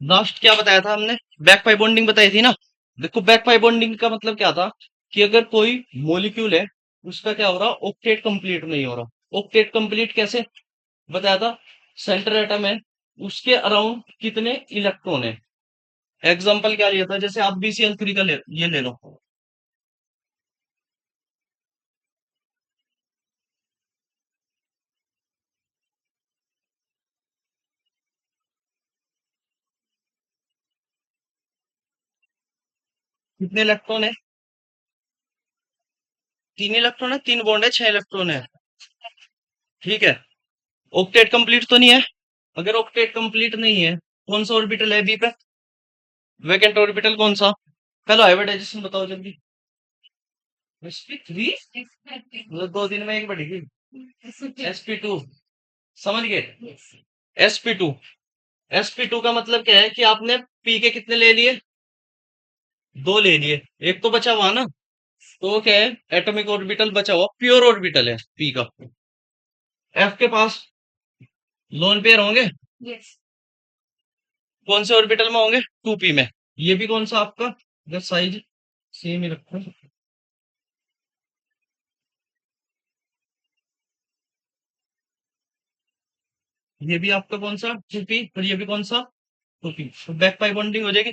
Last क्या बताया था हमने? बैक पाई बॉन्डिंग बताई थी ना। देखो बैक पाई बॉन्डिंग का मतलब क्या था कि अगर कोई मॉलिक्यूल है, उसका क्या हो रहा, ऑक्टेट कंप्लीट नहीं हो रहा। ऑक्टेट कंप्लीट कैसे बताया था? सेंटर एटम है, उसके अराउंड कितने इलेक्ट्रॉन है। एग्जाम्पल क्या लिया था, जैसे आप BCl3 का ये ले लो। कितने इलेक्ट्रॉन है? 3 इलेक्ट्रॉन है, 3 बॉन्ड है, 6 इलेक्ट्रॉन है। ठीक है। ऑक्टेट कंप्लीट तो नहीं है। अगर ऑक्टेट कंप्लीट नहीं है, कौन सा ऑर्बिटल है बी पे? वैकेंट ऑर्बिटल कौन सा? पहले हाइब्रिडाइजेशन बताओ जल्दी। sp3, मतलब 2 दिन में एक बढ़ेगी। sp2, समझ गए? sp2, sp2 का मतलब क्या है कि आपने पी के कितने ले लिए? 2 ले लिए, एक तो बचा हुआ ना। तो वो क्या है? एटॉमिक ऑर्बिटल बचा हुआ, प्योर ऑर्बिटल है पी का। एफ के पास लोन पेयर होंगे। कौन से ऑर्बिटल में होंगे? 2p में। ये भी कौन सा आपका, अगर साइज सेम ही रखो, ये भी आपका कौन सा 2p, और ये भी कौन सा 2p। तो बैक पाई बॉन्डिंग हो जाएगी।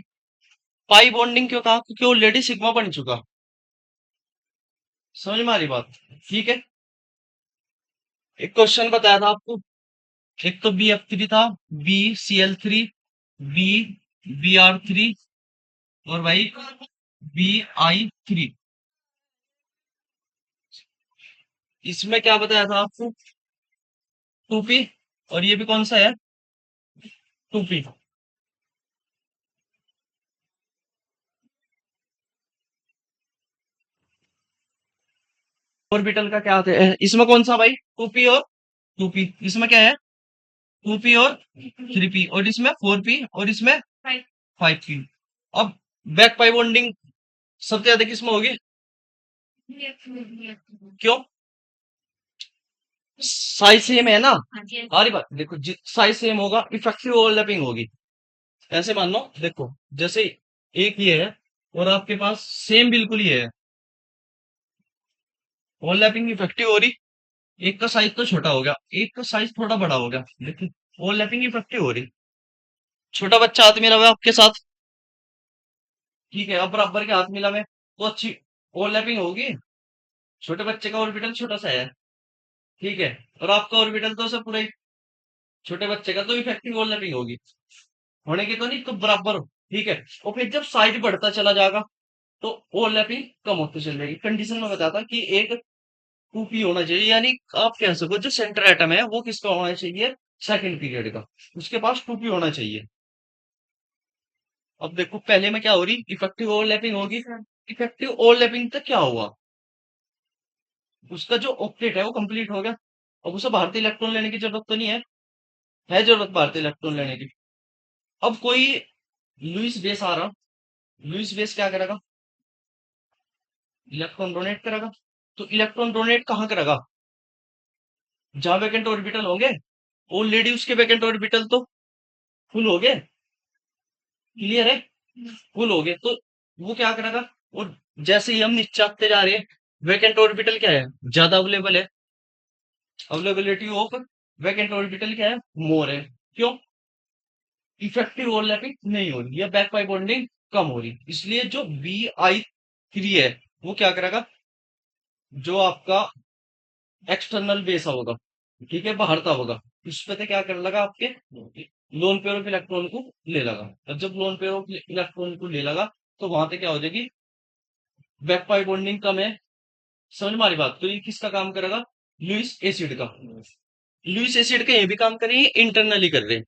पाई बॉन्डिंग क्यों कहा? क्योंकि ऑलरेडी सिग्मा बन चुका। समझ में आ रही बात? ठीक है। एक क्वेश्चन बताया था आपको, एक तो BF3 था, BCl3, BBr3, और भाई BI3। इसमें क्या बताया था आपको? 2p, और ये भी कौन सा है? 2p। ऑर्बिटल का क्या होता है इसमें, कौन सा भाई? 2p और 2p। इसमें क्या है? 2p और 3p, और इसमें 4p, और इसमें 5p। अब बैक पाई बॉन्डिंग सबसे ज्यादा किसमें होगी? क्यों? साइज सेम है ना। हमारी बात देखो, साइज सेम होगा, इफेक्टिव ओवरलैपिंग होगी। ऐसे मान लो, देखो जैसे एक ये है और आपके पास सेम बिल्कुल ये है, ओवरलैपिंग इफेक्टिव हो रही। एक का साइज तो छोटा हो गया, एक का साइज थोड़ा बड़ा हो गया, लेकिन ओवरलैपिंग इफेक्टिव हो रही। छोटा बच्चा हाथ मिला हुआ है आपके साथ, ठीक है, अब बराबर के हाथ मिला हुआ है, तो अच्छी ओवरलैपिंग होगी। छोटे बच्चे का ऑर्बिटल छोटा सा है, ठीक है, और आपका ऑर्बिटल तो सब पूरा ही, छोटे बच्चे का तो इफेक्टिव ओवरलैपिंग होगी। होने की तो नहीं, तो बराबर हो। ठीक है। और फिर जब साइज बढ़ता चला जाएगा, तो ओवरलैपिंग कम होती चली जाएगी। कंडीशन में बताता कि एक 2p होना चाहिए, यानी आप कह सको जो सेंटर एटम है वो किसका होना चाहिए? सेकंड पीरियड का, उसके पास 2p होना चाहिए। अब देखो पहले में क्या हो रही, इफेक्टिव ओवरलैपिंग होगी। इफेक्टिव ओवरलैपिंग तक क्या हुआ, उसका जो ऑक्टेट है वो कंप्लीट हो गया। अब उसे भारतीय इलेक्ट्रॉन लेने की जरूरत तो नहीं है। है जरूरत भारतीय इलेक्ट्रॉन लेने की। अब कोई लुईस बेस आ रहा, लुईस बेस क्या करेगा? इलेक्ट्रॉन डोनेट करेगा। तो इलेक्ट्रॉन डोनेट कहाँ करेगा? जहां वैकेंट ऑर्बिटल होंगे। ऑलरेडी उसके वैकेंट ऑर्बिटल तो फुल हो गए। क्लियर है? फुल हो गए, तो वो क्या करेगा? और जैसे ही हम नीचे आते जा रहे हैं, वैकेंट ऑर्बिटल क्या है? ज्यादा अवेलेबल है। अवेलेबिलिटी ऑफ वैकेंट ऑर्बिटल क्या है? मोर है। क्यों? इफेक्टिव ओवरलैपिंग नहीं हो रही, या बैक पाई बॉन्डिंग कम हो रही, इसलिए जो BI3 है वो क्या करेगा? जो आपका एक्सटर्नल बेस होगा, ठीक है, बाहर का होगा, उस पे तो क्या कर लगा, आपके लोन पेयर ऑफ इलेक्ट्रॉन को ले लगा। और जब लोन पेयर ऑफ इलेक्ट्रॉन को ले लगा, तो वहां पे क्या हो जाएगी? बैक पाई बॉन्डिंग कम है। समझ में आ रही बात? तो ये किसका काम करेगा? लुईस एसिड का। लुईस एसिड का ये भी काम करेंगे, इंटरनली कर रहे हैं।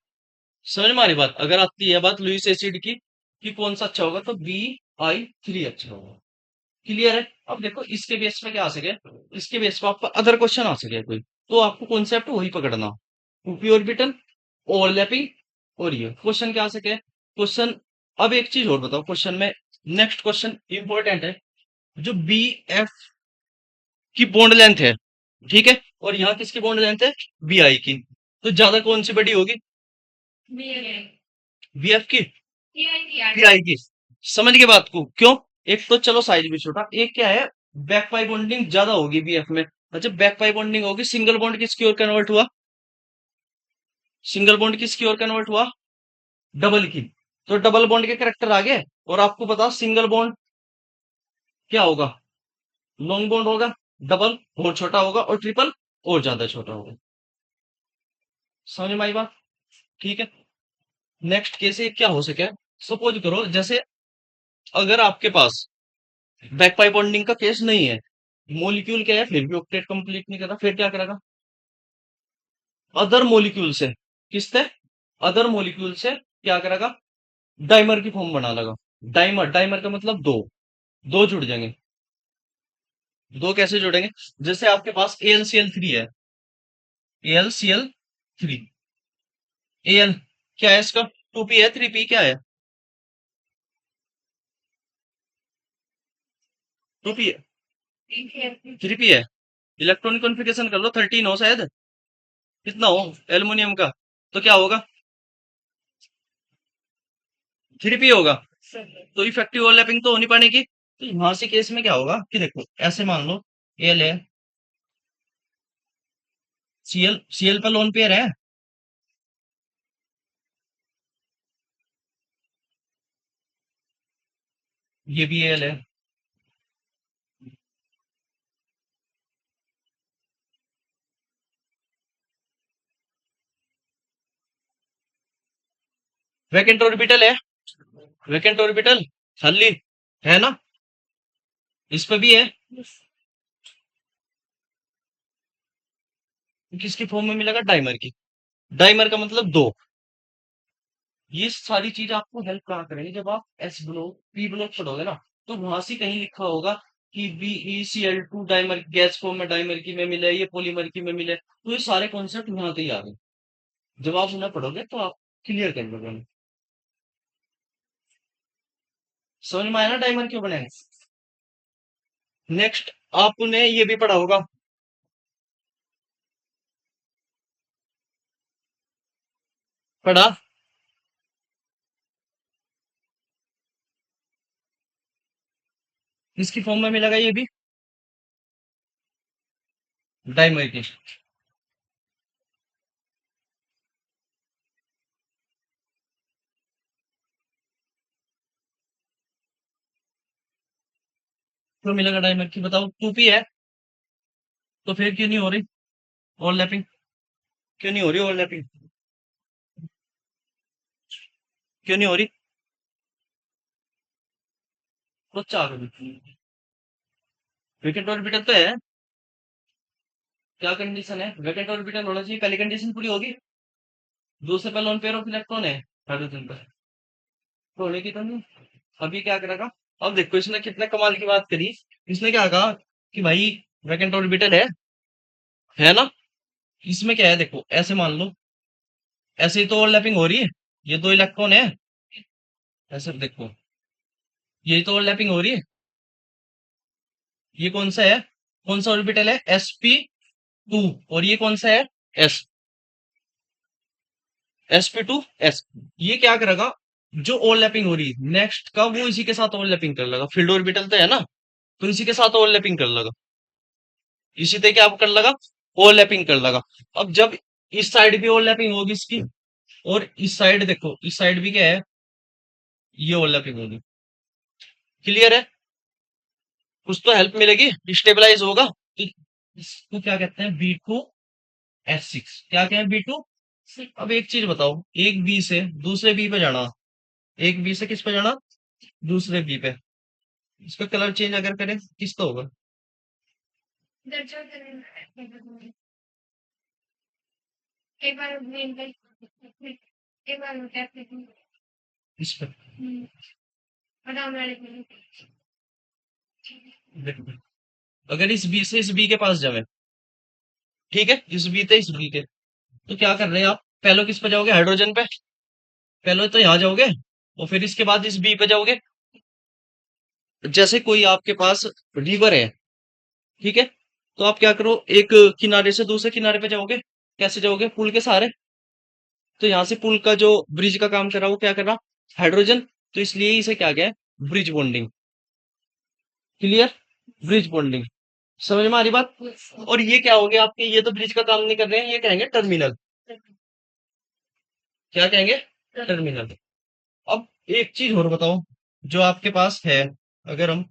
समझ में आ रही बात? अगर आती है बात लुईस एसिड की कि कौन सा अच्छा होगा, तो BI3 अच्छा होगा। क्लियर है? अब देखो इसके बेस पे क्या आ सके, इसके बेस पे आपका अदर क्वेश्चन आ सके कोई, तो आपको कॉन्सेप्ट वही पकड़ना। पी ऑर्बिटल, ओवरलैपिंग, और ये क्वेश्चन क्या आ सके क्वेश्चन। अब एक चीज और बताओ क्वेश्चन में, नेक्स्ट क्वेश्चन इंपॉर्टेंट है। जो BF की बॉन्ड लेंथ है, ठीक है, और यहाँ किसकी बॉन्ड लेंथ है? BI की। तो ज्यादा कौन सी बड़ी होगी? बीएफ की, पीआई की। समझ गए बात को? क्यों? एक तो चलो साइज भी छोटा, एक क्या है, बैक पाई बॉन्डिंग ज्यादा होगी बीएफ में। अच्छा, बैक पाई बॉन्डिंग होगी, सिंगल बॉन्ड किसकी ओर कन्वर्ट हुआ? सिंगल बॉन्ड किसकी ओर कन्वर्ट हुआ? डबल की। तो डबल बॉन्ड के करेक्टर आ गए। और आपको पता, सिंगल बॉन्ड क्या होगा? लॉन्ग बॉन्ड होगा। डबल और छोटा होगा, और ट्रिपल और ज्यादा छोटा होगा। समझ में आई बात? ठीक है। नेक्स्ट केस ये क्या हो सके, सपोज करो जैसे, अगर आपके पास बैक पाइप बॉन्डिंग का केस नहीं है, मोलिक्यूल क्या है, फिर भी ऑक्टेट कंप्लीट नहीं कर रहा, फिर क्या करेगा? अदर मोलिक्यूल से, किससे? अदर मोलिक्यूल से क्या करेगा? डाइमर की फॉर्म बना लेगा। डाइमर, डाइमर का मतलब दो, दो जुड़ जाएंगे। दो कैसे जुड़ेंगे? जैसे आपके पास AlCl3 है, AlCl3, Al क्या है इसका? 2p है, 3p क्या है? 2p है, 3p है। इलेक्ट्रॉनिक कॉन्फ़िगरेशन कर लो, 13 हो शायद, कितना हो एल्युमिनियम का, तो क्या होगा? 3p होगा। तो इफेक्टिव ओवरलैपिंग तो होनी पाएगी। तो यहां से केस में क्या होगा कि देखो, ऐसे मान लो Al है, Cl पर लोन पेयर है, ये भी Al है। वैकेंट ऑर्बिटल है, वैकेंट ऑर्बिटल खाली है ना, इस पे भी है। किसकी फॉर्म में मिलेगा? डाइमर की। डाइमर का मतलब दो। ये सारी चीज आपको हेल्प कहाँ करेंगे, जब आप एस ब्लॉक, पी ब्लॉक पढ़ोगे ना, तो वहां से कहीं लिखा होगा कि BeCl2 डाइमर गैस फॉर्म में डाइमर की में मिले, ये पॉलीमर की में मिले, तो ये सारे कॉन्सेप्ट वहां से ही आ गए। जब आप उन्हें पढ़ोगे तो आप क्लियर कर लोगे। समझ में आया ना डाइमर क्यों बने? नेक्स्ट, आपने ये भी पढ़ा होगा, पढ़ा, इसकी फॉर्म में मिलेगा ये भी डाइमर की। क्यों मिलेगा डाइमर की, बताओ? 2p है, तो फिर क्यों नहीं हो रही ओवरलैपिंग? क्यों नहीं हो रही ओवरलैपिंग? क्यों नहीं हो रही? तो चार विकेट ऑर्बिटल तो है। क्या कंडीशन है? वैकेंट ऑर्बिटल होना चाहिए, पहली कंडीशन पूरी होगी। दूसरे पे लोन पेयर ऑफ इलेक्ट्रॉन है हाइड्रोजन पर, तो होने की तो नहीं। अभी क्या करेगा? अब देखो, इसने कितने कमाल की बात करी। इसने क्या कहा कि भाई वैकेंट ऑर्बिटल है ना, इसमें क्या है, देखो ऐसे मान लो, ऐसे ही तो ओवरलैपिंग हो रही है, ये दो इलेक्ट्रॉन है, ऐसे देखो, यही तो ओवरलैपिंग हो रही है। ये कौन सा है? कौन सा ऑर्बिटल है? sp2। और ये कौन सा है? s, sp2s। ये क्या करेगा? जो ओवरलैपिंग हो रही है नेक्स्ट का, वो इसी के साथ ओवरलैपिंग कर लेगा। फील्ड ऑर्बिटल तो है ना, तो इसी के साथ ओवरलैपिंग कर लेगा। इसी तरह क्या कर लेगा? ओवरलैपिंग कर लेगा। अब जब इस साइड भी ओवरलैपिंग होगी इसकी, और इस साइड देखो, इस साइड भी क्या है, ये ओवरलैपिंग होगी। क्लियर है? कुछ तो हेल्प मिलेगी, स्टेबलाइज होगा। तो इसको क्या कहते हैं? B2S6। क्या क्या है? B2। अब एक चीज बताओ, एक बी से दूसरे बी पे जाना, एक बी से किस पे जाना? दूसरे बी पे। इसका कलर चेंज अगर करें किस तो होगा? इस पे। देखो, अगर इस बी से इस बी के पास जावे, ठीक है, इस बी से इस बी के, तो क्या कर रहे हैं आप? पहले किस पे जाओगे? हाइड्रोजन पे। पहले तो यहाँ जाओगे, और फिर इसके बाद इस बी पे जाओगे। जैसे कोई आपके पास रिवर है, ठीक है, तो आप क्या करो, एक किनारे से दूसरे किनारे पे जाओगे। कैसे जाओगे? पुल के सहारे। तो यहाँ से पुल का जो ब्रिज का काम कर रहा, वो क्या कर रहा? हाइड्रोजन। तो इसलिए इसे क्या गया? Bridge bonding. Clear? Bridge bonding. समझ में आ रही बात? और ये क्या हो गया आपके? ये तो ब्रिज का काम नहीं कर रहे हैं, ये कहेंगे टर्मिनल। क्या कहेंगे? टर्मिनल। अब एक चीज और बताओ, जो आपके पास है, अगर हम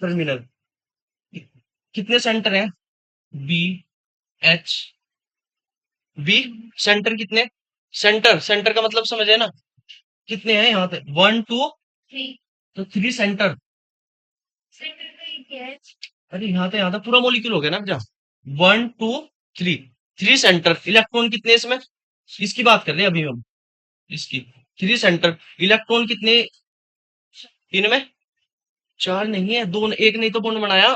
टर्मिनल, कितने सेंटर हैं? B, H, B. सेंटर कितने? सेंटर, सेंटर का मतलब समझे ना? कितने हैं यहाँ पे? वन, टू, तो थ्री सेंटर। अरे यहाँ तो पूरा मॉलिक्यूल हो गया ना भैया। One, two, three. Three centre. Electron कितने इसमें? इसकी बात कर रहे हैं अभी हम, इसकी। Three centre. इलेक्ट्रॉन कितने इनमें? चार नहीं है, दो। एक नहीं तो बॉन्ड बनाया,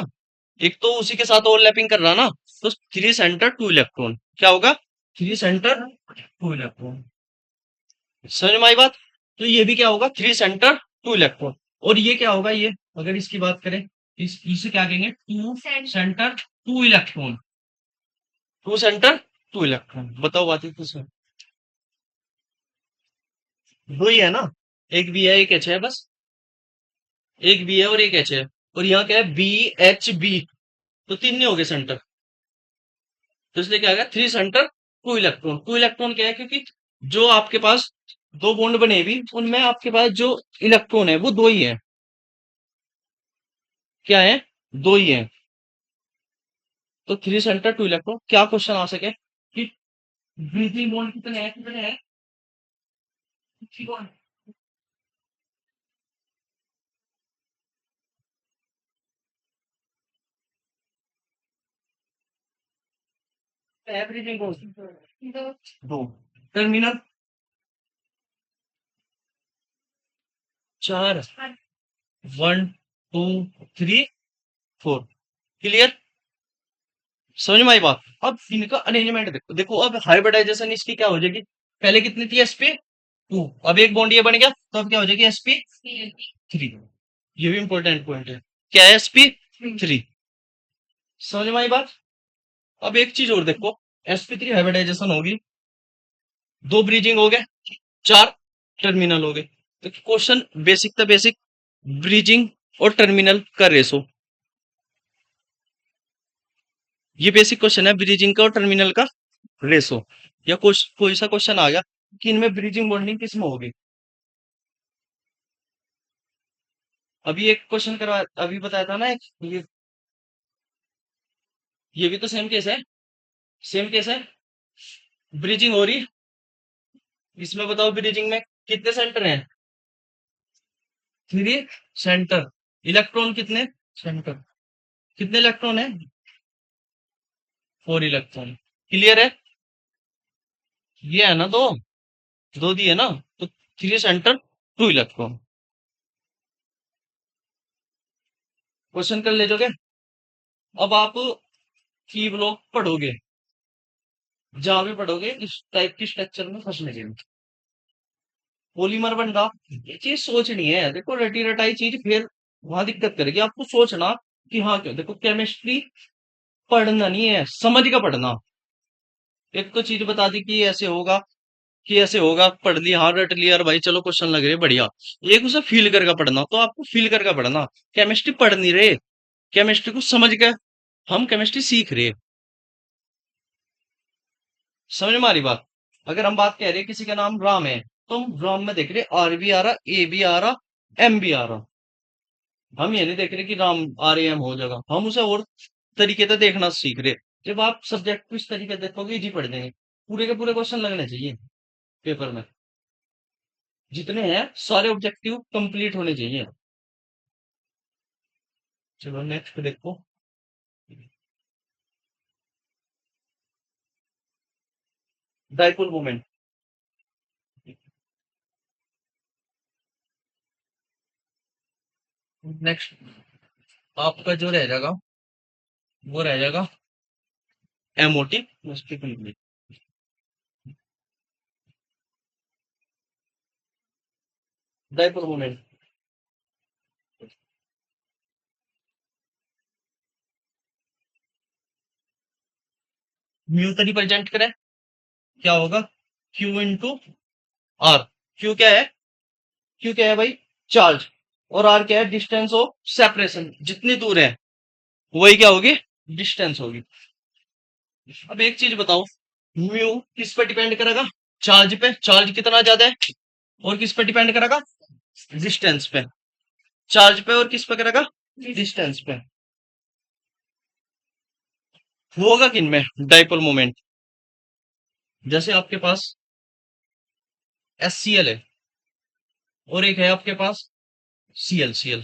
एक तो उसी के साथ ओवरलैपिंग कर रहा ना। तो थ्री सेंटर टू इलेक्ट्रॉन क्या होगा? Three centre two electron. समझ में आई बात? तो ये भी क्या होगा? Three centre two electron. और ये क्या होगा? ये अगर इसकी बात करें, इसे क्या कहेंगे? Two centre two electron. Two centre two electron. बताओ बात इसमें। दो ही है ना? एक बी है, एक एच है बस। एक बी है और एक एच है। और यहाँ क्या है? B, H, B. तो तीन नहीं हो गए सेंटर। तो इसलिए क्या आएगा? Three centre two electron. To electron क्या है? क्योंकि जो आपके पास दो बॉन्ड बने भी, उनमें आपके पास जो इलेक्ट्रॉन है वो दो ही है। क्या है? दो ही है। तो थ्री सेंटर टू इलेक्ट्रॉन। क्या क्वेश्चन आ सके कि ब्रीथिंग बॉन्ड कितने हैं? कितने हैं? ब्रीथिंग बॉन्ड दो। टर्मिनल चार। One, two, three, four. Clear? समझ में आई बात? अब इनका अरेंजमेंट देखो। देखो अब हाइब्रिडाइजेशन इसकी क्या हो जाएगी? पहले कितनी थी? sp two. अब एक बॉन्ड ये बन गया, तो अब क्या हो जाएगी? sp three. ये भी इंपॉर्टेंट पॉइंट है। क्या है? sp three. समझ में आई बात? अब एक चीज और देखो, sp थ्री हाइब्रिडाइजेशन होगी, दो ब्रीजिंग हो गए, चार टर्मिनल हो गए। तो क्वेश्चन बेसिक था, बेसिक ब्रीजिंग और टर्मिनल का रेशो। ये बेसिक क्वेश्चन है, ब्रीजिंग का और टर्मिनल का रेशो। या कोई सा क्वेश्चन आ गया कि इनमें ब्रीजिंग बॉन्डिंग किस में होगी। अभी एक क्वेश्चन करवा, अभी बताया था ना एक, ये भी तो सेम केस है। सेम केस है। ब्रीजिंग हो रही, इसमें बताओ ब्रीजिंग में कितने सेंटर हैं? Three centre. इलेक्ट्रॉन कितने? सेंटर। कितने इलेक्ट्रॉन है? Four electron. क्लियर है? ये है ना दो, दो दिए ना, तो three centre two electron. Question कर ले जोगे। अब आप की ब्लॉक पढ़ोगे, जहां भी पढ़ोगे इस टाइप की स्ट्रक्चर में फंसने के लिए। पॉलीमर बन रहा, ये चीज सोचनी है। देखो रटी रटाई चीज फिर वहां दिक्कत करेगी आपको सोचना कि हाँ क्यों। देखो केमिस्ट्री पढ़ना नहीं है, समझ का पढ़ना। एक तो चीज बता दी कि ऐसे होगा, कि ऐसे होगा, पढ़ लिया, हाँ रट लिया, और भाई चलो क्वेश्चन लग रहे बढ़िया। एक उसे फील करके पढ़ना, तो आपको फील करके पढ़ना। केमिस्ट्री पढ़ नहीं रहे, केमिस्ट्री को समझ के हम केमिस्ट्री सीख रहे। समझ में आ रही बात? अगर हम बात कह रहे हैं किसी का नाम राम है, तो हम राम में देख रहे आर भी आ रहा, ए भी आ रहा, एम भी आ रहा। हम ये नहीं देख रहे कि राम आर ए एम हो जाएगा, हम उसे और तरीके से देखना सीख रहे। जब आप सब्जेक्ट को इस तरीके से देखोगे, इजी पढ़ जाएंगे। पूरे के पूरे क्वेश्चन लगने चाहिए पेपर में, जितने हैं सारे ऑब्जेक्टिव कंप्लीट होने चाहिए। चलो नेक्स्ट देखो। Dipole moment. नेक्स्ट आपका जो रह जाएगा, वो रह जाएगा MOT complete. Dipole moment. Mu तो रिप्रेजेंट करें, क्या होगा, क्यू इंटू आर। क्यू क्या है, क्यू क्या है भाई, चार्ज, और आर क्या है, डिस्टेंस ऑफ सेपरेशन, जितनी दूर है वही क्या होगी, डिस्टेंस होगी। अब एक चीज बताओ, म्यू किस पे डिपेंड करेगा, चार्ज पे, चार्ज कितना ज्यादा है, और किस पे डिपेंड करेगा, डिस्टेंस पे। चार्ज पे और किस पे करेगा, डिस्टेंस पे। होगा किन में डाइपोल मोमेंट, जैसे आपके पास एस है और एक है आपके पास सीएल।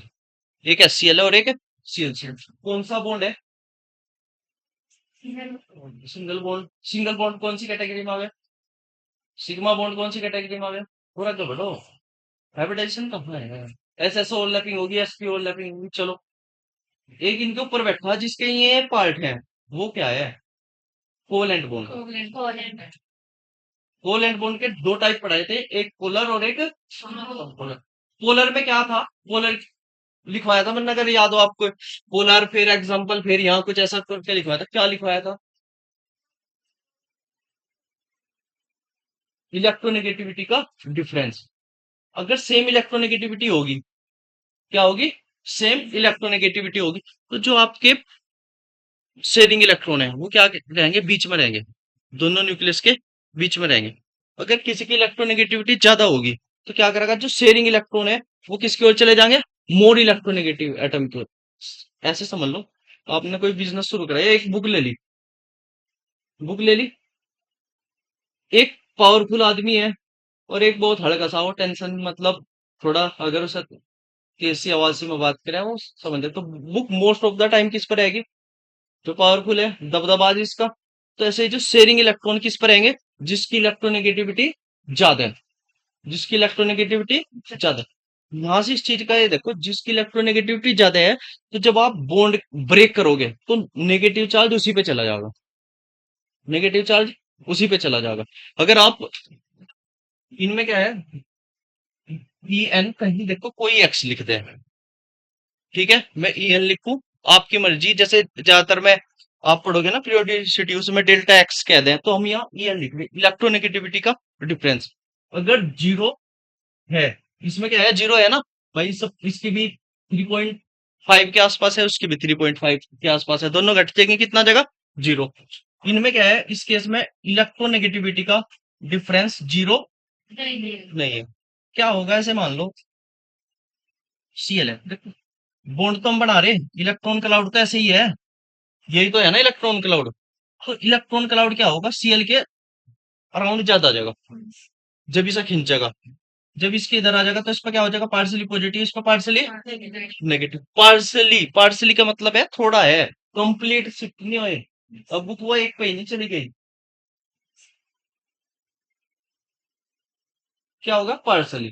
एक एस है और एक है सीएल। कौन सा बॉन्ड है, सिंगल बॉन्ड कौन सी कैटेगरी में आ गया, सिग्मा बॉन्ड कौन सी कैटेगरी में आ गया, पूरा तो बढ़ो, हाइब्रिडाइजेशन कहाँ है, एस एस ओवरलैपिंग होगी, एसपी ओवरलैपिंग होगी, चलो। एक इनके ऊपर बैठा जिसके ये पार्ट है, वो क्या है, कोवेलेंट बॉन्ड। कोवेलेंट बॉन्ड के दो टाइप पढ़ाए थे, एक पोलर और एक पोलर। पोलर में क्या था, पोलर लिखवाया था मैंने, अगर याद हो आपको, पोलर फिर एग्जांपल फिर यहाँ कुछ ऐसा करके लिखवाया था, क्या लिखवाया था, इलेक्ट्रोनेगेटिविटी का डिफरेंस। अगर सेम इलेक्ट्रोनेगेटिविटी होगी, क्या होगी, सेम इलेक्ट्रोनेगेटिविटी होगी, तो जो आपके शेयरिंग इलेक्ट्रॉन है वो क्या रहेंगे, बीच में रहेंगे, दोनों न्यूक्लियस के बीच में रहेंगे। अगर किसी की इलेक्ट्रोनेगेटिविटी ज्यादा होगी तो क्या करेगा, जो शेयरिंग इलेक्ट्रॉन है वो किसकी ओर चले जाएंगे, मोर इलेक्ट्रोनेगेटिव एटम की ओर। ऐसे समझ लो, आपने कोई बिजनेस शुरू करा, एक बुक ले ली, बुक ले ली, एक पावरफुल आदमी है और एक बहुत हल्का सा, वो टेंशन मतलब थोड़ा, अगर उसे तेजी आवाज में बात करें वो समझ ले, तो book most of the time किस पर रहेगी, जो पावरफुल है, दबदबा जिसका। तो ऐसे ही जो शेयरिंग इलेक्ट्रॉन किस पर रहेंगे, जिसकी इलेक्ट्रोनेगेटिविटी ज्यादा है, जिसकी इलेक्ट्रोनेगेटिविटी ज्यादा है। यहां से इस चीज का ये देखो, जिसकी इलेक्ट्रोनेगेटिविटी ज्यादा है, तो जब आप बॉन्ड ब्रेक करोगे तो नेगेटिव चार्ज उसी पे चला जाएगा, नेगेटिव चार्ज उसी पे चला जाएगा। अगर आप इनमें क्या है, ई एन कहीं देखो कोई एक्स लिख दे, ठीक है, मैं ई एन लिखूं, आपकी मर्जी, जैसे ज्यादातर में आप पढ़ोगे ना पीरियोडिसिटी, उसमें डेल्टा एक्स कह दें, तो हम यहाँ ई एन लिख रहे हैं, इलेक्ट्रोनेगेटिविटी का डिफरेंस। अगर जीरो है, इसमें क्या है, जीरो है ना भाई, सब इसकी भी 3.5 के आसपास है, उसकी भी 3.5 के आसपास है, दोनों घट जाएंगे कितना जगह, जीरो। इनमें क्या है, इस केस में इलेक्ट्रोनेगेटिविटी का डिफरेंस जीरो नहीं है। क्या होगा, ऐसे मान लो सीएल है, बॉन्ड तो हम बना रहे, इलेक्ट्रॉन क्लाउड तो ऐसे ही है, यही तो है ना इलेक्ट्रॉन क्लाउड। तो इलेक्ट्रॉन क्लाउड क्या होगा, सीएल के अराउंड ज्यादा आ जाएगा, जब इसे खींचेगा, जब इसके इधर आ जाएगा तो इस पर क्या हो जाएगा, पार्सली पॉजिटिव, इस पर पार्सली नेगेटिव। पार्सली, पार्सली का मतलब है थोड़ा है, कंप्लीट शिफ्ट नहीं हुए, अब बुक वो एक पे ही नहीं चली गई, क्या होगा, पार्सली।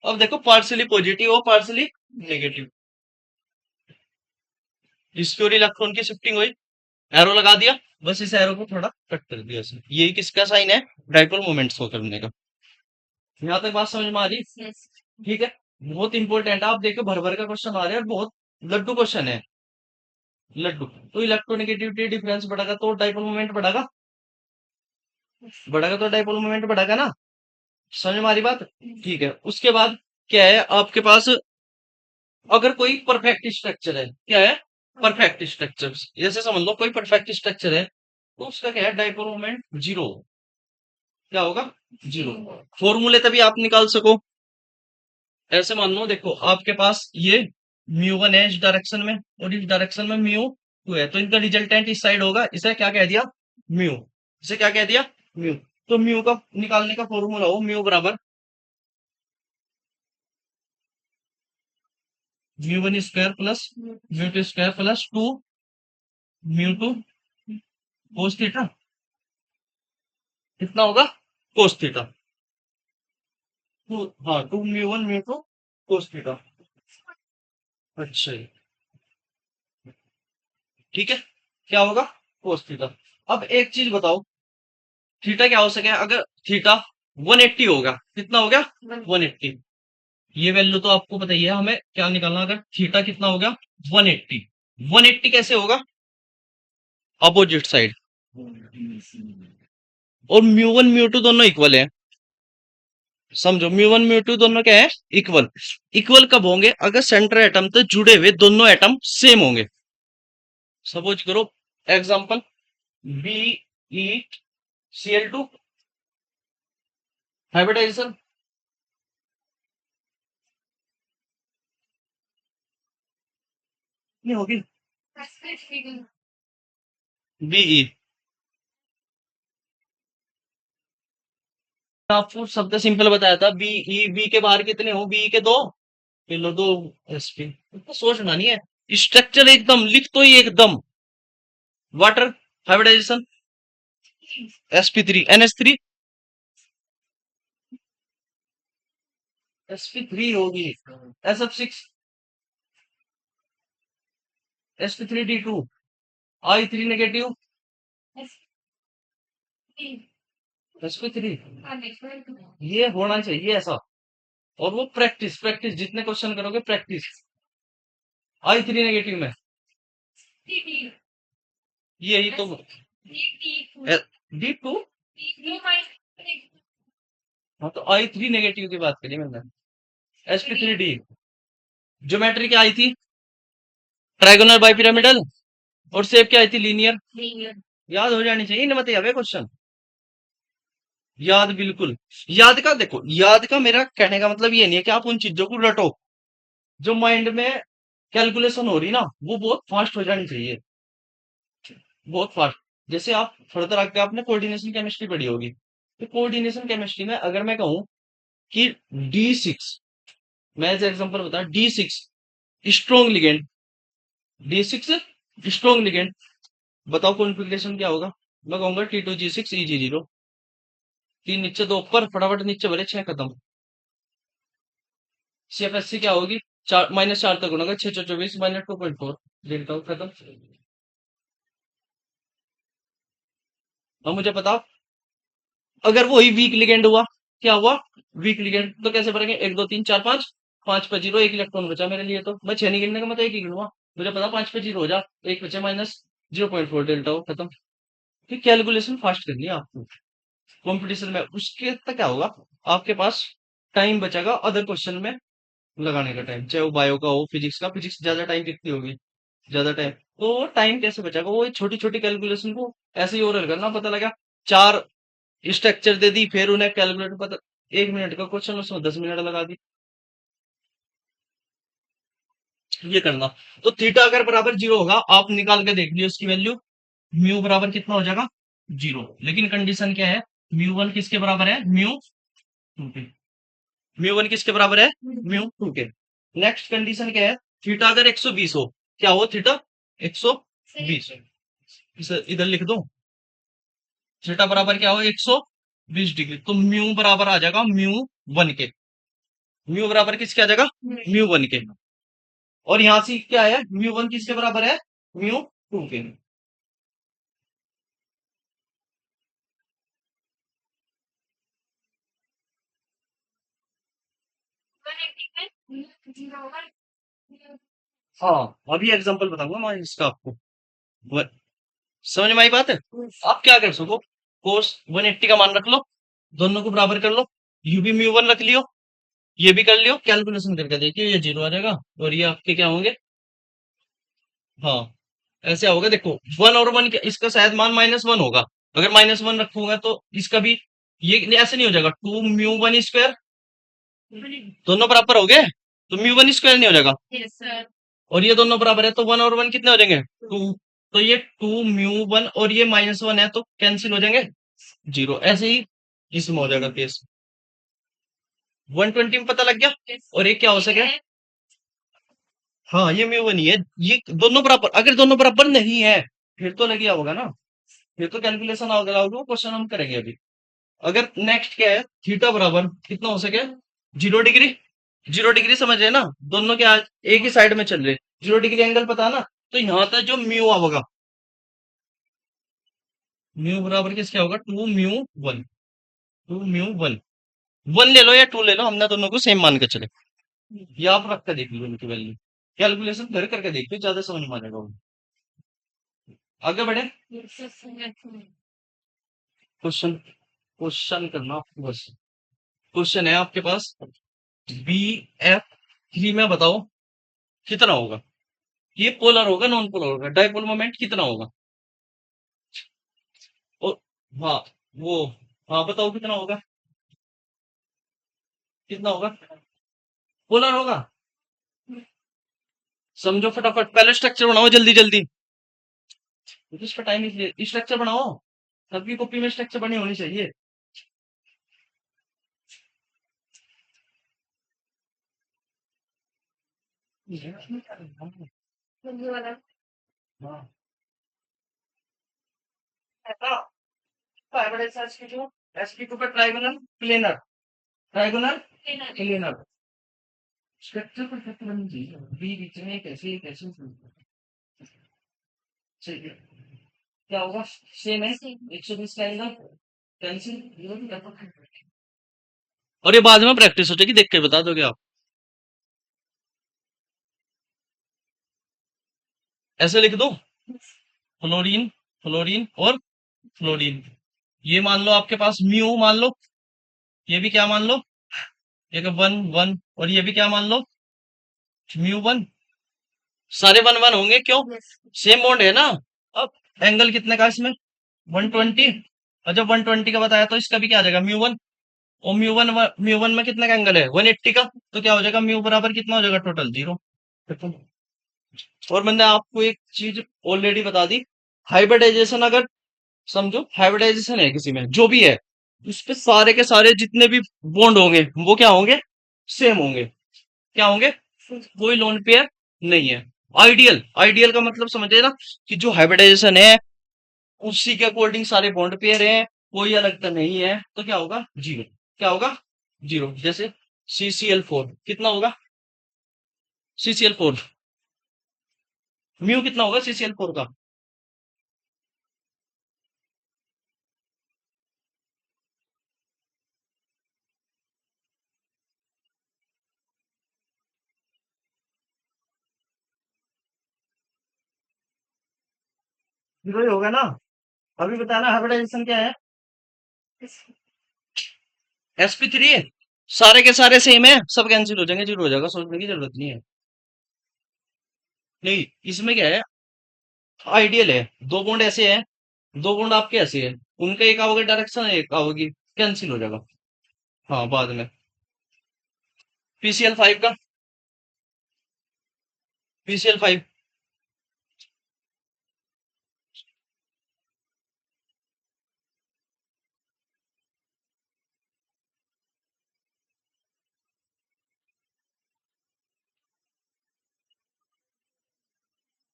अब देखो पार्सली पॉजिटिव और पार्सली नेगेटिव, इसकी और इलेक्ट्रॉन की शिफ्टिंग हुई, एरो लगा दिया, बस इस एरो को थोड़ा कट कर दिया इसने, यही किसका साइन है, डाइपोल मोमेंट शो करने का। यहाँ तक बात समझ में आ रही, ठीक है, बहुत इंपॉर्टेंट है, आप देखो भर भर का क्वेश्चन आ रहे हैं और बहुत लड्डू क्वेश्चन है, लड्डू। तो इलेक्ट्रोनेगेटिविटी डिफरेंस बढ़ेगा तो डाइपोल मोमेंट बढ़ेगा, बढ़ेगा तो डाइपोल मोमेंट बढ़ेगा ना, समझ में हमारी बात, ठीक है। उसके बाद क्या है आपके पास, अगर कोई परफेक्ट स्ट्रक्चर है, क्या है, परफेक्ट स्ट्रक्चर, जैसे समझ लो कोई परफेक्ट स्ट्रक्चर है, तो उसका क्या है, डाइपोल मोमेंट जीरो, क्या होगा, जीरो। फॉर्मूले तभी आप निकाल सको, ऐसे मान लो देखो आपके पास ये म्यू वन है इस डायरेक्शन में, और इस डायरेक्शन में म्यू टू है, तो इनका रिजल्टेंट इस साइड होगा, इसे क्या कह दिया, म्यू, इसे क्या कह दिया, म्यू। तो म्यू का निकालने का फॉर्मूला हो, म्यू बराबर mu one square plus mu two square plus two mu two cos theta, कितना होगा, कोस थीटा, टू, हाँ, two mu one mu two cos theta. अच्छा जी, ठीक है, क्या होगा, कोस थीटा। अब एक चीज बताओ, थीटा क्या हो सके, अगर थीटा 180 होगा, कितना हो गया, 180, ये वैल्यू तो आपको पता ही है, हमें क्या निकालना, अगर थीटा कितना हो गया, 180, 180 कैसे होगा, अपोजिट साइड, और म्यू वन म्यू टू दोनों इक्वल है। समझो, म्यू वन म्यू टू दोनों क्या है, इक्वल। इक्वल कब होंगे, अगर सेंटर एटम तो जुड़े हुए दोनों एटम सेम होंगे। सपोज करो, example, B E C L two, hybridisation. नहीं होगी, बीई। आपको शब्द सिंपल बताया था, बी ई, बी के बाहर कितने हो, बी के दो, ये लो दो, एसपी। तो सोचना नहीं है, स्ट्रक्चर एकदम लिख तो ही एकदम। Water, hybridisation, sp3 ns3, sp3 होगी, sf6, sp3d2, i3 negative, sp3, ये होना चाहिए ऐसा। और वो प्रैक्टिस प्रैक्टिस, जितने क्वेश्चन करोगे प्रैक्टिस। i3 नेगेटिव में, यही तो, d2। हाँ, तो i3 नेगेटिव की बात करी मैंने। sp3d, ज्योमेट्री क्या आई थी, ट्राइगोनल बाइपिरामिडल। और शेप क्या आई थी, लीनियर। याद हो जानी चाहिए, नहीं बताइए अबे क्वेश्चन। याद, बिल्कुल। याद का देखो, याद का मेरा कहने का मतलब ये नहीं है कि आप उन चीजों को रटो। जो माइंड में कैलकुलेशन हो रही ना, वो बहुत फास्ट हो जानी चाहिए, बहुत फास्ट। जैसे आप फर्दर आके आपने कोऑर्डिनेशन केमिस्ट्री पढ़ी होगी, तो कोऑर्डिनेशन केमिस्ट्री में अगर मैं कहूं कि D6, मैं एज एग्जांपल बता, D6 strong ligand, D6 strong ligand, बताओ कॉन्फ़िगरेशन क्या होगा। मैं कहूंगा T2G6 EG0, तीन नीचे दो ऊपर, फटाफट नीचे भरे, छह खत्म। CFSC क्या होगी, चार -4 तक गुणा, 6 24 -2.4, डेल्टा खत्म। अब मुझे बताओ, अगर वही वीक लिगेंड हुआ, क्या हुआ, वीक लिगेंड, तो कैसे भरेंगे, 1 2 3 4 5, 5 पे 0, एक इलेक्ट्रॉन बचा मेरे लिए, तो मैं 6 नहीं गिनने का, मैं तो एक ही गिनूंगा। मुझे पता 5 पे 0 हो जा, एक बचे -0.4, डेल्टा हो खत्म। फिर कैलकुलेशन फास्ट करनी है आपको कंपटीशन में, उसके तक क्या होगा, आपके पास टाइम बचेगा अदर क्वेश्चन में लगाने का टाइम, चाहे वो बायो का हो, फिजिक्स का। फिजिक्स ज्यादा टाइम कितनी होगी, ज्यादा टाइम। तो टाइम कैसे बचेगा, वो छोटी छोटी कैलकुलेशन को ऐसे ही ओरल करना, पता लगा चार स्ट्रक्चर दे दी, फिर उन्हें कैलकुलेट, पता 1 मिनट का क्वेश्चन, उसमें 10 मिनट लगा दी, ये करना। तो थीटा अगर बराबर 0 होगा, आप निकाल के देख लियो उसकी वैल्यू, म्यू बराबर कितना हो जाएगा, 0। लेकिन कंडीशन क्या है, म्यू वन किसके बराबर है, म्यू टू के। म्यू वन किसके बराबर है, म्यू टू के। नेक्स्ट कंडीशन क्या है, थीटा अगर 120 हो, क्या हो थीटा 120, इसे इधर लिख दो, थीटा बराबर क्या हो 120 डिग्री, तो म्यू बराबर आ जाएगा म्यू वन के। म्यू बराबर किसके आ जाएगा, म्यू वन के। और यहां से क्या है, म्यू वन किसके बराबर है, म्यू टू के। हाँ, अभी एग्जांपल बताऊंगा मैं इसका आपको। व- समझ में आई बात है। आप क्या कर सको, कोस 180 का मान रख लो, दोनों को बराबर कर लो, यू भी म्यू वन रख लियो, ये भी कर लियो, कैलकुलेशन करके देखिए, ये 0 आ जाएगा, और ये आपके क्या होंगे। हाँ, ऐसे होगा, देखो 1 और 1, इसका शायद मान -1 होगा, अगर -1 रखूंगा तो इसका भी, ये ऐसे नहीं हो जाएगा, 2 म्यू वन स्क्वायर, दोनों बराबर हो गए, तो म्यू वन स्क्वायर नहीं हो जाएगा। और ये दोनों बराबर है, तो 1 और 1 कितने हो जाएंगे, 2। तो ये 2 म्यू वन और ये -1 है, तो कैंसिल हो जाएंगे, 0। ऐसे ही इसमें हो जाएगा केस। 120 में पता लग गया। और ये क्या हो सके, हाँ ये म्यू वन ही है, ये दोनों बराबर, अगर दोनों बराबर नहीं है, फिर तो लग गया होगा ना, फिर तो कैलकुलेशन होगा, वो क्वेश्चन हम करेंगे अभी। अगर नेक्स्ट क्या है, थीटा बराबर कितना हो सके, 0 डिग्री। 0 डिग्री समझ रहे हैं ना, दोनों के आज एक ही साइड में चल रहे, 0 डिग्री एंगल पता है ना, तो यहाँ तक जो म्यू होगा, म्यू बराबर किसका होगा, 2 mu one, 2 mu one. One ले लो या टू ले लो, हमने दोनों को सेम मान के चले। ये आप रख कर देख लो इनकी वैल्यू, कैलकुलेशन घर करके देख लो, ज्यादा समझ में आ जाएगा वो। आगे बढ़े। क्वेश्चन क्वेश्चन करना आपको बस। क्वेश्चन है आपके पास, बी एफ थ्री में बताओ कितना होगा। ये पोलर होगा नॉन पोलर होगा, डाइपोल मोमेंट कितना होगा। और हाँ वो, हाँ बताओ कितना होगा, कितना होगा। पोलर होगा। समझो फटाफट, पहले स्ट्रक्चर बनाओ जल्दी जल्दी, इस पर टाइम इसलिए स्ट्रक्चर बनाओ, सबकी कॉपी में स्ट्रक्चर बनी होनी चाहिए। हाँ, ऐसा फाइबर एसपी टू पर trigonal planar, trigonal planar structure पर स्ट्रक्चर बननी चाहिए, बी बीच में कैसे कैसे चाहिए। क्या होगा, सेम है 120 का एंगल, कैंसिल। और ये बाद में प्रैक्टिस हो जाएगी, देख के बता दोगे आप। ऐसे लिख दो, फ्लोरीन, फ्लोरीन और फ्लोरीन। ये मान लो आपके पास म्यू मान लो, ये भी क्या मान लो, एक वन वन, और ये भी क्या मान लो, म्यू वन। सारे वन वन होंगे क्यों, सेम बॉन्ड है ना। अब एंगल कितने का इसमें, 120, और जब 120 का बताया तो इसका भी क्या आ जाएगा, म्यू वन। और म्यू वन में कितने का एंगल है, 180 का, तो क्या हो जाएगा, म्यू बराबर कितना हो जाएगा, टोटल 0। और मैंने आपको एक चीज ऑलरेडी बता दी, हाइब्रिडाइजेशन अगर समझो, हाइब्रिडाइजेशन है किसी में जो भी है, उस पे सारे के सारे जितने भी बॉन्ड होंगे वो क्या होंगे, सेम होंगे। क्या होंगे, कोई लोन पेयर नहीं है। आइडियल, आइडियल का मतलब समझे ना, कि जो हाइब्रिडाइजेशन है उसी के अकॉर्डिंग सारे बॉन्ड पेयर हैं, कोई अलग तो नहीं है, तो क्या होगा, जीरो। क्या होगा, जीरो। जैसे CCl4 कितना होगा, CCl4 म्यू कितना होगा CCl4 का। जीरो ही होगा ना। अभी बताना हाइब्रिडाइजेशन क्या है, sp3 सारे के सारे सेम है, सब कैंसिल हो जाएंगे, जीरो हो जाएगा, सोचने की जरूरत नहीं है। नहीं, इसमें क्या है, आइडियल है, दो बॉन्ड ऐसे हैं, दो बॉन्ड आपके ऐसे हैं, उनका एक आओगे डायरेक्शन, एक आओगी, कैंसिल हो जाएगा। हाँ बाद में। PCl5 का, PCl5,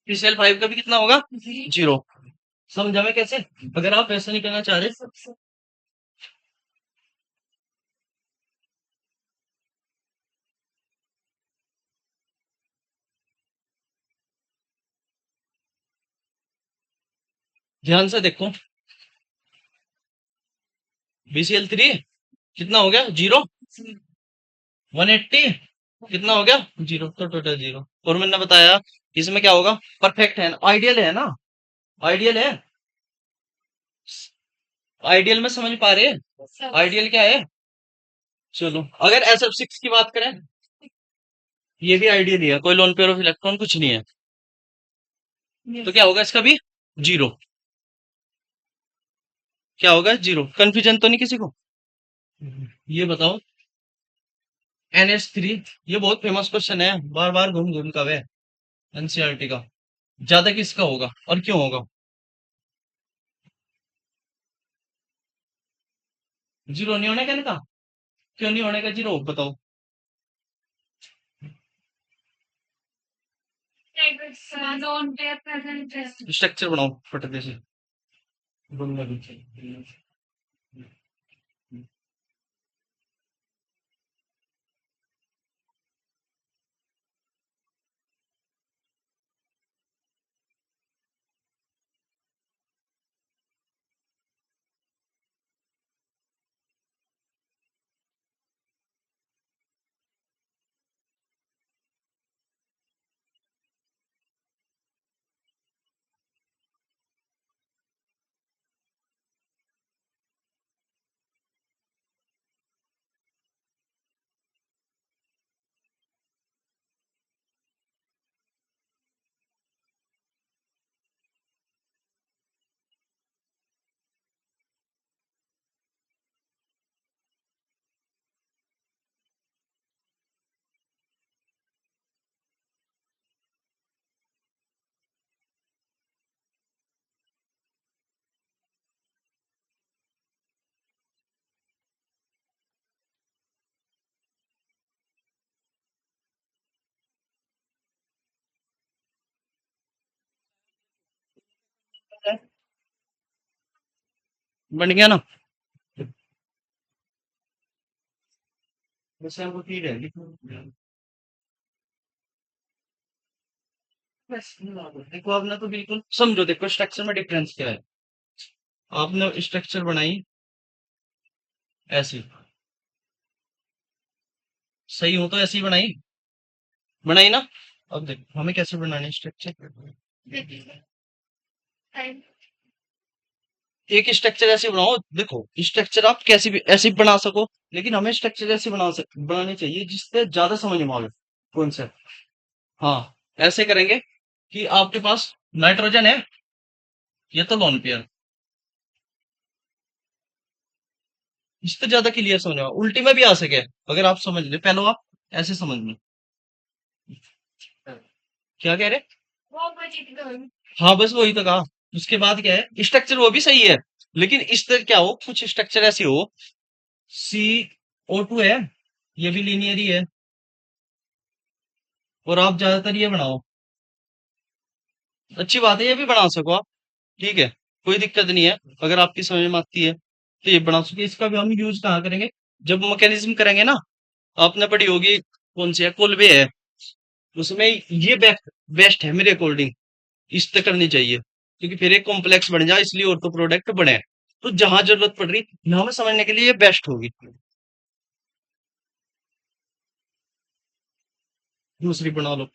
PCl5 का भी कितना होगा, जीरो। समझा मैं कैसे, अगर आप ऐसा नहीं करना चाह रहे, ध्यान से देखो, BCl3 कितना हो गया, जीरो। 180 कितना हो गया, जीरो, तो टोटल जीरो। और मैंने बताया इसमें क्या होगा, परफेक्ट है, आइडियल है ना, आइडियल है, आइडियल में समझ पा रहे हैं, आइडियल क्या है। चलो अगर SF6 की बात करें, ये भी आइडियल ही है, कोई लोन पेयर ऑफ इलेक्ट्रॉन कुछ नहीं है, तो क्या होगा इसका भी, जीरो। क्या होगा, जीरो। कंफ्यूजन तो नहीं किसी को। ये बताओ, NH3, ये बहुत फेमस क्वेश्चन है, बार बार घूम घूम का है, NCERT का, ज्यादा किसका होगा और क्यों होगा, जीरो नहीं होने का इनका, क्यों नहीं होने का जीरो बताओ। स्ट्रक्चर बनाओ फटके से, बोलना भी चाहिए। बन गया ना। वैसे हमको की रहेगी बस। देखो आपने तो बिल्कुल समझो, देखो स्ट्रक्चर में डिफरेंस क्या है। आपने स्ट्रक्चर बनाई ऐसी, सही हो तो ऐसी ही बनाई, बनाई ना। अब देखो हमें कैसे बनानी स्ट्रक्चर। एक स्ट्रक्चर ऐसे बनाओ, देखो स्ट्रक्चर आप कैसे भी ऐसे भी बना सको, लेकिन हमें स्ट्रक्चर ऐसे बनानी चाहिए जिससे ज्यादा समझ में आवे कॉन्सेप्ट। हाँ, ऐसे करेंगे कि आपके पास नाइट्रोजन है, ये तो लोन पेयर, इससे ज्यादा क्लियर समझ में उल्टी में भी आ सके। अगर आप समझ ले, पहले आप ऐसे समझ लो। क्या कह रहे। हाँ बस वही तो कहा। उसके बाद क्या है, स्ट्रक्चर वो भी सही है, लेकिन इस तरह क्या हो, कुछ स्ट्रक्चर ऐसे हो, CO2 है, ये भी लीनियर ही है, और आप ज्यादातर ये बनाओ। अच्छी बात है, ये भी बना सको आप, ठीक है, कोई दिक्कत नहीं है। अगर आपकी समझ में आती है तो ये बना सके। इसका भी हम यूज कहाँ करेंगे, जब मैकेनिज्म करेंगे ना। आपने पढ़ी होगी, कौन सी है, कोलबे है, उसमें ये बेस्ट बेस्ट है मेरे अकॉर्डिंग, इस तरह करनी चाहिए, क्योंकि फिर एक कॉम्प्लेक्स बन जाए, इसलिए और तो प्रोडक्ट बने। तो जहां जरूरत पड़ रही यहाँ में समझने के लिए ये बेस्ट होगी। दूसरी बना लो।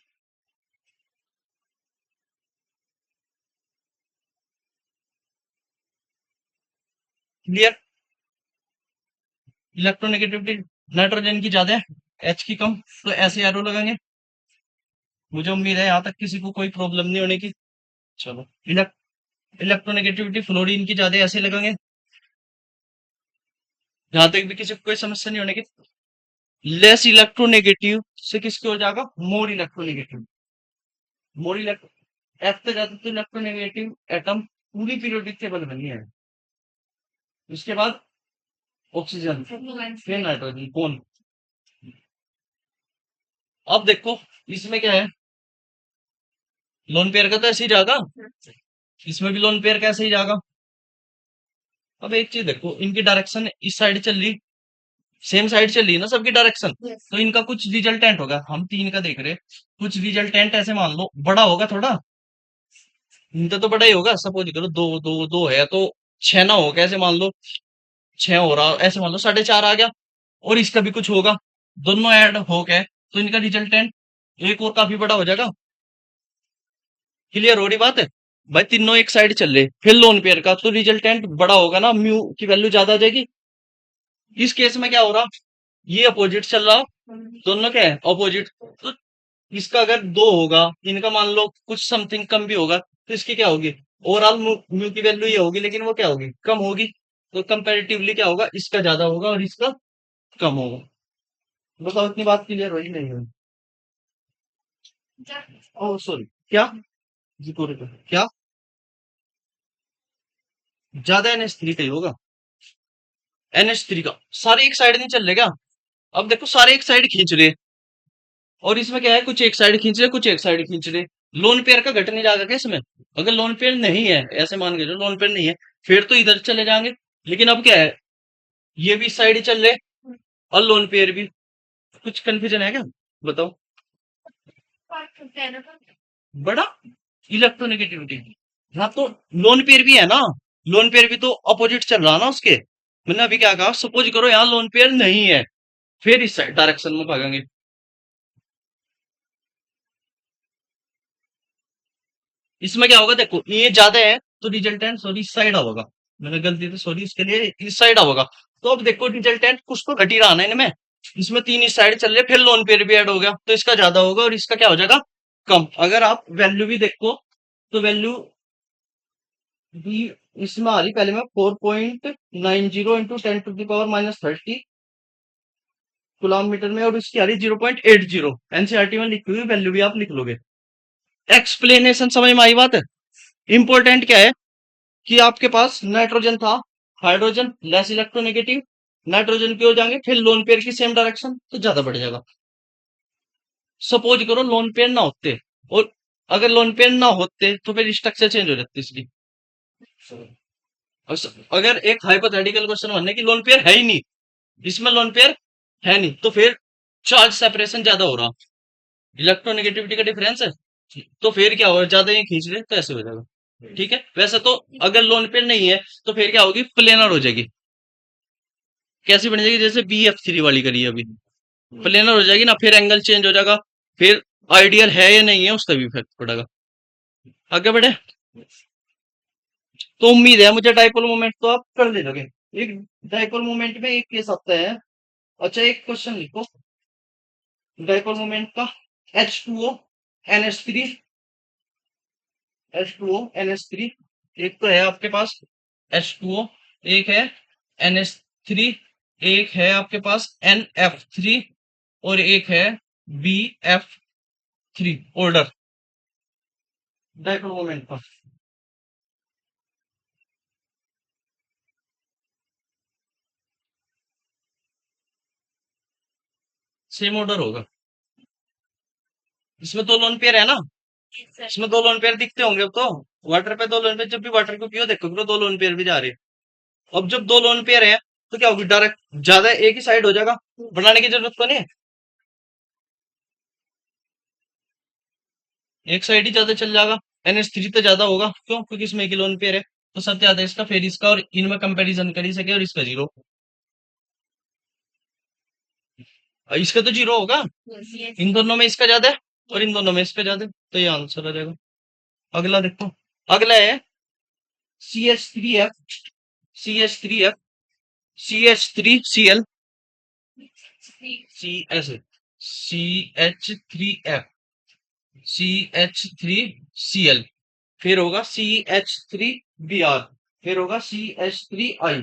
क्लियर। इलेक्ट्रोनेगेटिविटी नाइट्रोजन की ज्यादा है, H की कम, तो ऐसे एरो लगाएंगे। मुझे उम्मीद है यहाँ तक किसी को कोई प्रॉब्लम नहीं होने की। चलो, इलेक्ट्रोनेगेटिविटी फ्लोरीन की ज्यादा, ऐसे लगाएंगे। जहां तक भी किसी को कोई समस्या नहीं होने की। लेस इलेक्ट्रोनेगेटिव से किसकी हो जाएगा, मोर इलेक्ट्रोनेगेटिव। मोर इलेक्ट्रो एफ से ज्यादा तो इलेक्ट्रोनेगेटिव एटम पूरी पीरियोडिक टेबल बनी है। उसके बाद ऑक्सीजन, फिर नाइट्रोजन, कौन। अब देखो इसमें क्या है, लोन पेयर का तो ऐसे ही जाएगा, इसमें भी लोन पेयर का ऐसे ही जाएगा। अब एक चीज देखो, इनकी डायरेक्शन इस साइड चल रही, सेम साइड चल रही है ना सबकी डायरेक्शन, तो इनका कुछ रिजल्टेंट होगा। हम तीन का देख रहे, कुछ रिजल्टेंट ऐसे मान लो बड़ा होगा थोड़ा, इनका तो बड़ा ही होगा। सपोज करो दो दो दो है तो छह ना हो, कैसे मान लो छह हो रहा, ऐसे मान लो 4.5 आ गया, और इसका भी कुछ होगा, दोनों ऐड हो गए, तो इनका रिजल्टेंट एक और काफी बड़ा हो जाएगा। क्लियर हो रही बात है। भाई तीनों एक साइड चल रहे, फिर लोन पेयर का तो रिजल्टेंट बड़ा होगा ना, म्यू की वैल्यू ज्यादा आ जाएगी। इस केस में क्या हो रहा, ये अपोजिट चल रहा, दोनों क्या है अपोजिट, तो इसका अगर दो होगा, इनका मान लो कुछ समथिंग कम भी होगा, तो इसकी क्या होगी, ओवरऑल म्यू की वैल्यू ये होगी, लेकिन वो क्या होगी, कम होगी। तो कंपैरेटिवली क्या होगा, इसका ज्यादा होगा और इसका कम होगा। बताओ इतनी बात क्लियर हुई नहीं हुई। ओह सॉरी, क्या, जी पूरे क्या, ज्यादा NH3 का ही होगा। NH3 का सारे एक साइड नहीं चल रहे क्या। अब देखो सारे एक साइड खींच रहे, और इसमें क्या है, कुछ एक साइड खींच रहे, कुछ एक साइड खींच रहे। लोन पेयर का घट नहीं जाएगा क्या इसमें। अगर लोन पेयर नहीं है, ऐसे मान के जो लोन पेयर नहीं है, फिर तो इधर चले जाएंगे। लेकिन अब क्या है, ये भी साइड चल रहे, और लोन पेयर भी। कुछ कंफ्यूजन है क्या, बताओ। बड़ा इलेक्ट्रोनेगेटिविटी, हाँ तो लोन पेयर भी है ना, लोन पेयर भी तो अपोजिट चल रहा ना उसके। मैंने अभी क्या कहा, सपोज करो यहाँ लोन पेयर नहीं है, फिर इस डायरेक्शन में भागेंगे। इसमें क्या होगा, देखो ये ज्यादा है तो रिजल्टेंट सॉरी इस साइड होगा। मैंने गलती से सॉरी इसके लिए इस साइड होगा। तो अब देखो रिजल्टेंट कुछ तो घट ही रहा ना इनमें। इसमें तीन इस साइड चल रहे, फिर लोन पेयर भी ऐड हो गया, तो इसका ज्यादा होगा और इसका क्या हो जाएगा, कम। अगर आप वैल्यू भी देखो, तो वैल्यू भी इसमें आ रही, पहले में 4.90 इंटू 10⁻⁻30 कूलम मीटर में, और इसकी आ रही 0.80। एनसीईआरटी में लिखी हुई वैल्यू भी आप लिख लोगे। एक्सप्लेनेशन समझ में आई बात है। इंपॉर्टेंट क्या है, कि आपके पास नाइट्रोजन था, हाइड्रोजन लेस इलेक्ट्रोनेगेटिव, नाइट्रोजन के हो जाएंगे, फिर लोन पेयर की सेम डायरेक्शन, तो ज्यादा बढ़ जाएगा। सपोज करो लोन पेयर ना होते, और अगर लोन पेयर ना होते तो फिर स्ट्रक्चर चेंज हो जाती इसकी। अगर एक हाइपोथेटिकल क्वेश्चन मानने की लोन पेयर है ही नहीं, इसमें लोन पेयर है नहीं, तो फिर चार्ज सेपरेशन ज्यादा हो रहा, इलेक्ट्रोनेगेटिविटी का डिफरेंस है, तो फिर क्या होगा, ज्यादा ये खींच रहे तो ऐसे हो जाएगा। ठीक है, वैसे तो अगर लोन पेयर नहीं है तो फिर क्या होगी, प्लेनर हो जाएगी। कैसी बन जाएगी, जैसे BF3 वाली करी है अभी, प्लेनर हो जाएगी ना, फिर एंगल चेंज हो जाएगा, फिर आइडियल है या नहीं है उसका भी इफेक्ट पड़ेगा। आगे बढ़े, तो उम्मीद है मुझे डाइपोल मोमेंट तो आप कर ले लोगे। एक डाइपोल मोमेंट में एक केस आता है। अच्छा, एक क्वेश्चन लिखो डाइपोल मोमेंट का। H2O NH3, H2O NH3, एक तो है आपके पास H2O, एक है NH3, एक है आपके पास NF3, और एक है BF3 ऑर्डर डाइपोल मोमेंट का। सेम ऑर्डर होगा, इसमें दो लोन पेयर है ना, इसमें दो लोन पेयर दिखते होंगे अब तो। वाटर पे दो लोन पेयर, जब भी वाटर को पियो देखो ब्रो, दो लोन पेयर भी जा रहे हैं। अब जब दो लोन पेयर है तो क्या होगी, डायरेक्ट ज्यादा एक ही साइड हो जाएगा, बनाने की जरूरत तो नहीं है, एक साइड ही ज्यादा चल जाएगा। NH3 तो ज्यादा होगा, क्यों, क्योंकि इसमें एक ही लोन पेयर है, तो सब ज्यादा है इसका, फिर इसका, और इनमें कंपैरिजन कर ही सके, और इसका जीरो, इसका तो जीरो होगा, इन दोनों में इसका ज्यादा है और इन दोनों में इसका ज्यादा है, तो ये आंसर आ जाएगा। अगला देखो, अगला है CH3F, CH3F, CH3Cl, CS, CH3F, CH3Cl, फिर होगा CH3Br, फिर होगा CH3I।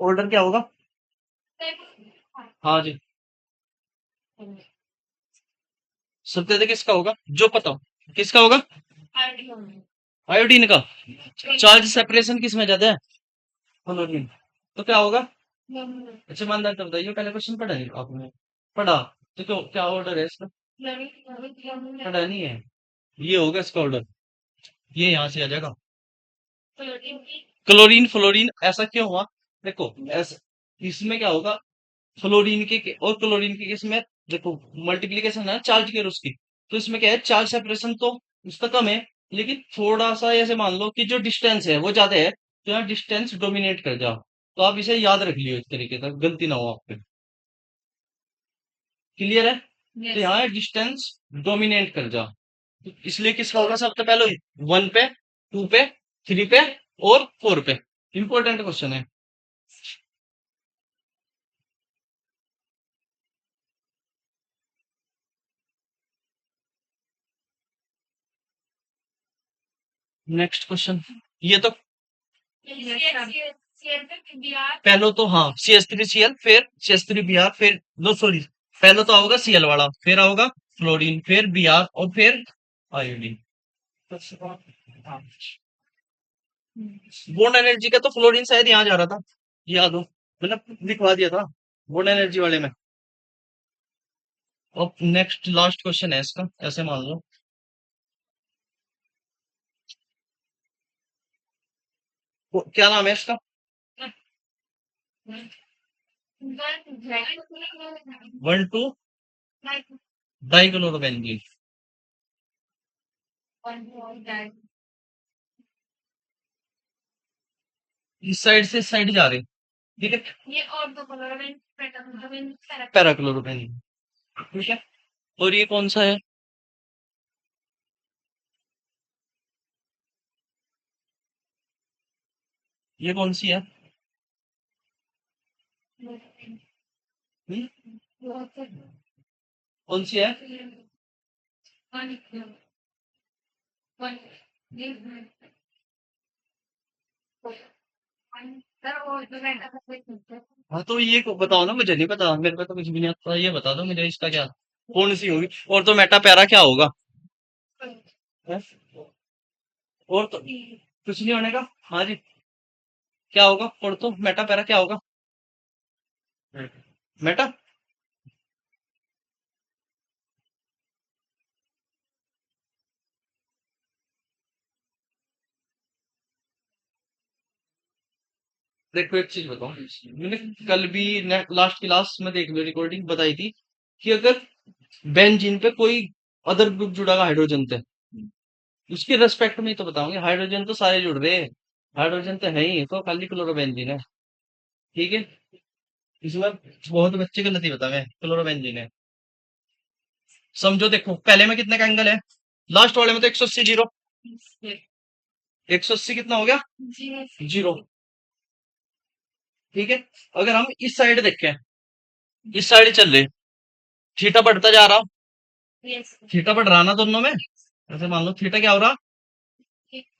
ऑर्डर क्या होगा? हाँ जी, सबसे ज्यादा किसका होगा, जो पता हो, किसका होगा, आयोडीन का। चार्ज सेपरेशन किस में ज्यादा है, क्लोरीन, तो क्या होगा। अच्छा ईमानदार तो बताइए, पहले क्वेश्चन पढ़ा नहीं आपने, पढ़ा, तो क्यों, क्या ऑर्डर है इसका, पढ़ा नहीं है, ये होगा इसका ऑर्डर, ये यहाँ से आ जाएगा, क्लोरीन फ्लोरीन, ऐसा क्यों हुआ, देखो ऐसा, इसमें क्या होगा, फ्लोरीन के और क्लोरीन के केस में देखो, मल्टीप्लीकेशन है चार्ज की और उसकी, तो इसमें क्या है, चार्ज सेपरेशन तो उसका कम है, लेकिन थोड़ा सा ऐसे मान लो कि जो डिस्टेंस है वो ज्यादा है, तो यहाँ डिस्टेंस डोमिनेट कर जाओ, तो आप इसे याद रख लियो, इस तरीके से गलती ना हो आप पे। क्लियर है, तो यहाँ डिस्टेंस डोमिनेट कर जाओ, तो इसलिए किसका होगा सबसे पहले, 1 पे, 2 पे, 3 पे, और 4 पे। इंपॉर्टेंट क्वेश्चन है। नेक्स्ट क्वेश्चन, ये तो पहले तो हाँ CH3Cl, फिर CH3Br, फिर नो सॉरी, पहले तो आओगा Cl वाला, फिर आओगा फ्लोरीन, फिर Br, और फिर आयोडीन। बॉन्ड एनर्जी का तो फ्लोरीन शायद यहाँ जा रहा था, याद हो, मतलब लिखवा दिया था बॉन्ड एनर्जी वाले में। अब नेक्स्ट लास्ट क्वेश्चन है इसका, ऐसे मान लो, क्या नाम है इसका, 1,2 डाइक्लोरोबेंजीन, इस साइड से इस साइड जा रहे, ठीक है, पैराक्लोरोबेंजीन, ठीक है, और ये कौन सा है, ये कौन सी है, हम्म? कौन सी है, हाँ तो ये बताओ ना, मुझे नहीं पता, मेरे को तो कुछ भी नहीं आता, ये बता दो मुझे इसका क्या, कौन सी होगी, और तो मेटा पैरा क्या होगा, है? और तो कुछ नहीं होने का, हाँ जी, क्या होगा, और तो मेटा पैरा क्या होगा, मेटा। देखो एक चीज बताऊं, मैंने कल भी लास्ट क्लास में देख लो रिकॉर्डिंग बताई थी कि अगर बेंजीन पे कोई अदर ग्रुप जुड़ा हुआ हाइड्रोजन से, उसके रेस्पेक्ट में ही तो बताऊंगे। हाइड्रोजन तो सारे जुड़ रहे हैं, हाइड्रोजन तो है ही, तो खाली क्लोरोबेंजीन है। ठीक है, इसमें बहुत बच्चे गलती बता मैं, क्लोरोबेंजीन है। समझो, देखो पहले में कितने का एंगल है, लास्ट वाले में तो 180 जीरो, 180 कितना हो गया, जीरो। ठीक है, अगर हम इस साइड देखें, इस साइड चल रहे, थीटा बढ़ता जा रहा, थीटा बढ़ रहा ना दोनों में, ऐसे मान लो थीटा क्या हो रहा,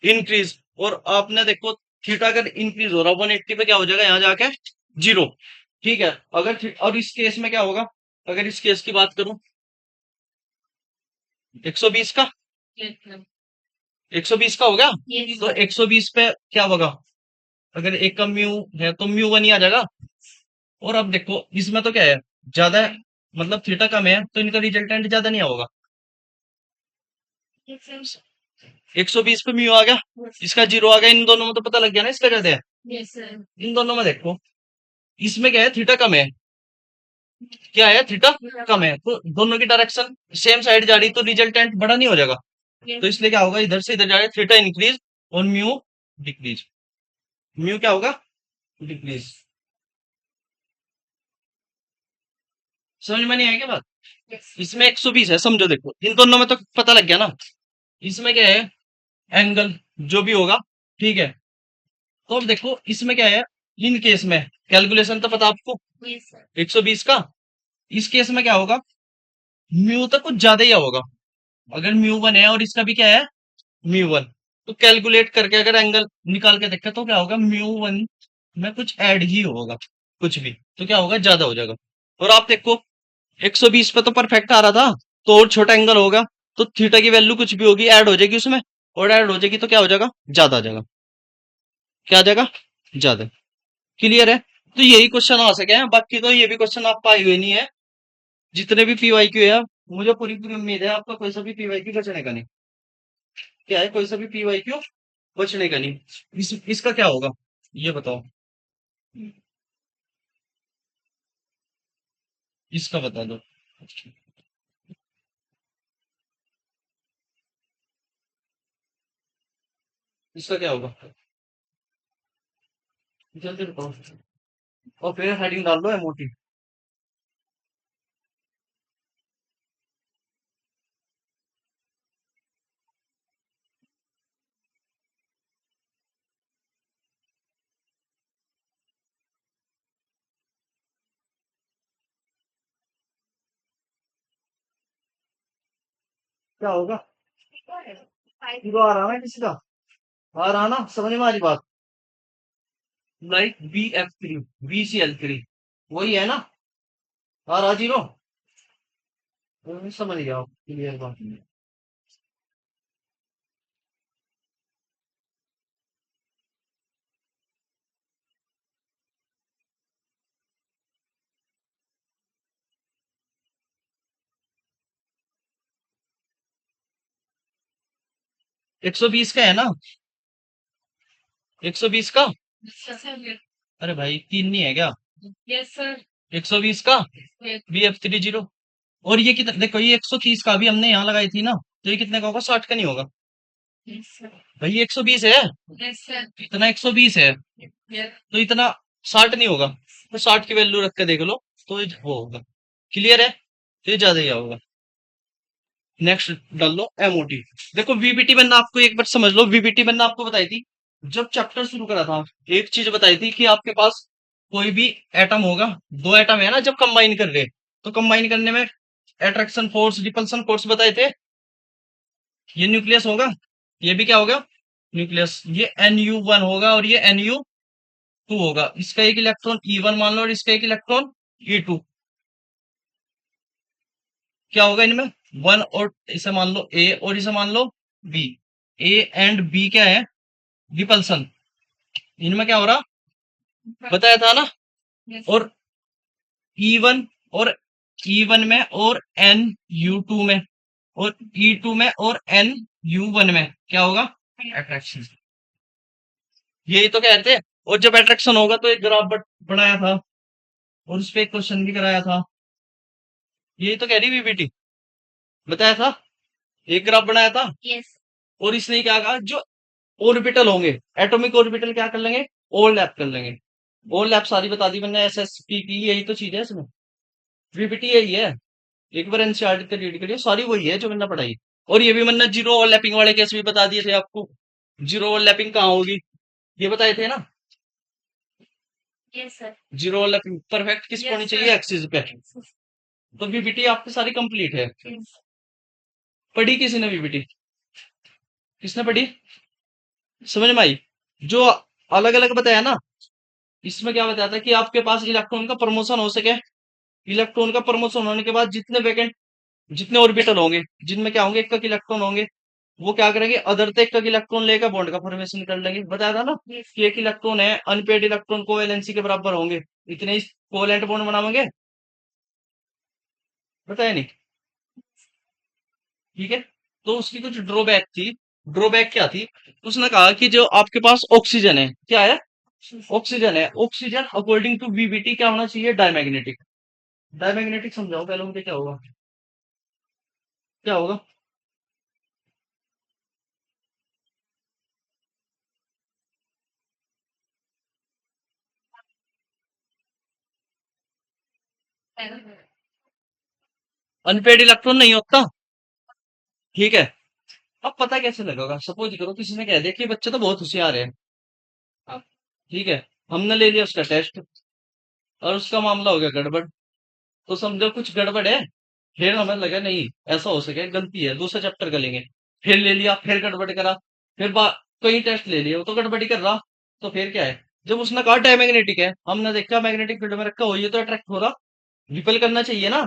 इंक्रीज। और आपने देखो थीटा अगर इंक्रीज हो रहा 180 पे क्या हो जाएगा यहाँ जाके, जीरो। ठीक है, अगर और इस केस में क्या होगा, अगर इस केस की बात करूं, 120 का, 120 का हो गया, तो 120 पे क्या होगा, अगर एक का म्यू है तो म्यू वन ही आ जाएगा। और अब देखो इसमें तो क्या है, ज्यादा है, मतलब थीटा कम है तो इनका रिजल्टेंट ज्यादा नहीं होगा। 120 पे म्यू आ गया, इसका जीरो आ गया, इन दोनों में तो पता लग गया ना इसका ज्यादा है। इन दोनों में देखो, इसमें क्या है, थीटा कम है, क्या है, थीटा कम है, तो दोनों की डायरेक्शन सेम साइड जा रही, तो रिजल्टेंट बड़ा नहीं हो जाएगा। तो इसलिए क्या होगा, इधर से इधर जा रहे, थीटा इंक्रीज और म्यू डिक्रीज। म्यू क्या होगा, डिक्रीज। समझ में नहीं आया क्या बात, इसमें 120 है, समझो देखो इन दोनों में तो पता लग गया ना। इसमें क्या है, एंगल जो भी होगा, ठीक है। तो अब देखो इसमें क्या है, इन केस में कैलकुलेशन तो पता आपको, 120 का, इस केस में क्या होगा, म्यू तो कुछ ज्यादा ही होगा। अगर म्यू वन है और इसका भी क्या है, म्यू वन, तो कैलकुलेट करके अगर एंगल निकाल के देखा तो क्या होगा, म्यू वन में कुछ ऐड ही होगा, कुछ भी, तो क्या होगा, ज्यादा हो जाएगा। और आप देखो 120 पे तो परफेक्ट आ रहा था, तो और छोटा एंगल होगा, तो थीटा की वैल्यू कुछ भी होगी ऐड हो जाएगी उसमें, और ऐड हो जाएगी तो क्या हो जाएगा, ज्यादा आ जाएगा। क्या आ जाएगा, ज्यादा। क्लियर है, तो यही क्वेश्चन आ सके हैं, बाकी तो ये भी क्वेश्चन आप पाए हुए नहीं है। जितने भी पीवाई क्यू है, मुझे पूरी पूरी उम्मीद है आपका कोई सा भी पीवाई क्यू बचने का नहीं। क्या है, कोई सा भी पीवाई क्यू बचने का नहीं। इसका क्या होगा, ये बताओ, इसका बता दो, इसका क्या होगा, जल्दी बताओ। और फिर हेडिंग डाल दो एमओटी। क्या होगा, जीरो आ रहा है किसी का, आ रहा ना, समझ में आ रही बात, लाइक BF3, BCl3, वही है ना, आ रहा जीरो, समझ गया क्लियर बात। 120 का है ना, 120 का, अरे भाई तीन नहीं है क्या, 120 का BF30, और ये कितना, देखो ये 130 का भी हमने यहाँ लगाई थी ना, तो ये कितने का होगा, 60 का नहीं होगा, भाई ये 120 है, इतना 120 है, तो इतना 60 नहीं होगा, तो 60 की वैल्यू रख के देख लो, तो ये वो होगा। क्लियर है, तो ये ज्यादा ही होगा। नेक्स्ट डाल लो एमओटी। देखो वीबीटी मैंने आपको एक बार समझ लो, वीबीटी मैंने आपको बताई थी जब चैप्टर शुरू करा था, एक चीज बताई थी कि आपके पास कोई भी एटम होगा, दो एटम है ना, जब कंबाइन कर रहे, तो कंबाइन करने में अट्रैक्शन फोर्स रिपल्सन फोर्स बताए थे। ये न्यूक्लियस होगा, ये भी क्या होगा, न्यूक्लियस, ये NU1 होगा और ये NU2 होगा, इसका एक इलेक्ट्रॉन E1 मान लो और इसका एक इलेक्ट्रॉन E2। क्या होगा इनमें, वन, और इसे मान लो ए और इसे मान लो बी, ए एंड बी क्या है, रिपल्सन। इनमें क्या हो रहा, बताया था ना। और E1 और E1 में और N U2 में और E2 में और N U1 में क्या होगा? अट्रैक्शन। यही तो कहते हैं। और जब अट्रैक्शन होगा तो एक ग्राफ बनाया था और उस पे एक क्वेश्चन भी कराया था। यही तो कह रही वीबीटी, बताया था, एक ग्राफ बनाया था। और इसने क्या कहा, जो ऑर्बिटल होंगे, एटॉमिक ऑर्बिटल क्या कर लेंगे, ओवरलैप कर लेंगे। ओवरलैप सारी बता दी मैंने, एस एस पी की, यही तो चीज है इसमें। वीबीटी यही है। एक बार एनसीईआरटी का रीड करिए, सारी वही है जो मैंने पढ़ाई। और ये भी मैंने जीरो ओवरलैपिंग वाले केस भी बता दिए थे आपको। जीरो ओवरलैपिंग कहाँ होगी, ये बताए थे ना। जीरो ओवरलैपिंग परफेक्ट किस पे होनी चाहिए, एक्सिस पे। तो वीबीटी आपकी सारी कंप्लीट है। पढ़ी किसी ने वीबीटी, किसने पढ़ी, समझ में आई? जो अलग अलग बताया ना, इसमें क्या बताया था कि आपके पास इलेक्ट्रॉन का प्रमोशन हो सके। इलेक्ट्रॉन का प्रमोशन होने के बाद जितने वैकेंट, जितने ऑर्बिटल होंगे, जिनमें क्या होंगे, एक इलेक्ट्रॉन होंगे, वो क्या करेंगे, अदर से एक इलेक्ट्रॉन लेकर बॉन्ड का फॉर्मेशन कर लेंगे। बताया था ना कि एक इलेक्ट्रॉन है, अनपेड इलेक्ट्रॉन कोवेलेंसी के बराबर होंगे, इतने ही कोवेलेंट बॉन्ड बनावेंगे। बताया नहीं, ठीक है। तो उसकी कुछ ड्रॉबैक थी। ड्रॉबैक क्या थी, उसने कहा कि जो आपके पास ऑक्सीजन है, क्या है, ऑक्सीजन है, ऑक्सीजन अकॉर्डिंग टू वीबीटी क्या होना चाहिए, डायमैग्नेटिक। डायमैग्नेटिक समझाओ पहले मुझे, क्या होगा, क्या होगा? अनपेड इलेक्ट्रॉन नहीं होता, ठीक है। अब पता कैसे लगेगा, सपोज करो किसी ने कह दिया कि बच्चे तो बहुत होशियार है, ठीक है, हमने ले लिया उसका टेस्ट और उसका मामला हो गया गड़बड़। तो समझो कुछ गड़बड़ है, फिर हमें लगा नहीं ऐसा हो सके, गलती है, दूसरा चैप्टर कर लेंगे। फिर ले लिया, फिर गड़बड़ करा, फिर कई टेस्ट ले लिए, वो तो गड़बड़ी कर रहा। तो फिर क्या है, जब उसने कहा डायमैग्नेटिक है, हमने देखा मैग्नेटिक फील्ड में रखा हो, ये तो अट्रैक्ट हो रहा, रिपल करना चाहिए ना।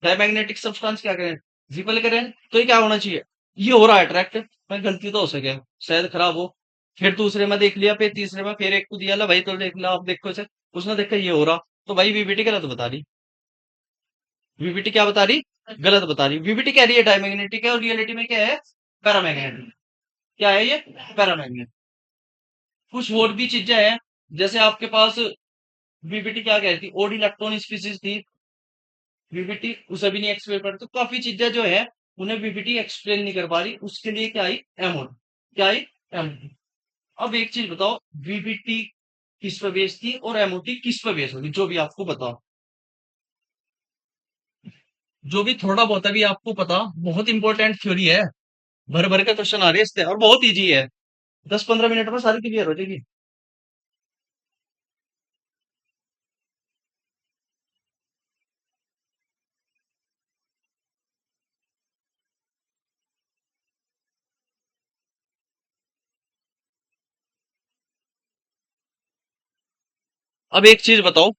डायमैग्नेटिक सब्सटेंस क्या करें, रिपल करें, तो ये क्या होना चाहिए, ये हो रहा है अट्रैक्ट। मैं गलती तो हो सके, शायद खराब हो। फिर दूसरे में देख लिया, फिर तीसरे में, फिर एक को दिया ला भाई तो देख ला, आप देखो इसे, उसने देखा ये हो रहा, तो भाई वीबीटी गलत बता रही। वीबीटी क्या बता रही, गलत बता रही। वीबीटी कह रही है डायमैग्नेटिक है और रियलिटी में क्या है, पैरामैग्नेटिक। क्या है ये, पैरामैग्नेटिक। कुछ और भी चीजें हैं, जैसे आपके पास वीबीटी क्या कहती, ओड इलेक्ट्रॉन स्पीसीज थी, वीबीटी उसे भी नहीं एक्सप्लेन कर, तो काफी चीजें जो है उन्हें वीबीटी एक्सप्लेन नहीं कर पा रही, उसके लिए क्या आई, एमओड। क्या आई, एमओडी। अब एक चीज बताओ, वीबीटी किस पे बेस थी और एमओटी किस पे बेस होगी, जो भी आपको बताओ, जो भी थोड़ा बहुत अभी आपको पता। बहुत इंपॉर्टेंट थ्योरी है, भर भर के क्वेश्चन आ रहे हैं इससे, और बहुत इजी है, 10-15 मिनट में सारी क्लियर हो जाएगी। अब एक चीज बताओ,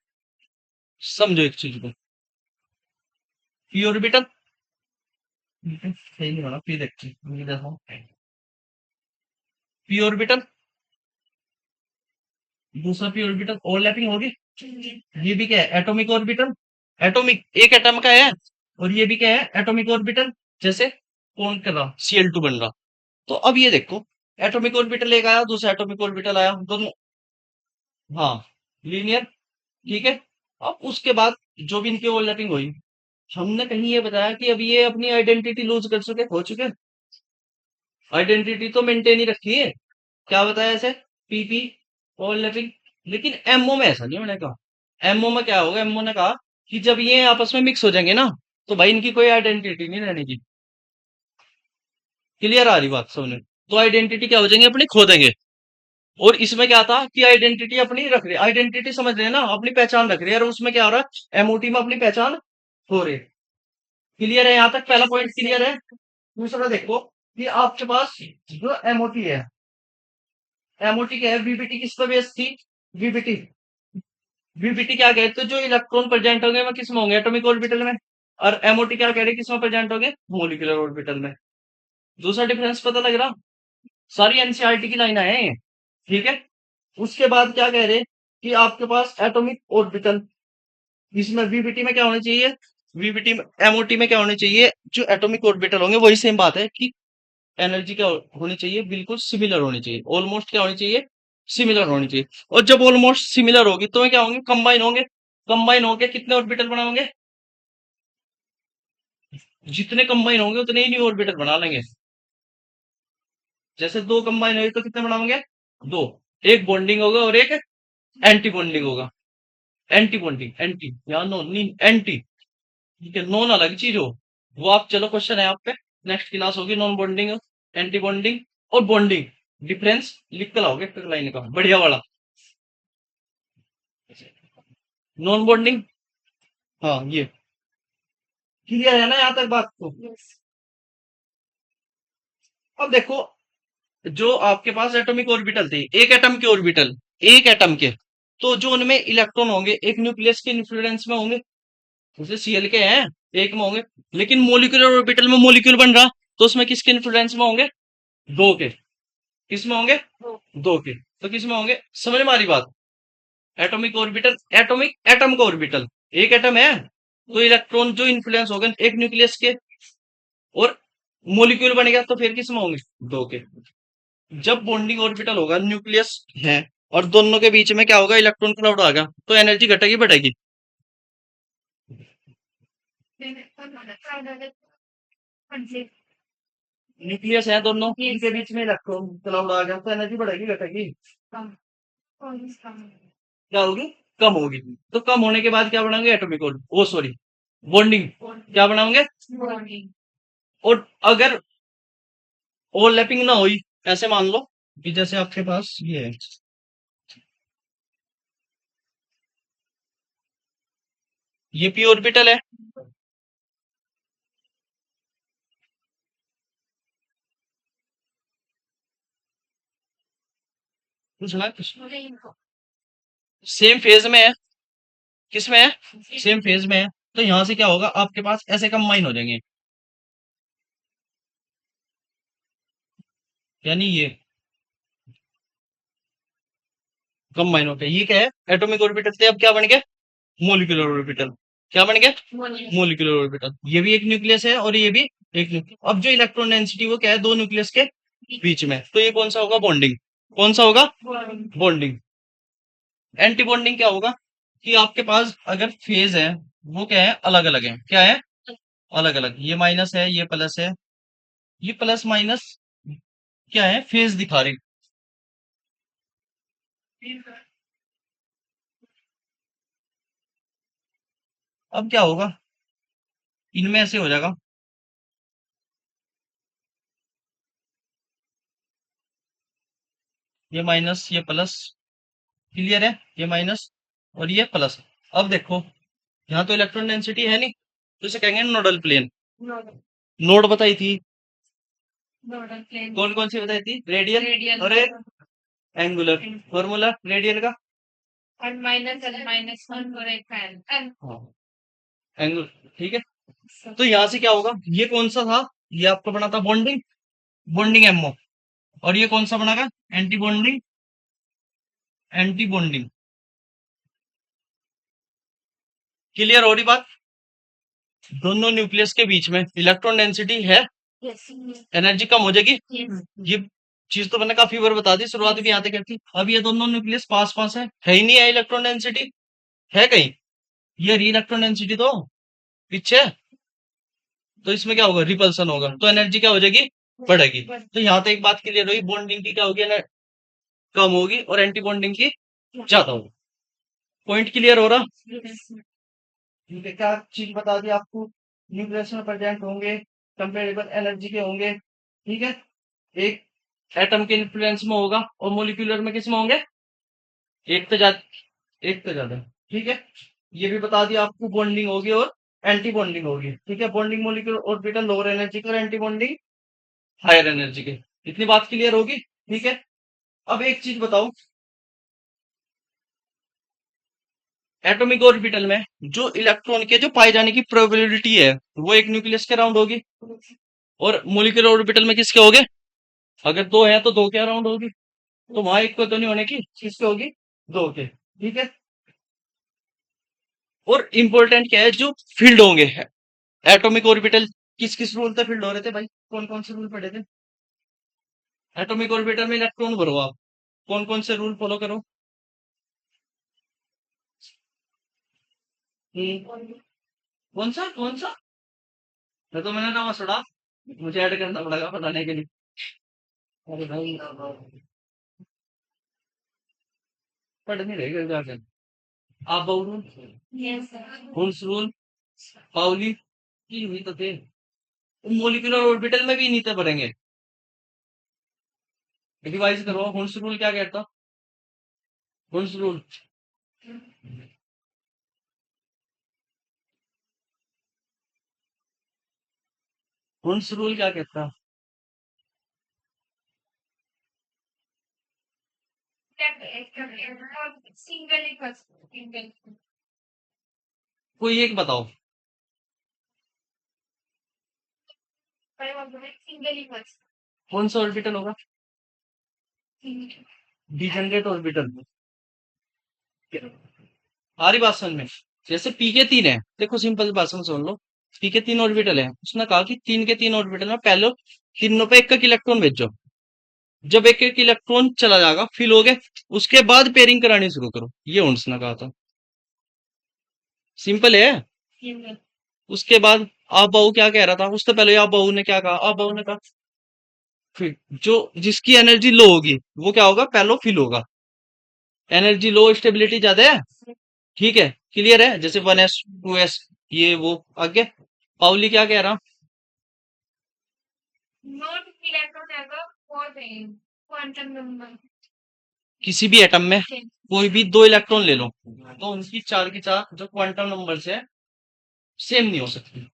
समझो एक चीज को, पी ऑर्बिटल, सही नहीं होना, पी देखते मुझे देखो, पी ऑर्बिटल, दूसरा पी ऑर्बिटल ओवरलैपिंग होगी। ये भी क्या है, एटॉमिक ऑर्बिटल। एटॉमिक एक एटम का है, और ये भी क्या है, एटॉमिक ऑर्बिटल। जैसे कौन कर रहा, Cl2 बन रहा। तो अब ये देखो, एटॉमिक ऑर्बिटल एक आया, दूसरा एटॉमिक ऑर्बिटल आया, दोनों, हाँ, लीनियर, ठीक है। अब उसके बाद जो भी इनकी ओवरलैपिंग हुई, हमने कहीं ये बताया कि अब ये अपनी आइडेंटिटी लूज कर चुके, हो चुके, आइडेंटिटी तो मेंटेन ही रखी है। क्या बताया ऐसे, पीपी ओवरलैपिंग। लेकिन एमओ में ऐसा नहीं होने का। एमओ में क्या होगा, एमओ ने कहा कि जब ये आपस में मिक्स हो जाएंगे ना, तो भाई इनकी कोई आइडेंटिटी नहीं रहने की। क्लियर आ रही बात समझ, तो आइडेंटिटी क्या हो जाएंगे, अपनी खो देंगे। और इसमें क्या था कि आइडेंटिटी अपनी रख रहे, आइडेंटिटी समझ रहे हैं ना, अपनी पहचान रख रहे हैं, और उसमें क्या हो रहा है, एमओटी में अपनी पहचान हो रही है। क्लियर है, यहां तक पहला पॉइंट क्लियर है। दूसरा देखो कि आपके पास जो एमओटी है, एमओटी क्या है, वीबीटी किस पर बेस थी, वीबीटी, वीबीटी क्या कहते हैं, जो इलेक्ट्रॉन प्रेजेंट होंगे वो किस में होंगे, एटॉमिक ऑर्बिटल में। और एमओटी क्या कह रहे हैं, किस में प्रेजेंट होंगे, मोलिकुलर ऑर्बिटल में। दूसरा डिफरेंस पता लग रहा, सारी एनसीईआरटी की लाइन है ये, ठीक है। उसके बाद क्या कह रहे हैं कि आपके पास एटॉमिक ऑर्बिटल, इसमें वीबीटी में क्या होना चाहिए, वीबीटी में एमओटी में क्या होना चाहिए, जो एटॉमिक ऑर्बिटल होंगे वही सेम बात है कि एनर्जी क्या होनी चाहिए, बिल्कुल सिमिलर होनी चाहिए, ऑलमोस्ट क्या होनी चाहिए, सिमिलर होनी चाहिए। और जब ऑलमोस्ट सिमिलर होगी तो ये क्या होंगे, कंबाइन होंगे। कंबाइन होके कितने ऑर्बिटल बनाओगे, जितने कंबाइन होंगे उतने ही न्यू ऑर्बिटल बना लेंगे। जैसे दो कंबाइन होगी तो कितने बनाओगे, दो। एक बॉन्डिंग होगा और एक एंटी बॉन्डिंग होगा। एंटी बॉन्डिंग, एंटी या नो, नहीं एंटी, ठीक है, नॉन अलग चीज हो। वो आप चलो क्वेश्चन है आप पे, नेक्स्ट क्लास होगी नॉन बॉन्डिंग, एंटी बॉन्डिंग और बॉन्डिंग, डिफरेंस लिख कर लाओगे एक लाइन का बढ़िया वाला। नॉन बॉन्डिंग, हाँ ये क्लियर है ना यहाँ तक बात तो। अब देखो, जो आपके पास एटॉमिक ऑर्बिटल थे, एक एटम के ऑर्बिटल, एक एटम के, तो जो उनमें इलेक्ट्रॉन होंगे एक न्यूक्लियस के इन्फ्लुएंस में होंगे, जैसे सीएल के हैं एक में होंगे। लेकिन मोलिकुलर ऑर्बिटल में मोलिक्यूल बन रहा, तो उसमें किसके इन्फ्लुएंस में होंगे, दो के। किस में होंगे, दो के। तो किस में होंगे, समझ में आ रही बात। एटॉमिक ऑर्बिटल, एटॉमिक एटम का ऑर्बिटल, एक एटम है तो इलेक्ट्रॉन जो इन्फ्लुएंस हो गए एक न्यूक्लियस के, और मोलिक्यूल बनेगा तो फिर किस में होंगे, दो के। जब बॉन्डिंग ऑर्बिटल होगा, न्यूक्लियस है और दोनों के बीच में क्या होगा, इलेक्ट्रॉन क्लाउड आ गया, तो एनर्जी घटेगी बढ़ेगी, न्यूक्लियस है दोनों इनके बीच में इलेक्ट्रॉन क्लाउड आ गया, तो एनर्जी बढ़ेगी घटेगी, क्या होगी, कम होगी। तो कम होने के बाद क्या बनाएंगे, एटॉमिक और वो सॉरी बॉन्डिंग, क्या बनाओगे। और अगर ओवरलैपिंग ना हुई, ऐसे मान लो कि जैसे आपके पास ये है, ये पी ऑर्बिटल है, कुछ ना सेम फेज में है, किसमें है, सेम फेज में है। तो यहां से क्या होगा, आपके पास ऐसे कंबाइन हो जाएंगे, यानी ये कंबाइन हो गए, ये क्या है, एटॉमिक ऑर्बिटल थे, अब क्या बन गया, मोलिकुलर ऑर्बिटल। क्या बन गया, मोलिकुलर ऑर्बिटल। ये भी एक न्यूक्लियस है और ये भी एक न्यूक्लियस। अब जो इलेक्ट्रॉन डेंसिटी वो क्या है, दो न्यूक्लियस के बीच में, तो ये कौन सा होगा, बॉन्डिंग। कौन सा होगा, बॉन्डिंग। एंटी बॉन्डिंग क्या होगा, कि आपके पास अगर फेज है वो क्या है, अलग अलग है, क्या है, अलग अलग, ये माइनस है ये प्लस है, ये प्लस माइनस क्या है, फेज दिखा रहे। अब क्या होगा, इनमें ऐसे हो जाएगा, ये माइनस ये प्लस, क्लियर है, ये माइनस और ये प्लस। अब देखो, यहाँ तो इलेक्ट्रॉन डेंसिटी है नहीं, तो इसे कहेंगे नोडल प्लेन। नोड बताई थी, कौन कौन सी बताई थी, रेडियल और एंगुलर। फॉर्मूला रेडियल का, हाँ एंगुलर, ठीक है। तो यहाँ से क्या होगा, ये कौन सा था, ये आपका बना था बॉन्डिंग, बॉन्डिंग एमओ। और ये कौन सा बनागा, anti bonding, anti bonding. Clear हो रही बात। दोनों न्यूक्लियस के बीच में इलेक्ट्रॉन डेंसिटी है, एनर्जी कम हो जाएगी। ये चीज तो मैंने काफी बार बता दी, शुरुआत भी यहाँ तक की थी। अब ये दोनों न्यूक्लियस पास पास है ही नहीं है, इलेक्ट्रॉन डेंसिटी है कहीं, ये री इलेक्ट्रॉन डेंसिटी तो पीछे है। तो इसमें क्या होगा, रिपल्सन होगा, तो एनर्जी क्या हो जाएगी, बढ़ेगी। तो यहाँ तक एक बात क्लियर हुई, बॉन्डिंग की क्या होगी, कम होगी, और एंटी बॉन्डिंग की ज्यादा होगी। पॉइंट क्लियर हो रहा, ठीक है। क्या चीज बता दी आपको, न्यूक्लियस में प्रेजेंट होंगे, कंपेरेबल एनर्जी के होंगे, ठीक है। एक एटम के इन्फ्लुएंस में होगा और मोलिकुलर में किस में होंगे, एक तो ज्यादा, एक तो ज्यादा, ठीक है। ये भी बता दिया आपको, बॉन्डिंग होगी और एंटी बॉन्डिंग होगी, ठीक है। Bonding molecular orbital lower energy के और एंटी बॉन्डिंग हायर एनर्जी के। इतनी बात क्लियर होगी, ठीक है। अब एक चीज बताओ, एटॉमिक ऑर्बिटल में जो इलेक्ट्रॉन के जो पाए जाने की प्रोबेबिलिटी है वो एक न्यूक्लियस के अराउंड होगी, और मोलिकुलर ऑर्बिटल में किसके होगे, अगर दो है तो दो के अराउंड होगी। तो वहां एक को तो नहीं होने की, किसके होगी, दो के, ठीक है। और इम्पोर्टेंट क्या है, जो फील्ड होंगे एटॉमिक ऑर्बिटल, किस किस रूल पे फील्ड हो रहे थे भाई, कौन कौन से रूल पढ़े थे? एटॉमिक ऑर्बिटल में इलेक्ट्रॉन भरो आप, कौन कौन से रूल फॉलो करो? कौन सा? मैं तो मैंने नाम सुना, मुझे ऐड करना पड़ेगा बताने के लिए। अरे भाई पढ़ नहीं रहे जाकर। आप रूल, हुंस रूल, पाउली की हुई तो थे, मोलिकुलर ऑर्बिटल में भी नहीं थे पढ़ेंगे। रिवाइज करो, हुंस रूल क्या कहता? हुंस रूल, हुंस रूल क्या कहता? कोई एक बताओ। कौन सा ऑर्बिटल होगा? Degenerate orbital. आ रही बात समझ में? जैसे पी के तीन है, देखो सिंपल बात सुन लो। पी के तीन ऑर्बिटल है, उसने कहा कि तीन के तीन ऑर्बिटल में पहले तीनों पे एक एक इलेक्ट्रॉन भेजो। जब एक एक इलेक्ट्रॉन चला जाएगा, फिल हो गए, उसके बाद पेयरिंग करानी शुरू करो, ये उसने कहा था। सिंपल है। उसके बाद आप बहू क्या कह रहा था, उससे पहले आप बहू ने क्या कहा, आप बहू ने कहा फिर जो जिसकी एनर्जी लो होगी वो क्या होगा, पहलो फिल होगा। एनर्जी लो, स्टेबिलिटी ज्यादा है, ठीक है, क्लियर है, जैसे 1s 2s, ये वो आगे। पाउली क्या कह रहा? किसी भी एटम में कोई भी दो इलेक्ट्रॉन ले लो, तो उनकी चार की चार जो क्वांटम नंबर है सेम नहीं हो सकती।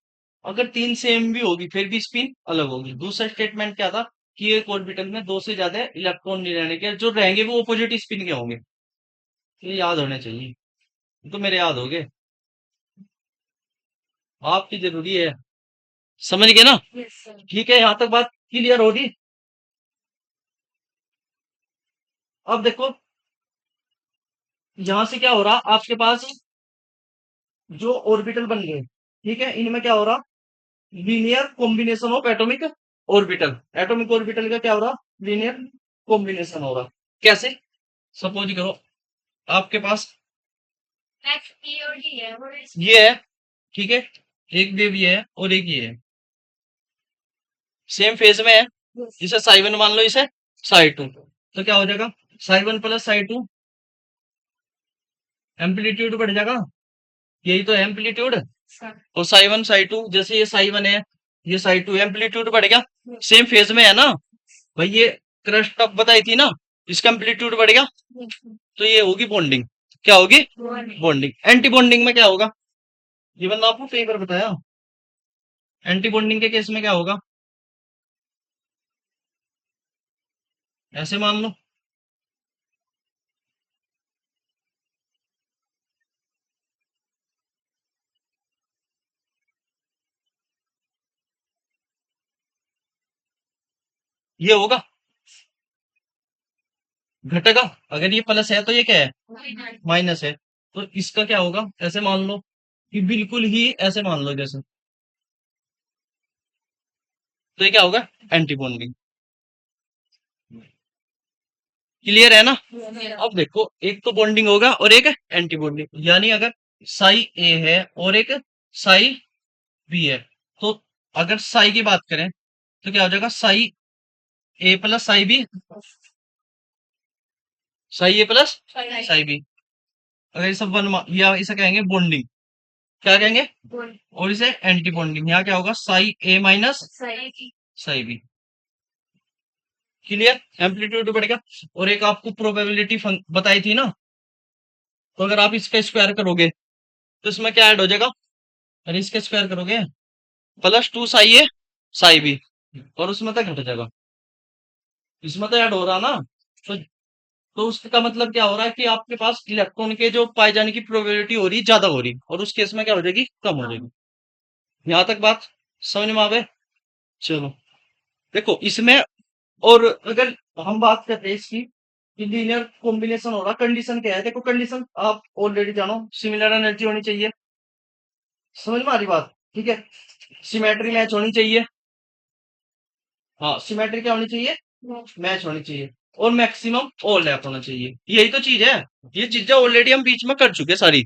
अगर तीन सेम भी होगी फिर भी स्पिन अलग होगी। दूसरा स्टेटमेंट क्या था, कि एक ऑर्बिटल में दो से ज्यादा इलेक्ट्रॉन नहीं रहने के, जो रहेंगे वो अपोजिट स्पिन के होंगे। ये याद होने चाहिए, ये तो मेरे याद हो गए, आपकी जरूरी है। समझ गए ना? ठीक है, यहां तक बात क्लियर होगी। अब देखो, यहां से क्या हो रहा, आपके पास जो ऑर्बिटल बन गए, ठीक है, इनमें क्या हो रहा, linear combination of atomic orbital. Atomic orbital का क्या हो रहा, लीनियर कॉम्बिनेशन हो रहा। कैसे? सपोज करो आपके पास ये है, ठीक है, एक वेव ये है और एक ये है, सेम फेज में है, जिसे साई वन मान लो, इसे साई टू, तो क्या हो जाएगा, psi one plus psi to, amplitude बढ़ जाएगा, यही तो है एम्पलीट्यूड। और साई वन साई टू, जैसे ये साई वन है, ये साई टू, एम्पलीट्यूड बढ़ गया, सेम फेज में है ना भाई। ये क्रस्ट अब बताई थी ना, इसका एम्पलीट्यूड बढ़ गया, तो ये होगी बॉन्डिंग। क्या होगी? बॉन्डिंग। एंटी बॉन्डिंग में क्या होगा, ये मैंने आपको कई बार बताया। एंटी बॉन्डिंग के केस में क्या होगा, ऐसे मान लो, ये होगा, घटेगा। अगर ये प्लस है तो ये क्या है, माइनस है, तो इसका क्या होगा, ऐसे मान लो, कि बिल्कुल ही ऐसे मान लो जैसे, तो ये क्या होगा, एंटी बॉन्डिंग। क्लियर है ना? अब देखो, एक तो बॉन्डिंग होगा और एक एंटी बॉन्डिंग, यानी अगर साई ए है और एक साई बी है, तो अगर साई की बात करें तो क्या हो जाएगा, साई ए प्लस साई बी, साई ए प्लस साई बी। अगर ये सब या इसे कहेंगे बॉन्डिंग, क्या कहेंगे, और इसे एंटी बॉन्डिंग। यहाँ क्या होगा, psi A minus psi B. Clear? Amplitude बढ़ेगा। और एक आपको प्रोबेबिलिटी बताई थी ना, तो अगर आप इसका स्क्वायर करोगे तो इसमें क्या ऐड हो जाएगा, अरे इसका स्क्वायर करोगे प्लस टू साई ए साई बी, और उसमें तक घट जाएगा, इसमें तो ऐड हो रहा ना। तो उसका मतलब क्या हो रहा है, कि आपके पास इलेक्ट्रॉन के जो पाए जाने की प्रोबेबिलिटी हो रही है, ज्यादा हो रही, और उस केस में क्या हो जाएगी, कम हो जाएगी। यहां तक बात समझ में आवे? चलो, देखो इसमें, और अगर हम बात करते हैं इसकी, लीनियर कॉम्बिनेशन हो रहा। कंडीशन क्या है, देखो कंडीशन आप ऑलरेडी जानो, सिमिलर एनर्जी होनी चाहिए। समझ में आ रही बात? ठीक है, सिमेट्री मैच होनी चाहिए। हाँ, सिमेट्री क्या होनी चाहिए, मैच होनी चाहिए। और मैक्सिमम ओवरलैप होना चाहिए, यही तो चीज है। ये चीजें ऑलरेडी हम बीच में कर चुके हैं सारी।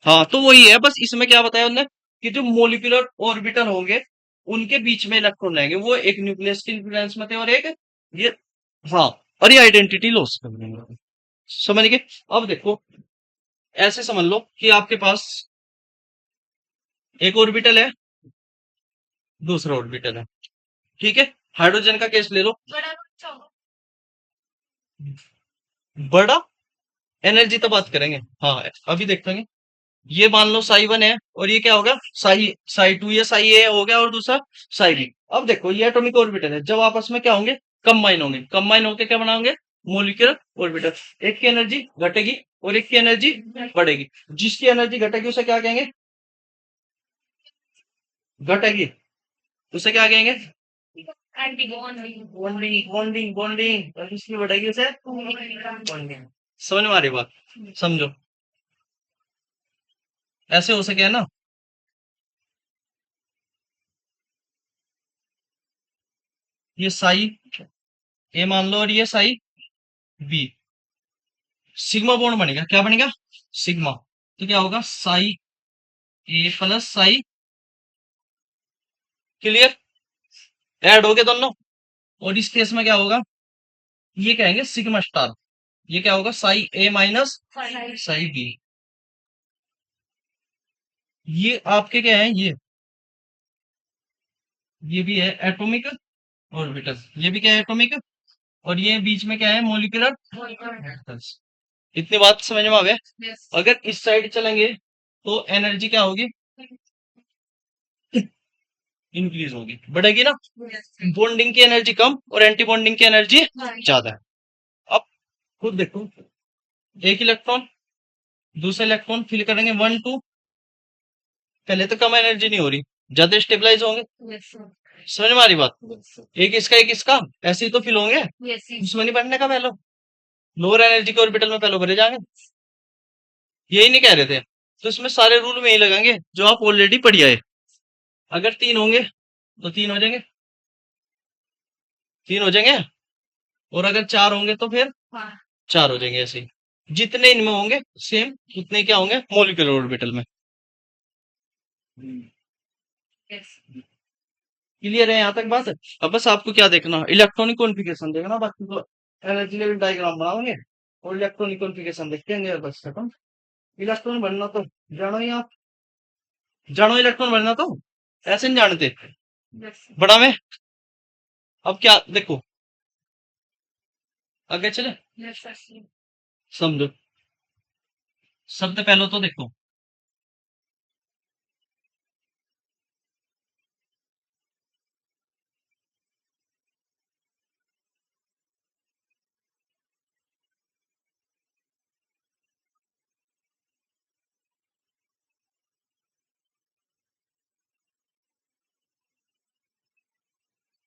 हाँ, तो वही है, बस इसमें क्या बताया उन्होंने कि जो मोलिकुलर ऑर्बिटल होंगे उनके बीच में इलेक्ट्रॉन रहेंगे, वो एक न्यूक्लियस के इन्फ्लुएंस में थे और एक ये। हाँ, और ये आइडेंटिटी लॉस कर देंगे। समझ गए? अब देखो, ऐसे समझ लो कि आपके पास एक ऑर्बिटल है, दूसरा ऑर्बिटल है। ठीक है, हाइड्रोजन का केस ले लो। बड़ा एनर्जी तो बात करेंगे, हाँ अभी देखेंगे। ये मान लो साई वन है और ये क्या होगा, साई साई टू, ये साई ए हो गया और दूसरा साई बी। अब देखो ये एटॉमिक ऑर्बिटल है, जब आपस में क्या होंगे, कंबाइन होंगे, कंबाइन होके क्या बनाओगे, मोलिकुलर ऑर्बिटल। एक की एनर्जी घटेगी और एक की एनर्जी बढ़ेगी। जिसकी एनर्जी घटेगी उसे क्या कहेंगे, घटेगी, उसे क्या कहेंगे, बॉन्डिंग बॉन्डिंग बॉन्डिंग। और जिसकी बढ़ेगी उसे बॉन्डिंग। समझ में आ रही बात? समझो, ऐसे हो सके है ना। ये साई ए मान लो और ये साई बी, सिग्मा बॉन्ड बनेगा, क्या बनेगा, सिग्मा। तो क्या होगा, साई ए प्लस साई, क्लियर, ऐड हो गए दोनों। और इस केस में क्या होगा, ये कहेंगे सिग्मा स्टार। ये क्या होगा, psi A minus psi B. ये आपके क्या है, ये भी है एटॉमिक ऑर्बिटल, ये भी क्या है एटॉमिक। और ये बीच में क्या है, मोलिकुलर ऑर्बिटल्स। इतनी बात समझ में आ गया? अगर इस साइड चलेंगे तो एनर्जी क्या होगी, इंक्रीज होगी, बढ़ेगी ना। बॉन्डिंग की एनर्जी कम और एंटी बॉन्डिंग की एनर्जी ज्यादा है। अब खुद देखो, एक इलेक्ट्रॉन दूसरा इलेक्ट्रॉन फिल करेंगे, वन टू। पहले तो कम एनर्जी नहीं हो रही, ज्यादा स्टेबलाइज होंगे। समझ में आ रही बात? एक इसका ऐसे ही तो फिल होंगे, उसमें नहीं बढ़ने का पहले, लोअर एनर्जी के ऑर्बिटल में पहले भरे जाएंगे। यही नहीं कह रहे थे? तो इसमें सारे रूल में ही लगाएंगे जो आप ऑलरेडी पढ़ी आए। अगर तीन होंगे तो तीन हो जाएंगे, तीन हो जाएंगे। और अगर चार होंगे तो फिर चार हो जाएंगे, ऐसे ही जितने इनमें होंगे सेम उतने क्या होंगे मोलिकुलर ऑर्बिटल में। क्लियर है यहाँ तक बात? अब बस आपको क्या देखना, इलेक्ट्रॉनिक कॉन्फ़िगरेशन देखना, बाकी तो एनर्जी लेवल डायग्राम बनाओगे और इलेक्ट्रॉनिक कॉन्फ़िगरेशन देखेंगे, बस खत्म। इलेक्ट्रॉन बनना तो जानो ही आप, जानो इलेक्ट्रॉन बनना तो, ऐसे नहीं जानते बड़ा में। अब क्या देखो, आगे चले, समझो। सबसे पहले तो देखो,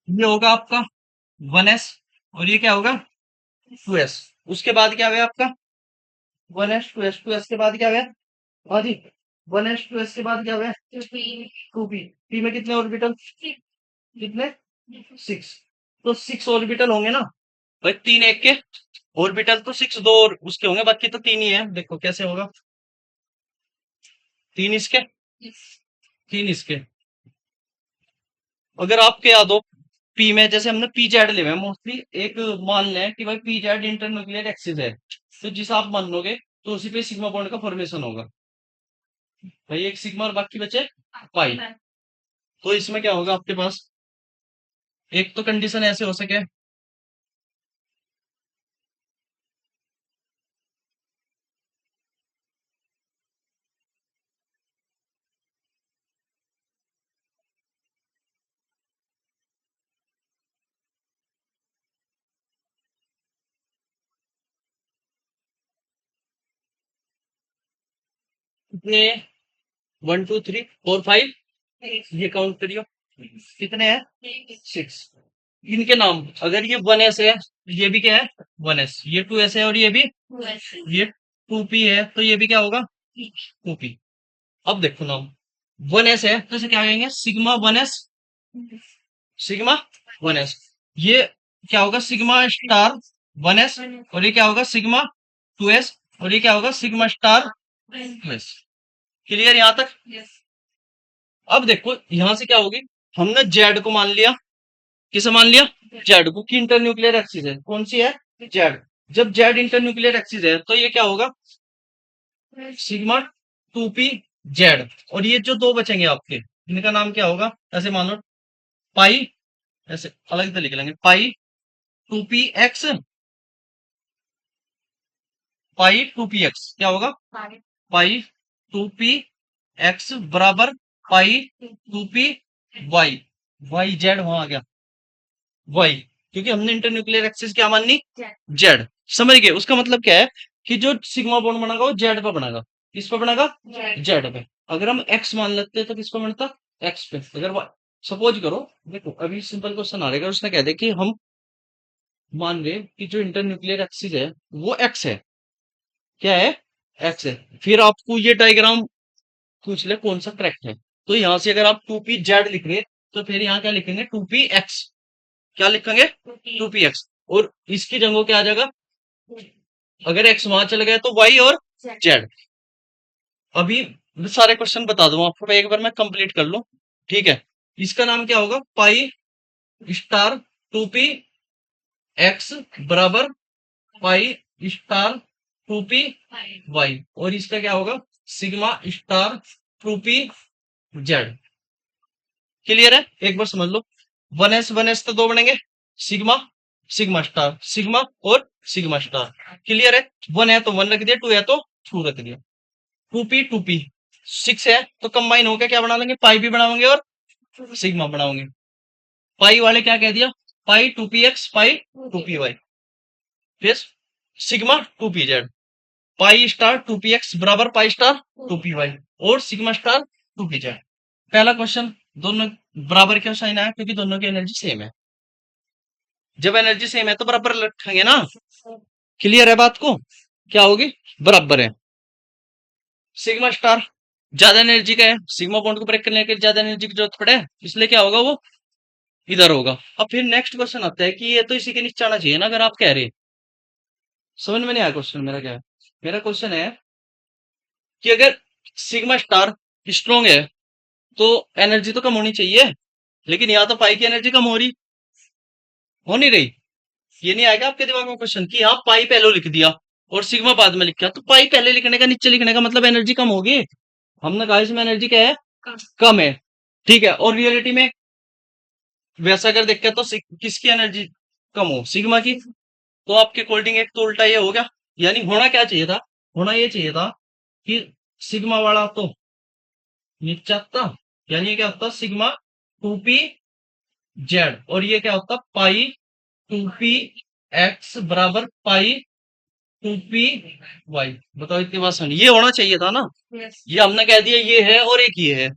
ये होगा आपका वन एस और ये क्या होगा टू एस। उसके बाद क्या हुआ आपका, one S two S, two S के बाद क्या हुआ, हाँ जी, वन एस टू एस के बाद क्या हुआ, टू पी। पी में कितने ऑर्बिटल, कितने, सिक्स। तो सिक्स ऑर्बिटल होंगे ना भाई, तीन एक के ऑर्बिटल तो सिक्स, दो और उसके होंगे, बाकी तो तीन ही है। देखो कैसे होगा, तीन इसके, तीन इसके। अगर आपके याद हो, पी में जैसे हमने पी जेड ले मोस्टली, एक मान लें कि भाई पी जेड इंटरन्यूक्लियर एक्सिस है, तो जिस आप मान लोगे तो उसी पे सिग्मा बॉन्ड का फॉर्मेशन होगा भाई, एक सिग्मा और बाकी बचे पाई। तो इसमें क्या होगा आपके पास, एक तो कंडीशन ऐसे हो सके, कितने, one two three four five, ये काउंट करियो कितने हैं, सिक्स। इनके नाम, अगर ये वन ऐसे है, ये भी क्या है 1s, ये 2s है और ये भी ये 2p है, तो ये भी क्या होगा 2p। अब देखो ना, 1s है तो इसे क्या कहेंगे सिग्मा 1s, सिग्मा 1s। ये क्या होगा सिग्मा स्टार 1s, और ये क्या होगा सिग्मा 2s, और ये क्या होगा सिग्मा स्टार 2s। क्लियर यहां तक? अब देखो यहां से क्या होगी, हमने जेड को मान लिया, किसे मान लिया जेड को, कि इंटरन्यूक्लियर एक्सिस है, कौन सी है जेड। जब जेड इंटरन्यूक्लियर एक्सिस है तो ये क्या होगा सिग्मा 2p जेड। और ये जो दो बचेंगे आपके, इनका नाम क्या होगा, ऐसे मान लो पाई, ऐसे अलग से लिख लेंगे पाई 2p x, पाई 2p x क्या होगा पाई 2p x बराबर पाई 2p y, वाई जेड वहां आ गया वाई, क्योंकि हमने इंटरन्यूक्लियर एक्सिस क्या माननी जेड। समझ गए, उसका मतलब क्या है कि जो सिग्मा बॉन्ड बनेगा वो जेड पे बनेगा, किस पे बनेगा जेड पे। अगर हम एक्स मान लेते हैं तो किस पे बनता एक्स पे। अगर सपोज करो, देखो अभी सिंपल क्वेश्चन आ रहेगा, उसने कह दिया कि हम मान रहे कि जो इंटरन्यूक्लियर एक्सिस है वो एक्स है, क्या है एक्स है। फिर आपको ये डायग्राम पूछ ले कौन सा करेक्ट है, तो यहां से अगर आप 2p z लिख रहे हैं तो फिर यहाँ क्या लिखेंगे 2p x, क्या लिखेंगे 2p x, और इसकी जगहों क्या आ जाएगा, अगर x वहां चला गया तो y और z। अभी मैं सारे क्वेश्चन बता दूं आपको, एक बार मैं कंप्लीट कर लूं, ठीक है। इसका नाम क्या होगा पाई स्टार 2p x बराबर पाई स्टार 2p y, और इसका क्या होगा sigma star 2p z। Clear है, एक बार समझ लो। 1s तो दो बनेंगे, सिग्मा सिग्मा स्टार सिग्मा और सिग्मा स्टार। क्लियर है, 1 है तो 1 रख दिया, 2 है तो 2 रख दिया, 2p 6 है तो कंबाइन होकर क्या बना लेंगे पाई भी बनाओगे और सिग्मा बनाओगे। पाई वाले क्या कह दिया पाई 2p x पाई 2p y, फिर sigma 2p z, pi star 2p x बराबर पाई स्टार 2p y, और सिग्मा स्टार 2p z। पहला क्वेश्चन, दोनों बराबर क्यों साइन आया, क्योंकि दोनों की एनर्जी सेम है। जब एनर्जी सेम है तो बराबर रखेंगे ना। क्लियर है बात को, क्या होगी बराबर है। सिग्मा स्टार ज्यादा एनर्जी का है, सिग्मा बॉन्ड को ब्रेक करने के लिए ज्यादा एनर्जी की जरूरत पड़े, इसलिए क्या होगा वो इधर होगा। अब फिर नेक्स्ट क्वेश्चन आता है कि ये तो इसी के नीचे आना चाहिए ना, अगर आप कह रहे। समझ में नहीं आया क्वेश्चन मेरा क्या है। मेरा क्वेश्चन है कि अगर सिग्मा स्टार स्ट्रॉन्ग है तो एनर्जी तो कम होनी चाहिए, लेकिन यहाँ तो पाई की एनर्जी कम हो नहीं रही। ये नहीं आएगा आपके दिमाग में क्वेश्चन कि यहाँ पाई पहले लिख दिया और सिग्मा बाद में लिखा, तो पाई पहले लिखने का नीचे लिखने का मतलब एनर्जी कम होगी। हमने कहा इसमें एनर्जी क्या है कम है, ठीक है। और रियलिटी में वैसा अगर देखते तो किसकी एनर्जी कम हो सिग्मा की, तो आपके कोल्डिंग एक तो उल्टा ये हो गया। यानी होना क्या चाहिए था, होना ये चाहिए था कि सिग्मा वाला तो नीचे आता, यानी ये क्या होता सिग्मा 2p z, और ये क्या होता पाई 2p x बराबर पाई 2p y। बताओ इतनी बात सुन, ये होना चाहिए था ना। ये हमने कह दिया ये है और एक ये है,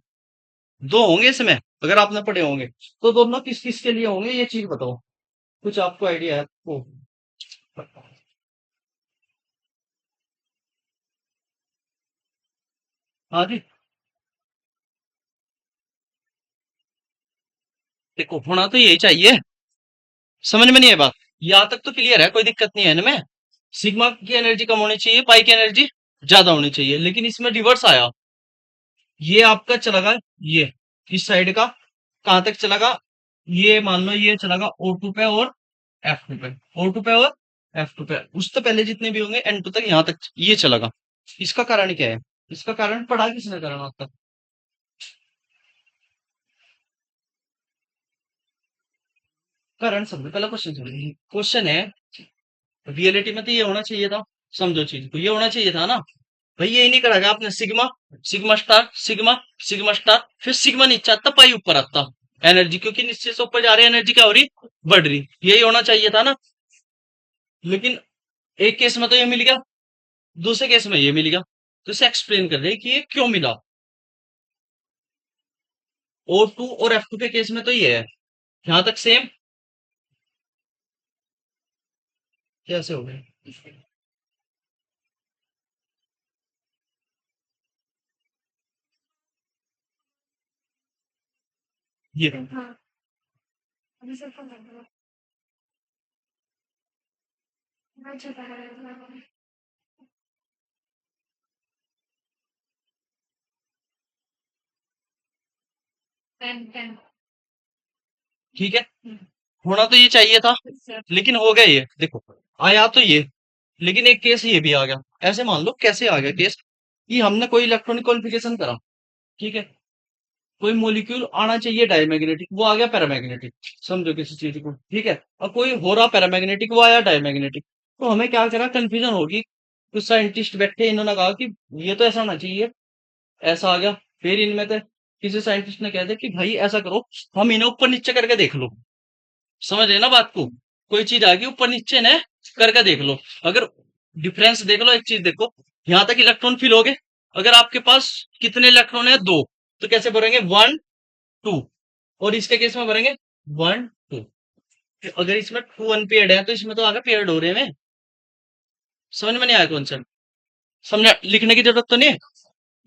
दो होंगे इसमें अगर आपने पढ़े होंगे, तो दोनों किस किस के लिए होंगे ये चीज बताओ, कुछ आपको आइडिया है तो। हाँ जी, देखो होना तो यही चाहिए। समझ में नहीं है बात, यहाँ तक तो क्लियर है, कोई दिक्कत नहीं है इनमें। सिग्मा की एनर्जी कम होनी चाहिए, पाई की एनर्जी ज्यादा होनी चाहिए, लेकिन इसमें रिवर्स आया। ये आपका चला गया ये इस साइड का, कहां तक चला गया, ये मान लो ये चला गया O2 पे और F2 पे, O2 पे और F2 पे, उससे पहले जितने भी होंगे N2 तक, यहाँ तक ये चला गया। इसका कारण क्या है, इसका कारण पढ़ा किसने कारण आज तक। कारण समझो, पहला क्वेश्चन समझो, क्वेश्चन है रियलिटी में तो ये होना चाहिए था, समझो चीज को, ये होना चाहिए था ना। भाई यही नहीं करा गया आपने, sigma sigma star sigma sigma star, फिर सिग्मा नीचे आता पाई ऊपर आता, एनर्जी क्योंकि नीचे से ऊपर जा रही है एनर्जी क्या हो रही बढ़ रही, यही होना चाहिए था ना। लेकिन एक केस में तो ये मिल गया, दूसरे केस में ये मिल गया, तो इसे एक्सप्लेन कर रहे हैं कि ये क्यों मिला। O2 और F2 के केस में तो ये है, यहां तक सेम। कैसे हो गए? ये ठीक है, होना तो ये चाहिए था, लेकिन हो गया ये देखो, आया तो ये, लेकिन एक केस ये भी आ गया। ऐसे मान लो कैसे आ गया केस, कि हमने कोई इलेक्ट्रॉनिक क्वालिफिकेशन करा, ठीक है, कोई मॉलिक्यूल आना चाहिए डायमैग्नेटिक, वो आ गया पैरामैग्नेटिक, समझो किसी चीज को, ठीक है, और कोई हो रहा पैरामैग्नेटिक, वो आया डायमैग्नेटिक। तो हमें क्या करा, कंफ्यूजन होगी। कुछ साइंटिस्ट बैठे, इन्होंने कहा कि ये तो ऐसा होना चाहिए, ऐसा आ गया। फिर इनमें से किसी साइंटिस्ट ने कह दिया कि भाई ऐसा करो, हम इन्हें ऊपर नीचे करके देख लो। समझ रहे ना बात को, कोई चीज आ गई ऊपर नीचे ने करके देख लो, अगर डिफरेंस देख लो, एक चीज देखो, यहां तक इलेक्ट्रॉन फिल हो गए, अगर आपके पास कितने इलेक्ट्रॉन है, दो, तो कैसे भरेंगे, वन टू, और इसके केस में भरेंगे वन टू। अगर इसमें टू अनपेयर्ड है तो इसमें तो आगे पेयर्ड हो रहे हैं। समझ में नहीं आया कॉन्सेप्ट, समझ लिखने की जरूरत तो नहीं है।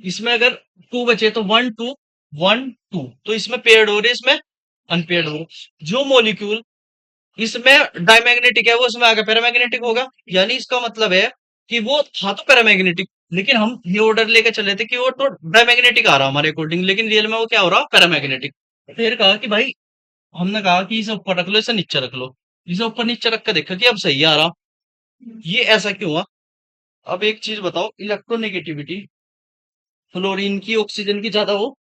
इसमें अगर टू बचे तो वन टू, वन टू, तो इसमें पेयर्ड हो रहे, इसमें अनपेयर्ड हो रहे। जो मॉलिक्यूल इसमें डायमैग्नेटिक है वो उसमें आगे पैरामैग्नेटिक होगा, यानी इसका मतलब है कि वो था तो पैरामैग्नेटिक, लेकिन हम ये ऑर्डर लेके चले थे कि वो तो डायमैग्नेटिक आ रहा हमारे अकॉर्डिंग, लेकिन रियल में वो क्या हो रहा, पैरामैग्नेटिक। फिर कहा कि भाई, हमने कहा कि इसे ऊपर रख लो, इसे नीचे रख लो, इसे ऊपर नीचे रख कर देखा कि अब सही आ रहा, ये ऐसा क्यों हुआ। अब एक चीज बताओ, इलेक्ट्रोनेगेटिविटी फ्लोरीन की ऑक्सीजन की ज्यादा हो,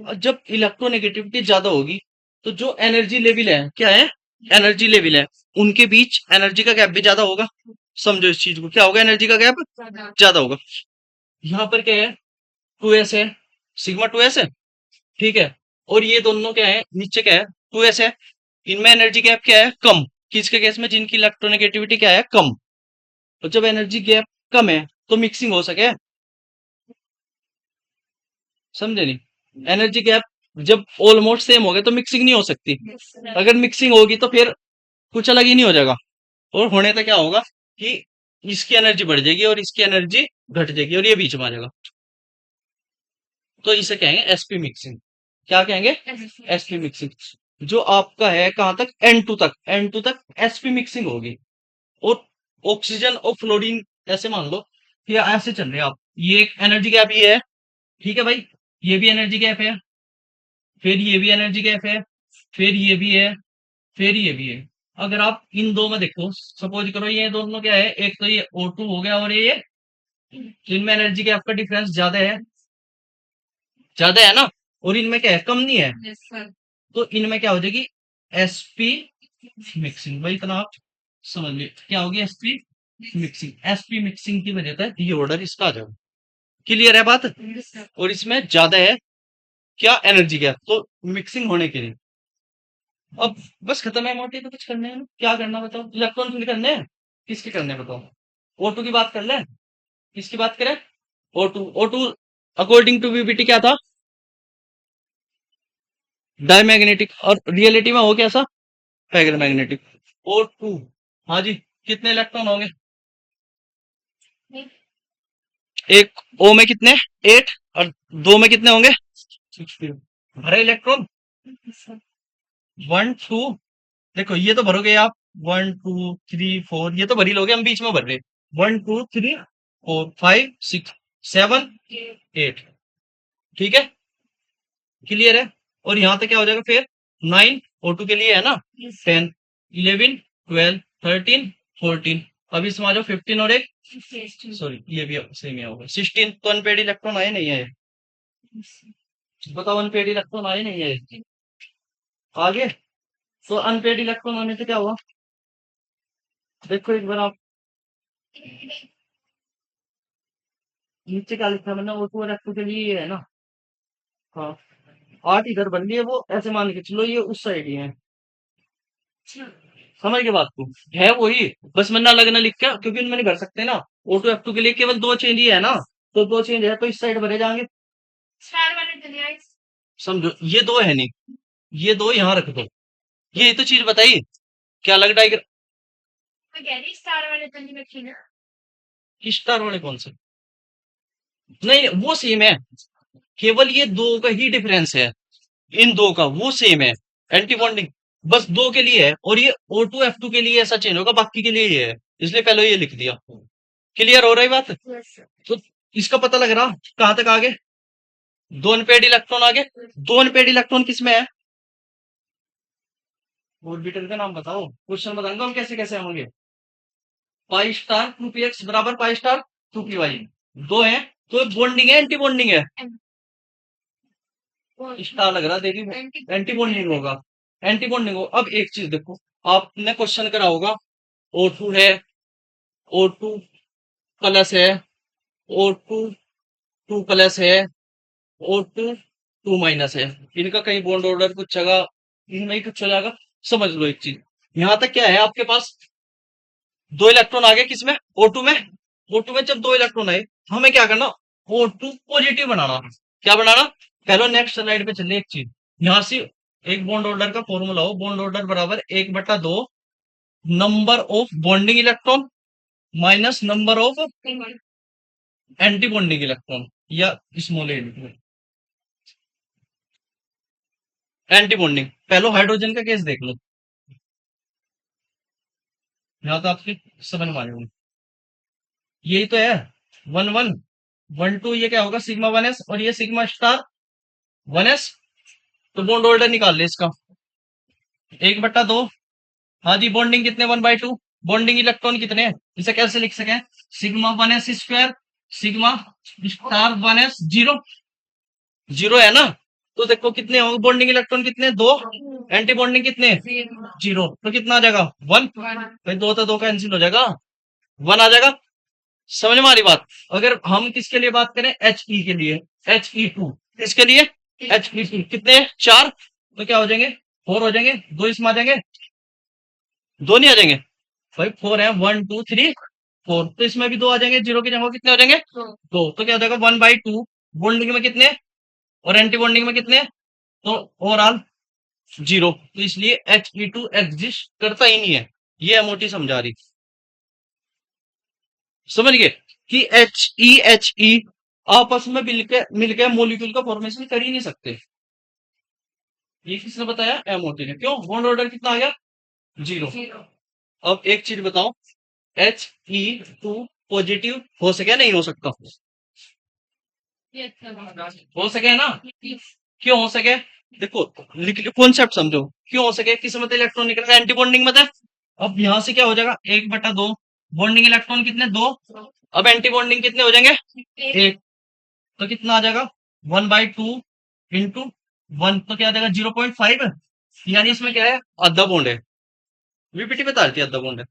और जब इलेक्ट्रोनेगेटिविटी ज्यादा होगी, तो जो एनर्जी लेवल है, क्या है, एनर्जी लेवल है, उनके बीच एनर्जी का गैप भी ज्यादा होगा। समझो इस चीज को, क्या होगा, एनर्जी का गैप ज्यादा होगा। यहाँ पर क्या है, टू एस है, सिग्मा टू एस है, ठीक है, और ये दोनों क्या है, नीचे क्या है, टू एस है, इनमें एनर्जी गैप क्या है, कम। किसके केस में, जिनकी इलेक्ट्रोनेगेटिविटी क्या है, कम। तो जब एनर्जी गैप कम है तो मिक्सिंग हो सके, समझे नहीं, एनर्जी गैप जब ऑलमोस्ट सेम हो गए तो मिक्सिंग नहीं हो सकती, अगर मिक्सिंग होगी तो फिर कुछ अलग ही नहीं हो जाएगा। और होने तो क्या होगा कि इसकी एनर्जी बढ़ जाएगी और इसकी एनर्जी घट जाएगी, और ये बीच में आ जाएगा। तो इसे कहेंगे एसपी मिक्सिंग। क्या कहेंगे, एसपी मिक्सिंग। जो आपका है कहां तक, N2 तक, N2 तक एसपी मिक्सिंग होगी। और ऑक्सीजन और फ्लोरीन ऐसे मान लो कि ऐसे चल रहे हैं आप, ये एक एनर्जी गैप ये है, ठीक है भाई, ये भी एनर्जी गैप है, फिर ये भी एनर्जी गैप है, फिर ये भी है, फिर ये भी है। अगर आप इन दो में देखो, सपोज करो ये दोनों क्या है, एक तो ये O2 हो गया और ये, तो इनमें एनर्जी गैप का डिफरेंस ज्यादा है, ज्यादा है ना, और इनमें क्या है, कम नहीं है। तो इनमें क्या हो जाएगी, एसपी मिक्सिंग, भाई इतना आप समझ लीजिए क्या होगी, एसपी मिक्सिंग। एसपी मिक्सिंग की वजह से ये ऑर्डर इसका आ जाएगा। क्लियर है बात, और इसमें ज्यादा है क्या, एनर्जी गैप, तो मिक्सिंग होने के लिए। अब बस खत्म है, मोटी तो कुछ करने हैं, क्या करना बताओ, इलेक्ट्रॉन फिल करने हैं, किसके करने हैं बताओ, O2 की बात कर ले, किसकी बात करें, O2। O2 according to BBT क्या था, डायमैग्नेटिक, और रियलिटी में हो कैसा, पैरामैग्नेटिक। O2, हाँ जी, कितने इलेक्ट्रॉन होंगे, एक O में कितने, एट, और दो में कितने होंगे, 16। भरे इलेक्ट्रॉन, वन टू, देखो ये तो भरोगे आप, वन टू थ्री फोर, ये तो भरी लोगे, हम बीच में भर रहे, one two three four five six seven eight, ठीक है, क्लियर है। और यहां तक क्या हो जाएगा फिर, नाइन, O2 के लिए है ना, ten, eleven, twelve, thirteen, fourteen, अब इसमें आ जाओ, फिफ्टीन और एक, सॉरी ये भी सेम ही होगा, सिक्सटीन। तो अनपेड इलेक्ट्रॉन आए नहीं आए, बताओ अनपेड इलेक्ट्रॉन आए नहीं आए, आगे। तो अनपेड इलेक्ट्रॉन आने से क्या हुआ, देखो एक बार आप नीचे क्या लिखा है मैंने, O2 और F2 के लिए ये है ना, हाँ, आठ इधर बन रही है, वो ऐसे मान के चलो ये उस साइड ही है, समझ के बात को, है वही, बस मैंने अलग ना लिख के, क्योंकि उनमें नहीं भर सकते ना, O2 F2 के लिए केवल दो चेंज ही है ना, तो दो चेंज है तो इस साइड भरे जाएंगे, समझो, ये दो है नहीं, ये दो यहाँ रख दो, ये तो चीज बताइए, क्या अलग डायग्राम, स्टार वाले कौन से? नहीं, वो सेम है, केवल ये दो का ही डिफरेंस है। इन दो का वो सेम है। एंटी बॉन्डिंग बस दो के लिए है, और ये O2F2 के लिए ऐसा चेंज होगा, बाकी के लिए ये है, इसलिए पहले ये लिख दिया। क्लियर हो रही बात? तो इसका पता लग रहा कहां तक आगे? दो अनपेड इलेक्ट्रॉन आगे। दो अनपेड इलेक्ट्रॉन किसमें है? ऑर्बिटल का नाम बताओ, क्वेश्चन बताऊंगा हम कैसे कैसे होंगे। पाई स्टार 2px बराबर पाई स्टार 2py। दो है तो बॉन्डिंग है एंटी बॉन्डिंग है? स्टार लग रहा, देखिए एंटी बॉन्डिंग होगा। एंटी बॉन्डिंग हो। अब एक चीज देखो, आपने क्वेश्चन करा होगा, O2 है, O2 प्लस है, O2 2 प्लस है, O2 2 माइनस है। इनका कहीं बॉन्ड ऑर्डर कुछ जगह इनमें ही कुछ हो जाएगा। समझ लो एक चीज, यहां तक क्या है आपके पास? दो इलेक्ट्रॉन आ गए किसमें? O2 में। O2 में जब दो इलेक्ट्रॉन आए, हमें क्या करना? O2 पॉजिटिव बनाना। क्या बनाना? पहले नेक्स्ट स्लाइड पे चलिए। एक चीज यहां से, एक बॉन्ड ऑर्डर का फॉर्मूला हो, बॉन्ड ऑर्डर बराबर 1/2 number of bonding electron minus number of anti bonding electron, या स्मॉल ए लिख लो। एंटी बॉन्डिंग पहले हाइड्रोजन का केस देख लो, यहाँ तो आपकी समझ में आ जाएगी। यही तो है, 1 1 1 2, ये क्या होगा? सिग्मा 1s, और ये सिग्मा स्टार 1s। तो बॉन्ड ऑर्डर निकाल ले इसका, 1/2। हाँ जी, बॉन्डिंग कितने? 1/2। बॉन्डिंग इलेक्ट्रॉन कितने हैं? इसे कैसे लिख सके? Sigma 1s square sigma star 1s, zero. Zero है ना? तो देखो कितने होंगे बॉन्डिंग इलेक्ट्रॉन? कितने? दो। एंटी बॉन्डिंग कितने? जीरो। तो कितना आ जाएगा? 1। भाई दो तो दो कैंसिल हो जाएगा, 1 आ जाएगा। समझ में आ रही बात? अगर हम किसके लिए बात करें? He के लिए, He2। किसके लिए? He2। कितने? 4। तो क्या हो जाएंगे? 4 हो जाएंगे। दो इसमें आ जाएंगे, दो नहीं आ जाएंगे? भाई 4 है, 1 2 3 4। तो इसमें भी दो आ जाएंगे, जीरो की जगह कितने हो जाएंगे? दो। तो क्या हो जाएगा? 1/2। बॉन्डिंग में कितने और एंटी बॉन्डिंग में कितने? तो ओवरऑल जीरो। तो इसलिए He2 एग्जिस्ट करता ही नहीं है। ये एमओटी समझा रही। समझ गए कि He आपस में मिलकर मॉलिक्यूल का फॉर्मेशन कर ही नहीं सकते। ये किसने बताया? एमओटी ने। क्यों? बॉन्ड ऑर्डर कितना आ गया? जीरो। अब एक चीज बताओ, He2 पॉजिटिव हो सके? नहीं हो सकता? हो सके ना? क्यों हो सके? देखो, कॉन्सेप्ट समझो। क्यों हो सके? किस में इलेक्ट्रॉन निकल रहा है? एंटी बॉन्डिंग में था। अब यहां से क्या हो जाएगा? 1/2। बॉन्डिंग इलेक्ट्रॉन कितने? दो। अब एंटी बॉन्डिंग कितने हो जाएंगे? एक। तो कितना आ जाएगा? 1/2 इंटू 1, तो क्या आ जाएगा? 0.5। यानी इसमें क्या है? आधा बॉन्ड है। वीपीटी बता रही थी आधा बॉन्ड है।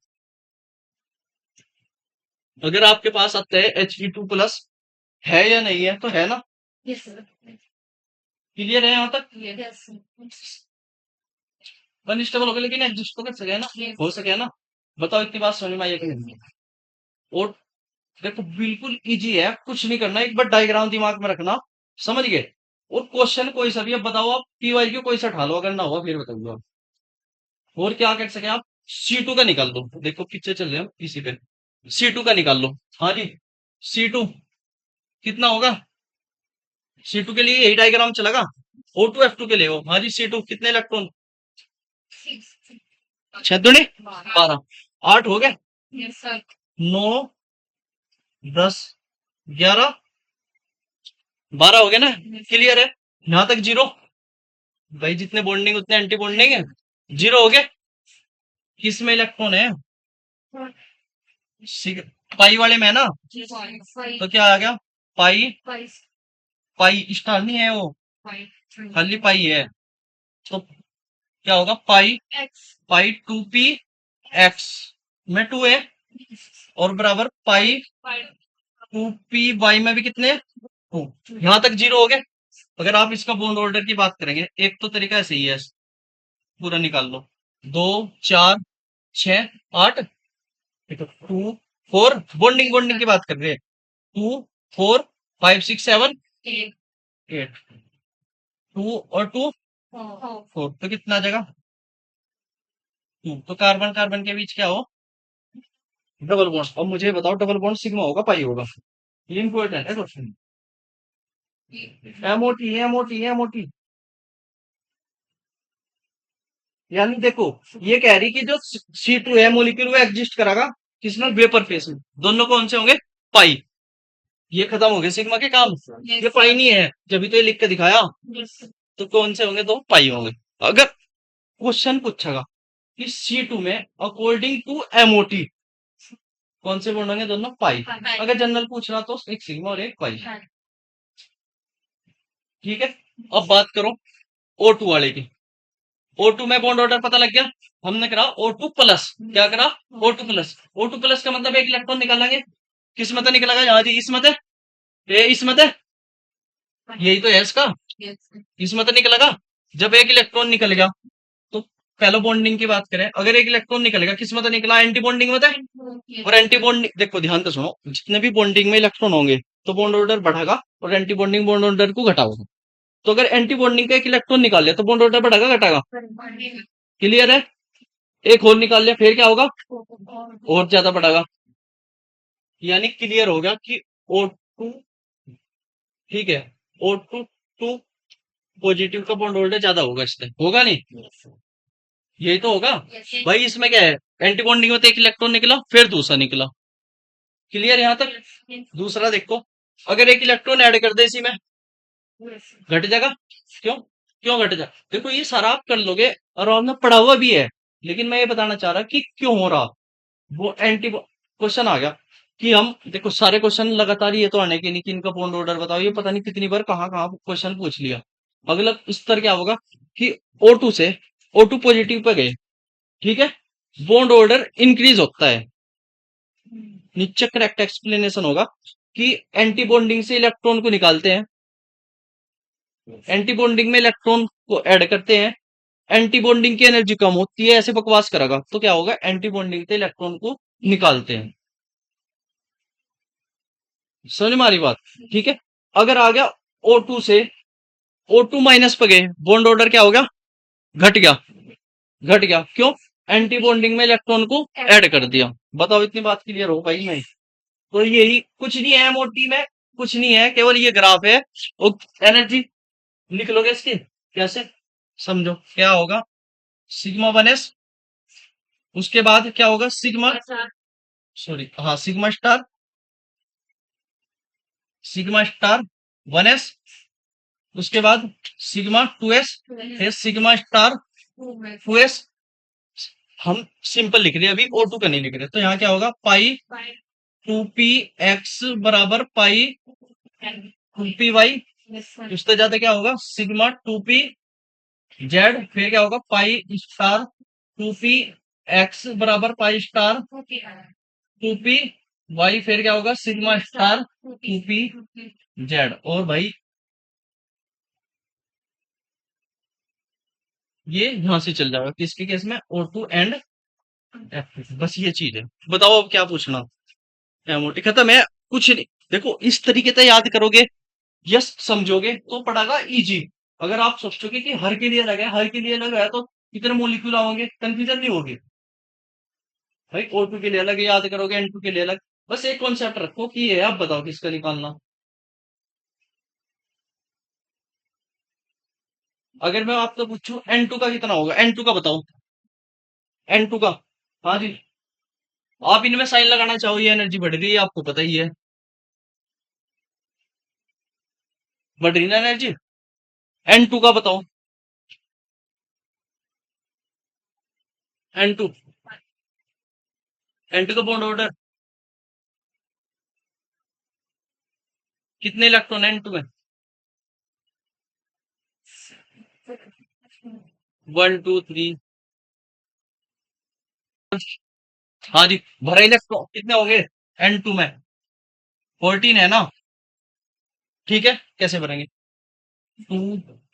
अगर आपके पास आता है He2 प्लस, है या नहीं है? तो है ना? क्लियर है यहाँ तक? अनस्टेबल हो गया, लेकिन एग्जिस्ट तो कर सके ना? हो सके ना? बताओ, इतनी बात समझ में आई है कि नहीं? और देखो, बिल्कुल इजी है, कुछ नहीं करना, एक बार डायग्राम दिमाग में रखना। समझ गए? और क्वेश्चन कोई सा भी, अब बताओ आप पीवाई क्यू कोई सा उठा लो, अगर ना हुआ फिर बताऊंगा। और क्या कर सके आप? C2 का निकाल दो। देखो पीछे चल रहे हम इसी पे। C2 का निकाल लो। हाँ जी, C2 कितना होगा? C2 के लिए यही डायग्राम चलेगा। O2F2 के लिए हो। हाँ जी, C2 कितने इलेक्ट्रॉन? 6 दूनी 12, 8 हो गए, 9 10 11 12 हो गए ना? क्लियर है? यहां तक जीरो। भाई जितने बॉन्डिंग उतने एंटी बॉन्डिंग है, जीरो हो गए। किस में इलेक्ट्रॉन है? पाई वाले में है ना? तो क्या आ गया? पाई, पाई स्टार नहीं है वो, खाली पाई है। तो क्या होगा? पाई, पाई 2p(x) में 2 है, और बराबर पाई 2p(y) में भी कितने? 2। यहां तक जीरो हो गए। अगर आप इसका बॉन्ड ऑर्डर की बात करेंगे, एक तो तरीका सही है, पूरा निकाल लो। 2 4 6 8, 2 4, बॉन्डिंग बॉन्डिंग की बात कर रहे हैं। 2 4 5 6 7 8, 2 और 2 4, तो कितना आ जाएगा? 2। तो कार्बन कार्बन के बीच क्या हो? Double bond. अब मुझे बताओ डबल बॉन्ड सिग्मा होगा पाई होगा? ये इंपॉर्टेंट है क्वेश्चन। MOT MOT MOT. यानी देखो, ये कह रही कि जो C2 है मोलिक्यूल वो एग्जिस्ट करेगा किसमें? वेपर फेस में। दोनों कौन से होंगे? पाई। ये खत्म हो गए सिग्मा के काम। ये पाई नहीं है जब तो ये लिख के दिखाया। तो कौन से होंगे? तो पाई होंगे। अगर क्वेश्चन पूछेगा कि C2 में अकॉर्डिंग टू एमओटी कौन से बॉन्ड होंगे? दोनों पाई। अगर जनरल पूछना तो एक सिग्मा और एक पाई। ठीक है। अब बात करो O2 वाले की। O2 में बॉन्ड ऑर्डर पता लग गया। हमने करा O2 प्लस। क्या करा? O2 plus. O2 प्लस का मतलब एक इलेक्ट्रॉन निकालेंगे। किस में तो निकलेगा? यहाँ जी इसमें थे। ये इसमें थे। यही तो है इसका। इसमें तो निकलेगा। जब एक इलेक्ट्रॉन निकल गया तो पहले बॉन्डिंग की बात करें, अगर एक इलेक्ट्रॉन निकलेगा किस में तो निकला? एंटी बॉन्डिंग में था। और एंटी बॉन्डिंग देखो ध्यान से सुनो, जितने भी बॉन्डिंग में इलेक्ट्रॉन होंगे तो बॉन्ड ऑर्डर बढ़ेगा और एंटी बॉन्डिंग बॉन्ड ऑर्डर को घटाओगे। तो अगर एंटी बॉन्डिंग का एक इलेक्ट्रॉन निकाल लिया तो बॉन्ड ऑर्डर बढ़ेगा घटाएगा? क्लियर है? एक और निकाल लिया फिर क्या होगा? और ज्यादा बढ़ेगा। यानी क्लियर हो गया कि O2, ठीक है, O2 टू पॉजिटिव का बॉन्ड होल्डर ज्यादा होगा इससे, होगा नहीं? यही तो होगा। भाई इसमें क्या है? एंटी बॉन्डिंग में तो एक इलेक्ट्रॉन निकला फिर दूसरा निकला। क्लियर यहां तक? दूसरा देखो, अगर एक इलेक्ट्रॉन ऐड कर दे इसी में घट जाएगा। क्यों? क्यों घट जाएगा? देखो ये सारा आप कर लोगे और आपने पढ़ा हुआ भी है, लेकिन मैं ये बताना चाह रहा कि क्यों हो रहा। वो एंटी क्वेश्चन आ गया कि हम देखो सारे क्वेश्चन लगातार ये तो आने के नहीं कि इनका बॉन्ड ऑर्डर बताओ, ये पता नहीं कितनी बार कहाँ कहाँ क्वेश्चन पूछ लिया। अगला स्तर क्या होगा कि O2 से O2 पॉजिटिव पे गए, ठीक है, बॉन्ड ऑर्डर इंक्रीज होता है। नीचे करेक्ट एक्सप्लेनेशन होगा कि एंटी बॉन्डिंग से इलेक्ट्रॉन को निकालते हैं, एंटी बॉन्डिंग में इलेक्ट्रॉन को ऐड करते हैं, एंटी बॉन्डिंग की एनर्जी कम होती है, ऐसे बकवास करेगा तो क्या होगा? एंटी बॉन्डिंग से इलेक्ट्रॉन को निकालते हैं। समझ में आ रही बात? ठीक है। अगर आ गया O2 से O2 माइनस पे गए, बॉन्ड ऑर्डर क्या हो गया? घट गया। घट गया क्यों? एंटी बॉन्डिंग में इलेक्ट्रॉन को ऐड कर दिया। बताओ इतनी बात क्लियर हो पाई नहीं? तो यही कुछ नहीं है एमओटी में, कुछ नहीं है, केवल ये ग्राफ है। और एनर्जी लिख लोगे इसकी कैसे? समझो क्या होगा? सिग्मा 1s, उसके बाद क्या होगा? सिग्मा, सॉरी हाँ, sigma star, sigma star 1s, उसके बाद सिग्मा 2s, फिर सिग्मा स्टार 2s। हम सिंपल लिख रहे हैं अभी, O2 का नहीं लिख रहे। तो यहाँ क्या होगा? पाई 2p x बराबर पाई 2py। उससे ज्यादा क्या होगा? Sigma 2p z। फिर क्या होगा? पाई स्टार 2p x बराबर पाई स्टार 2py। फिर क्या होगा? Sigma star 2pz। और भाई ये यहां से चल जाएगा किसके केस में? O2 and F। बस ये चीज है। बताओ अब क्या पूछना? एमओटी खत्म है, कुछ नहीं। देखो इस तरीके से याद करोगे, यस समझोगे तो पड़ेगा इजी। अगर आप सोचोगे कि हर के लिए अलग है, हर के लिए अलग है, तो कितने मोलिक्यूल आओगे? कंफ्यूजन नहीं होगी भाई। O2 के लिए अलग याद करोगे, N2 के लिए अलग। बस एक कॉन्सेप्ट रखो कि ये है, आप बताओ किसका निकालना। अगर मैं आपसे पूछूं N2 का कितना होगा? N2 का बताओ। N2 का, हाँ जी। आप इनमें साइन लगाना चाहो, ये एनर्जी बढ़ रही है आपको पता ही है। बढ़ रही ना एनर्जी? N2 का बताओ। N2, N2 का बॉन्ड ऑर्डर कितने इलेक्ट्रॉन N2 में? 1 2 3। हाँ जी। भरा इलेक्ट्रॉन कितने हो गए N2 में? 14 है ना? ठीक है, कैसे भरेंगे? 2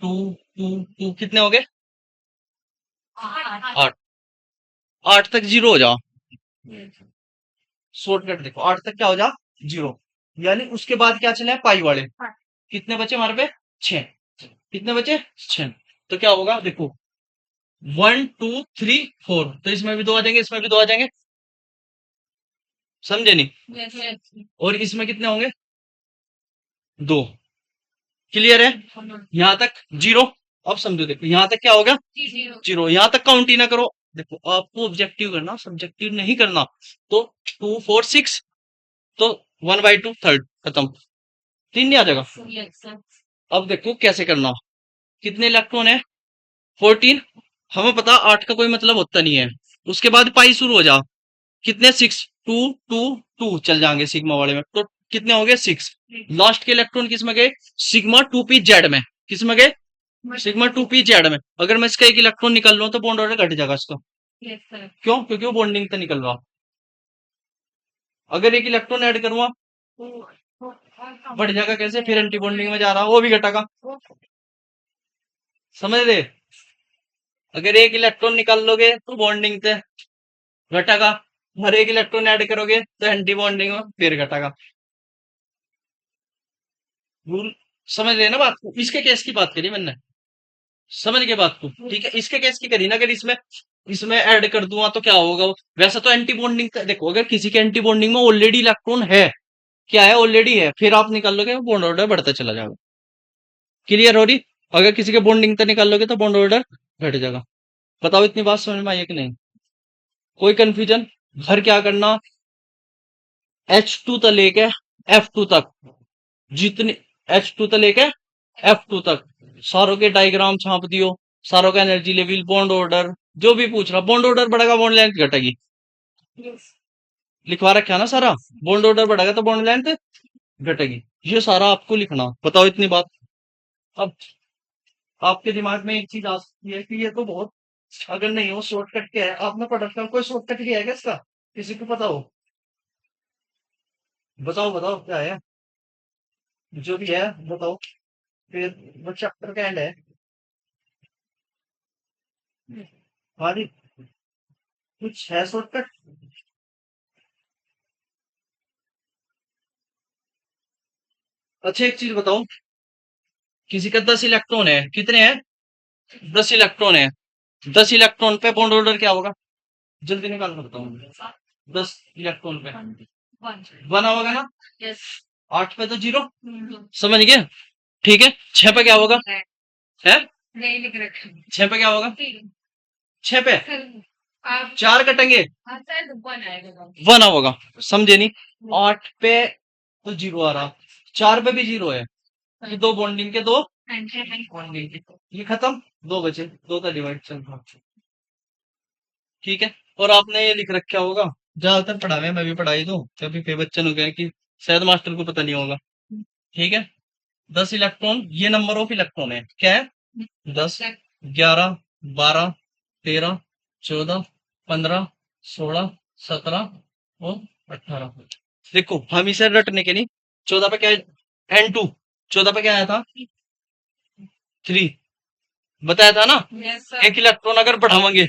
2 2 2 कितने हो गए? 8। 8 तक जीरो हो जाओ। शॉर्टकट देखो, 8 तक क्या हो जा? जीरो। यानी उसके बाद क्या चले? पाई वाले। कितने बचे हमारे पे? 6। कितने बचे? 6। तो क्या होगा देखो, 1 2 3 4। तो इसमें भी दो आ जाएंगे, इसमें भी दो आ जाएंगे। समझे नहीं? और इसमें कितने होंगे? 2। क्लियर है? यहां तक 0। अब समझो, देखो यहां तक क्या होगा? 0। यहां तक काउंट ही ना करो। देखो आपको ऑब्जेक्टिव करना, सब्जेक्टिव नहीं करना। तो 2 4 6, तो 1/2 थर्ड, खत्म। 3 नहीं आ जाएगा? अब देखो कैसे करना। कितने इलेक्ट्रॉन है? 14। हमें पता 8 का कोई मतलब होता नहीं है। उसके बाद पाई शुरू हो जा। कितने? 6। 2 2 2 चल जाएंगे सिग्मा वाले में, तो कितने हो गए? 6। लास्ट के इलेक्ट्रॉन किस में गए? सिग्मा 2p जेड में। किस में गए? सिग्मा 2p जेड में। अगर मैं इसका एक इलेक्ट्रॉन निकाल लूं तो बॉन्ड ऑर्डर घट जाएगा इसका। क्यों? क्योंकि वो बॉन्डिंग से निकल रहा। अगर एक इलेक्ट्रॉन ऐड करूंगा बढ़ जाएगा। कैसे? फिर एंटी बॉन्डिंग में जा रहा, वो भी घटेगा। समझ रहे? अगर एक इलेक्ट्रॉन निकाल लोगे तो बॉन्डिंग से घटेगा, हर एक इलेक्ट्रॉन ऐड करोगे तो एंटी बॉन्डिंग में फिर घटेगा। रूल समझ रहे ना बात को? इसके केस की बात करी मैंने, समझ के बात को? ठीक है, इसके केस की करी ना। अगर इसमें इसमें ऐड कर दूंगा तो क्या होगा? वैसे तो एंटी बॉन्डिंग देखो, अगर किसी के एंटी बॉन्डिंग में ऑलरेडी इलेक्ट्रॉन है, क्या है? ऑलरेडी है, फिर आप निकाल लोगे बॉन्ड ऑर्डर बढ़ता चला जाएगा। क्लियर हो रही? अगर किसी के बॉन्डिंग तक निकाल लोगे तो बॉन्ड ऑर्डर घट जाएगा। बताओ इतनी बात समझ में आई है कि नहीं? कोई कंफ्यूजन? घर क्या करना, H2 तक लेके F2 तक, जितने H2 तक लेके F2 तक सारों के डायग्राम छाप दियो। सारों का एनर्जी लेवल, बॉन्ड ऑर्डर, जो भी पूछ रहा। बॉन्ड ऑर्डर बढ़ेगा, बॉन्ड लेंथ घटेगी। लिखवा रखा है ना सारा। बॉन्ड ऑर्डर बढ़ेगा तो बॉन्ड लेंथ घटेगी। ये सारा आपको लिखना। बताओ इतनी बात। अब आपके दिमाग में एक चीज आ सकती है कि ये तो बहुत, अगर नहीं हो शॉर्टकट क्या है? आपने पढ़ रखा है, कोई शॉर्टकट क्या है क्या इसका? किसी को पता हो? बताओ बताओ क्या है? जो भी है बताओ। फिर वो चैप्टर का एंड है। हाँ जी, कुछ है शॉर्टकट? अच्छा एक चीज बताओ, किसी का 10 इलेक्ट्रॉन है, कितने हैं? 10 इलेक्ट्रॉन है। 10 इलेक्ट्रॉन पे बॉन्ड ऑर्डर क्या होगा? जल्दी निकाल कर बताऊं। 10 इलेक्ट्रॉन पे 1 होगा ना? 8 पे तो 0। समझ गए? ठीक है। 6 पे क्या होगा? है? 6 पे क्या होगा? 6 पे 4 कटेंगे, 1 होगा। समझे नहीं? 8 पे तो 0 आ रहा, 4 पे भी 0 है। ये 2 बॉन्डिंग के, 2 बॉन्डिंग के, ये खत्म। 2 बचे, 2 का डिवाइड चल रहा। ठीक है। और आपने ये लिख रखा होगा, ज्यादातर पढ़ा है, मैं भी पढ़ाई दूं, कभी पे बच्चन हो गया कि शायद मास्टर को पता नहीं होगा। ठीक है। 10 इलेक्ट्रॉन, ये नंबर ऑफ इलेक्ट्रॉन है। क्या है? 10 11 12 13 14 15 16 17 और 18। देखो हम इसे रटने के नहीं। 14 पे क्या है? N2। 14 पे क्या आया था? 3। बताया था ना? एक इलेक्ट्रॉन अगर बढ़ावांगे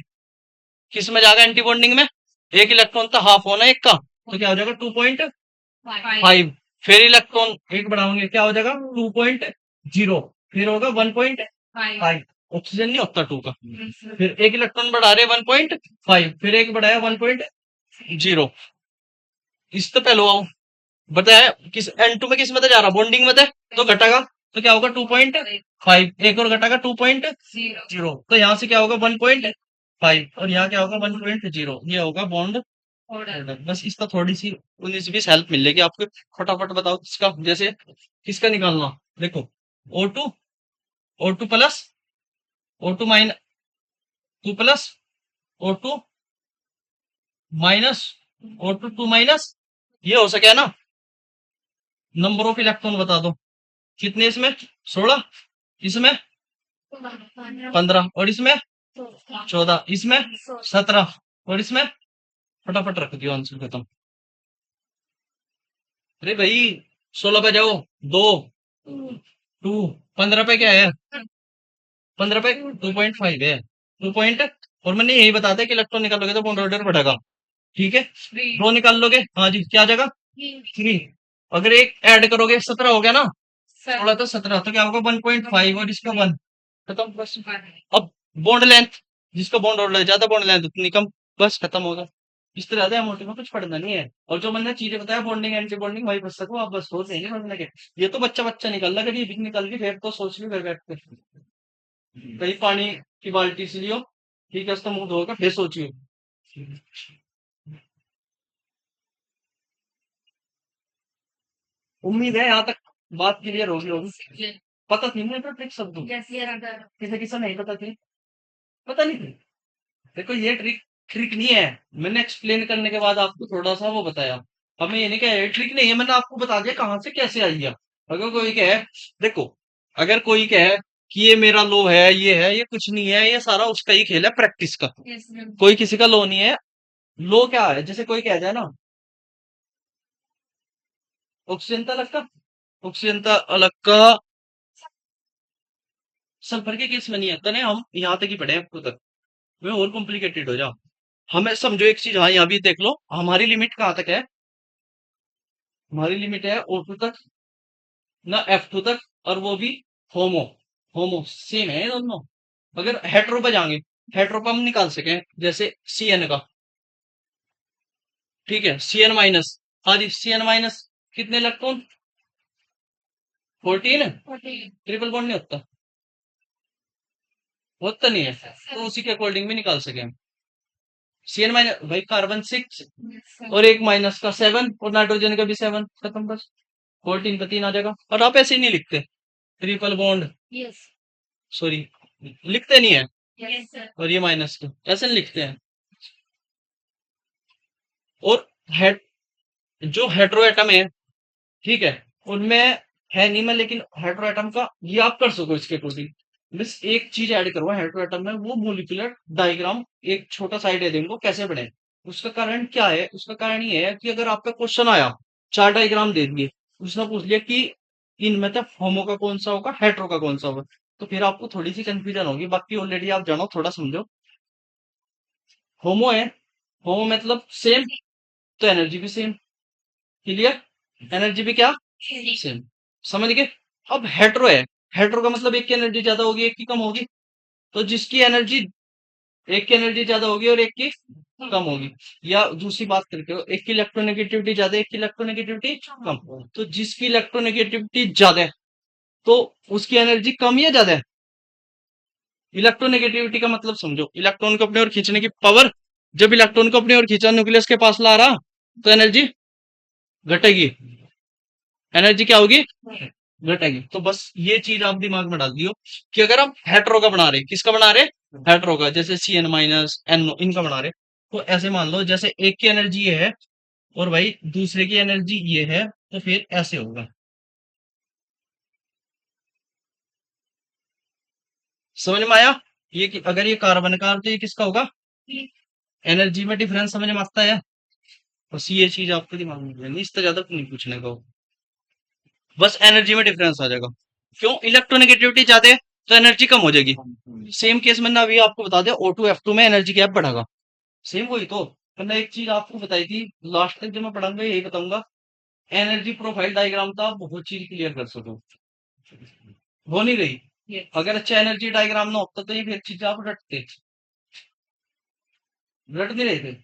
किस में जाएगा? एंटी बॉन्डिंग में। एक इलेक्ट्रॉन तो हाफ होना एक का, तो क्या हो जाएगा? 2.5। फिर इलेक्ट्रॉन एक बढ़ाओगे, क्या हो जाएगा? 2.0। फिर होगा 1.5। ऑक्सीजन नहीं होता 2 का। फिर एक इलेक्ट्रॉन बढ़ा रहे 1.5, फिर एक बढ़ाया 1.0। इस तो पहले आओ, बताया किस N2 में, किस में जा रहा? बॉन्डिंग में थे, तो घटेगा तो क्या होगा? 2.5। एक और घटेगा 2.0, तो यहाँ से क्या होगा? 1.5। और यहाँ क्या होगा? 1.0। ये होगा बॉन्ड ऑर्डर। बस इसका थोड़ी सी 19-20 हेल्प मिलेगी आपको। फटाफट बताओ किसका, जैसे किसका निकालना। देखो O2, O2 plus, O2 minus, 2 plus, O2 minus, O2 2 minus, ये हो सके ना? नंबर ऑफ इलेक्ट्रॉन बता दो कितने इसमें? 16, इसमें 15, और इसमें 14, इसमें 17, और इसमें, फटाफट रख दियो आंसर खत्म। अरे भाई 16 पे जाओ, 2 2, 15 पे क्या है? 15 पे 2.5 है। 2 पॉइंट, और मैंने यही बता दिया कि इलेक्ट्रॉन निकालोगे तो बॉन्ड ऑर्डर बढ़ेगा। ठीक है। 2 निकाल लोगे, हाँ जी, क्या आ जाएगा? 3। अगर एक ऐड करोगे 17 हो गया ना? 16 तो 17, तो क्या होगा? 1.5, और इसका 1, खत्म बस। अब बॉन्ड लेंथ, जिसका बॉन्ड ऑर्डर ज्यादा बॉन्ड लेंथ उतनी कम, बस खत्म होगा। इस तरह ज्यादा एमओटी में कुछ पढ़ना नहीं है। और जो मैंने चीजें बताया बॉन्डिंग एंटी बॉन्डिंग वही बच सको आप, बस सोच देंगे समझने के। ये तो बच्चा बच्चा निकल रहा है, अगर ये भी निकल गई फिर तो सोच ली फिर बैठ के कहीं पानी की बाल्टी से लियो, ठीक है, उसका मुंह धोकर फिर सोचियो। उम्मीद है यहाँ तक बात क्लियर होगी होगी। पता थी मुझे तो ट्रिक सब दूं, किसे किसे नहीं पता थी, पता नहीं थी। देखो ये ट्रिक ट्रिक नहीं है, मैंने एक्सप्लेन करने के बाद आपको थोड़ा सा वो बताया। हमें ये नहीं कहा ये ट्रिक नहीं है, मैंने आपको बता दिया कहाँ से कैसे आई है। अगर कोई कहे, देखो, अगर कोई कहे कि ये मेरा लो है, ये कुछ नहीं है, ये सारा उसका ही खेल है प्रैक्टिस का, कोई किसी का लो नहीं है। लो क्या है, जैसे कोई कह जाए ना ऑक्सीजन अलग का, ऑक्सीजन अलग का सल्फर के केस में नहीं आता ना, हम यहाँ तक ही पढ़े हैं अब तक, मैं और कॉम्प्लिकेटेड हो जाओ। हमें समझो एक चीज, हाँ यहाँ भी देख लो हमारी लिमिट कहाँ तक है। हमारी लिमिट है O2 तक ना F2 तक, और वो भी होमो, होमो सेम है ये दोनों। अगर हेट्रो पे जाएंगे, हेट्रो पे हम निकाल सके जैसे CN का, ठीक है, CN माइनस, हाँ जी CN माइनस कितने इलेक्ट्रॉन, 14, ट्रिपल बॉन्ड नहीं होता, होता नहीं है, तो उसी के अकॉर्डिंग भी निकाल सके हम। CN माइनस भाई कार्बन 6 और एक माइनस का 7 और नाइट्रोजन का भी 7, खत्म बस, 14 पे 3 आ जाएगा। और आप ऐसे ही नहीं लिखते ट्रिपल बॉन्ड, सॉरी लिखते नहीं है, और ये माइनस टू ऐसे नहीं लिखते हैं। और हेड जो हेट्रो एटम है, ठीक है, उनमें है नहीं मैं, लेकिन हेट्रो एटम का ये आप कर सको इसके अकॉर्डिंग। बस एक चीज ऐड करो हेट्रो एटम में, वो मोलिकुलर डायग्राम एक छोटा सा आइडिया देंगे कैसे बने। उसका कारण क्या है, उसका कारण ये है कि अगर आपका क्वेश्चन आया, चार डायग्राम दे दिए, उसने पूछ लिया कि इनमें से होमो का कौन सा होगा, हेट्रो का कौन सा होगा, तो फिर आपको थोड़ी सी कंफ्यूजन होगी। बाकी ऑलरेडी आप जानो, थोड़ा समझो। होमो है, होमो मतलब सेम, तो एनर्जी भी सेम, क्लियर, एनर्जी भी क्या सेम, समझ गए। अब हेट्रो है, हेट्रो का मतलब एक की एनर्जी ज्यादा होगी एक की कम होगी, तो जिसकी एनर्जी, एक की एनर्जी ज्यादा होगी और एक की कम होगी, या दूसरी बात करके हो, एक की इलेक्ट्रोनेगेटिविटी ज्यादा एक की इलेक्ट्रोनेगेटिविटी कम, तो जिसकी इलेक्ट्रोनेगेटिविटी ज्यादा है तो उसकी एनर्जी कम या ज्यादा है। इलेक्ट्रोनेगेटिविटी का मतलब समझो, इलेक्ट्रॉन को अपने ओर खींचने की पावर, जब इलेक्ट्रॉन को अपने ओर खींचा न्यूक्लियस के पास ला रहा तो एनर्जी घटेगी, एनर्जी क्या होगी घटेगी। तो बस ये चीज आप दिमाग में डाल दियो कि अगर आप हेट्रो का बना रहे, किसका बना रहे, हेट्रो का, जैसे CN माइनस NO इनका बना रहे, तो ऐसे मान लो जैसे एक की एनर्जी ये है और भाई दूसरे की एनर्जी ये है, तो फिर ऐसे होगा, समझ में आया। ये अगर ये कार्बन का तो ये किसका होगा, एनर्जी में डिफरेंस समझ में आता है। बस ये चीज आपके दिमाग में रहनी, इससे ज्यादा कुछ नहीं पूछने का हो। बस एनर्जी में डिफरेंस आ जाएगा, क्यों, इलेक्ट्रोनेगेटिविटी ज्यादा है तो एनर्जी कम हो जाएगी। सेम केस मैंने अभी आपको बता दिया, O2 F2 में एनर्जी गैप बढ़ेगा, सेम वही तो। मैंने एक चीज आपको बताई थी, लास्ट तक जब मैं पढ़ाऊंगा यही बताऊंगा, एनर्जी प्रोफाइल डायग्राम था, आप बहुत चीज क्लियर कर सको, हो नहीं रही। अगर अच्छा एनर्जी डायग्राम ना होता तो ये फिर चीज आप रटते, रट नहीं रहे थे।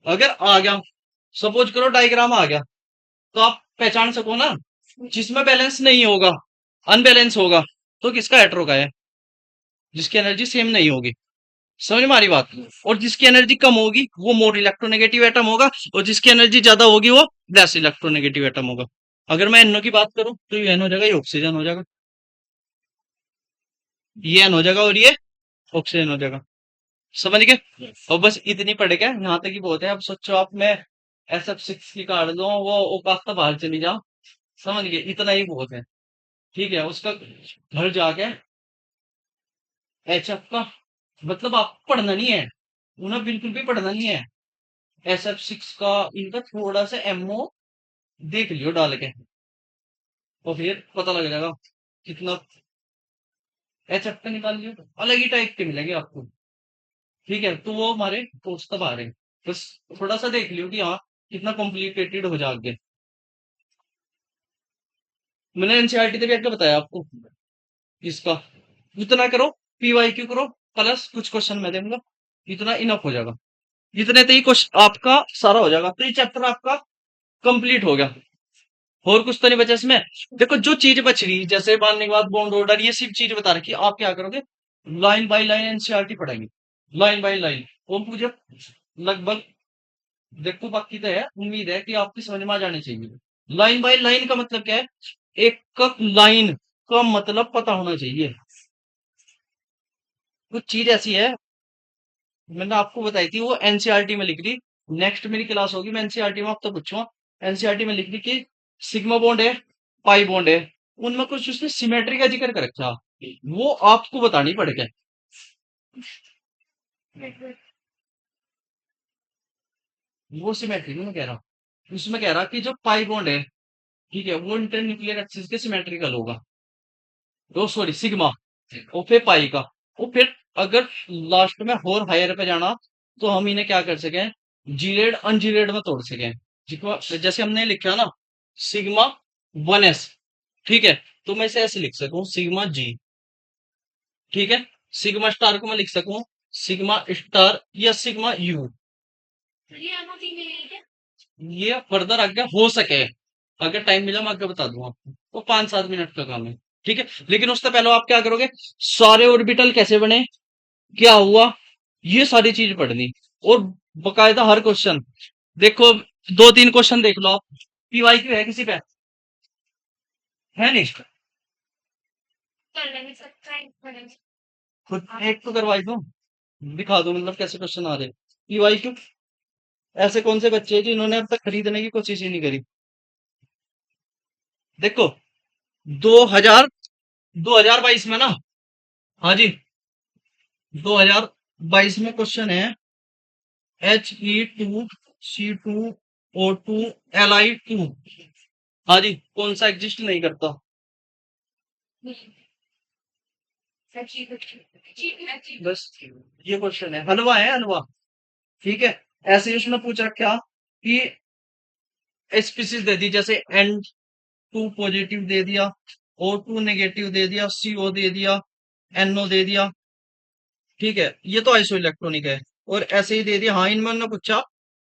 अगर आ गया, सपोज करो डायग्राम आ गया, तो आप पहचान सको ना, जिसमें बैलेंस नहीं होगा, अनबैलेंस होगा, तो किसका हेट्रो का है, जिसकी एनर्जी सेम नहीं होगी, समझ में आ रही बात। और जिसकी एनर्जी कम होगी वो मोर इलेक्ट्रोनेगेटिव एटम होगा, और जिसकी एनर्जी ज्यादा होगी वो लेस इलेक्ट्रोनेगेटिव एटम होगा। अगर मैं NO की बात करूं तो ये N हो जाएगा, ये ऑक्सीजन हो जाएगा, ये N हो जाएगा और ये ऑक्सीजन हो जाएगा, समझ गए। और बस इतनी पड़ेगा, यहाँ तक ही बहुत है। अब सोचो आप, मैं SF6 की काट दूं, वो औकात से बाहर चली जाओ, समझ गए, इतना ही बहुत है, ठीक है। उसका घर जाके HF का मतलब आपको पढ़ना नहीं है, उन्हें बिल्कुल भी पढ़ना नहीं है। SF6 का इनका थोड़ा सा MO देख लियो डाल के, और फिर पता लग जाएगा कितना। HF का निकाल लियो, अलग ही टाइप के मिलेंगे आपको, ठीक है। तो वो हमारे कोर्स तब आ रहे हैं, बस थोड़ा सा देख लियो कि हाँ कितना कॉम्प्लिकेटेड हो जाएगा। मैंने NCERT पे भी बताया आपको इसका, इतना करो, PYQ करो, प्लस कुछ क्वेश्चन मैं दूंगा, इतना इनफ हो जाएगा, इतने तो ही क्वेश्चन आपका सारा हो जाएगा, तो ये चैप्टर आपका कंप्लीट हो गया। और कुछ तो नहीं बचा इसमें। देखो जो चीज बच रही, जैसे बांधने के बाद बॉन्ड ऑर्डर, ये सिर्फ चीज बता रखी है, आप क्या करोगे, लाइन बाय लाइन एनसीईआरटी पढ़ेंगे, लाइन बाय लाइन। वो मुझे लगभग, देखो बाकी तो है, उम्मीद है कि आपकी समझ में आ जानी चाहिए। लाइन बाय लाइन का मतलब क्या है, एक लाइन का मतलब पता होना चाहिए। कुछ चीज ऐसी है, मैंने आपको बताई थी, वो एनसीईआरटी में लिख ली। नेक्स्ट मेरी क्लास होगी, मैं एनसीईआरटी में आपसे पूछूंगा। एनसीईआरटी में लिख ली कि सिग्मा बॉन्ड है, पाई बॉन्ड है, उनमें कुछ उसने सिमेट्री का जिक्र कर रखा, वो आपको बतानी पड़ेगा। वो सिमेट्री मैं कह रहा हूँ, उसमें कह रहा कि जो पाई बॉन्ड है, ठीक है, वो इंटर न्यूक्लियर एक्सिस के सिमेट्रिकल होगा। ओ सॉरी, सिग्मा, और फिर पाई का, वो फिर अगर लास्ट में और हायर पे जाना, तो हम इन्हें क्या कर सकें, जीरेड अनजीरेड में तोड़ सकें। जैसे हमने लिखा ना, सिग्मा 1s, ठीक है, तो मैं इसे ऐसे लिख सकूं, सिग्मा जी, ठीक है। सिग्मा स्टार को मैं लिख सकूं सिग्मा स्टार या सिग्मा यू। ये फर्दर आगे हो सके, अगर टाइम मिला मैं आगे बता दूंगा आपको, वो 5-7 मिनट का काम है, ठीक है। लेकिन उससे पहले आप क्या करोगे, सारे ऑर्बिटल कैसे बने, क्या हुआ, ये सारी चीज पढ़नी। और बकायदा हर क्वेश्चन, देखो 2-3 क्वेश्चन देख लो आप, पीवाई क्यू है किसी पे, है नहीं, खुद एक तो करवाई दो, दिखा दो मतलब कैसे क्वेश्चन आ रहे। पीवाई क्यू, ऐसे कौन से बच्चे हैं जिन्होंने अब तक खरीदने की कोशिश ही नहीं करी। देखो 2000 2022 में ना, हाँ जी, 2022 में क्वेश्चन है, He2C2O2Li2, हाँ जी, कौन सा एग्जिस्ट नहीं करता। बस ये क्वेश्चन है, हलवा है हलवा, ठीक है। ऐसे ही उसने पूछ रखा कि स्पीसीज दे दी, जैसे N2 पॉजिटिव दे दिया, O2 नेगेटिव दे दिया, CO दे दिया, NO दे दिया, ठीक है, ये तो आइसो इलेक्ट्रॉनिक है। और ऐसे ही दे दिया, हाँ, इनमें उन्होंने पूछा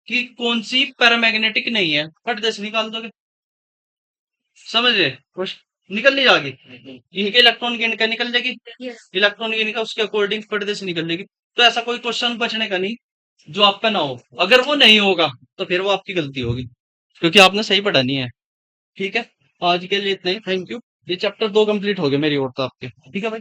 कि कौन सी पैरामैग्नेटिक नहीं है, फट दे से निकाल दोगे, समझ रहे कुछ, निकल नहीं जाएगी, इनके इलेक्ट्रॉन की इनका निकल जाएगी, इलेक्ट्रॉन की इनका उसके अकॉर्डिंग फट दे से निकल जाएगी। तो ऐसा कोई क्वेश्चन बचने का नहीं जो आपका ना हो, अगर वो नहीं होगा तो फिर वो आपकी गलती होगी, क्योंकि आपने सही पढ़ा नहीं है, ठीक है। आज के लिए इतना ही, थैंक यू। ये चैप्टर 2 कंप्लीट हो गए मेरी ओर तो आपके, ठीक है भाई।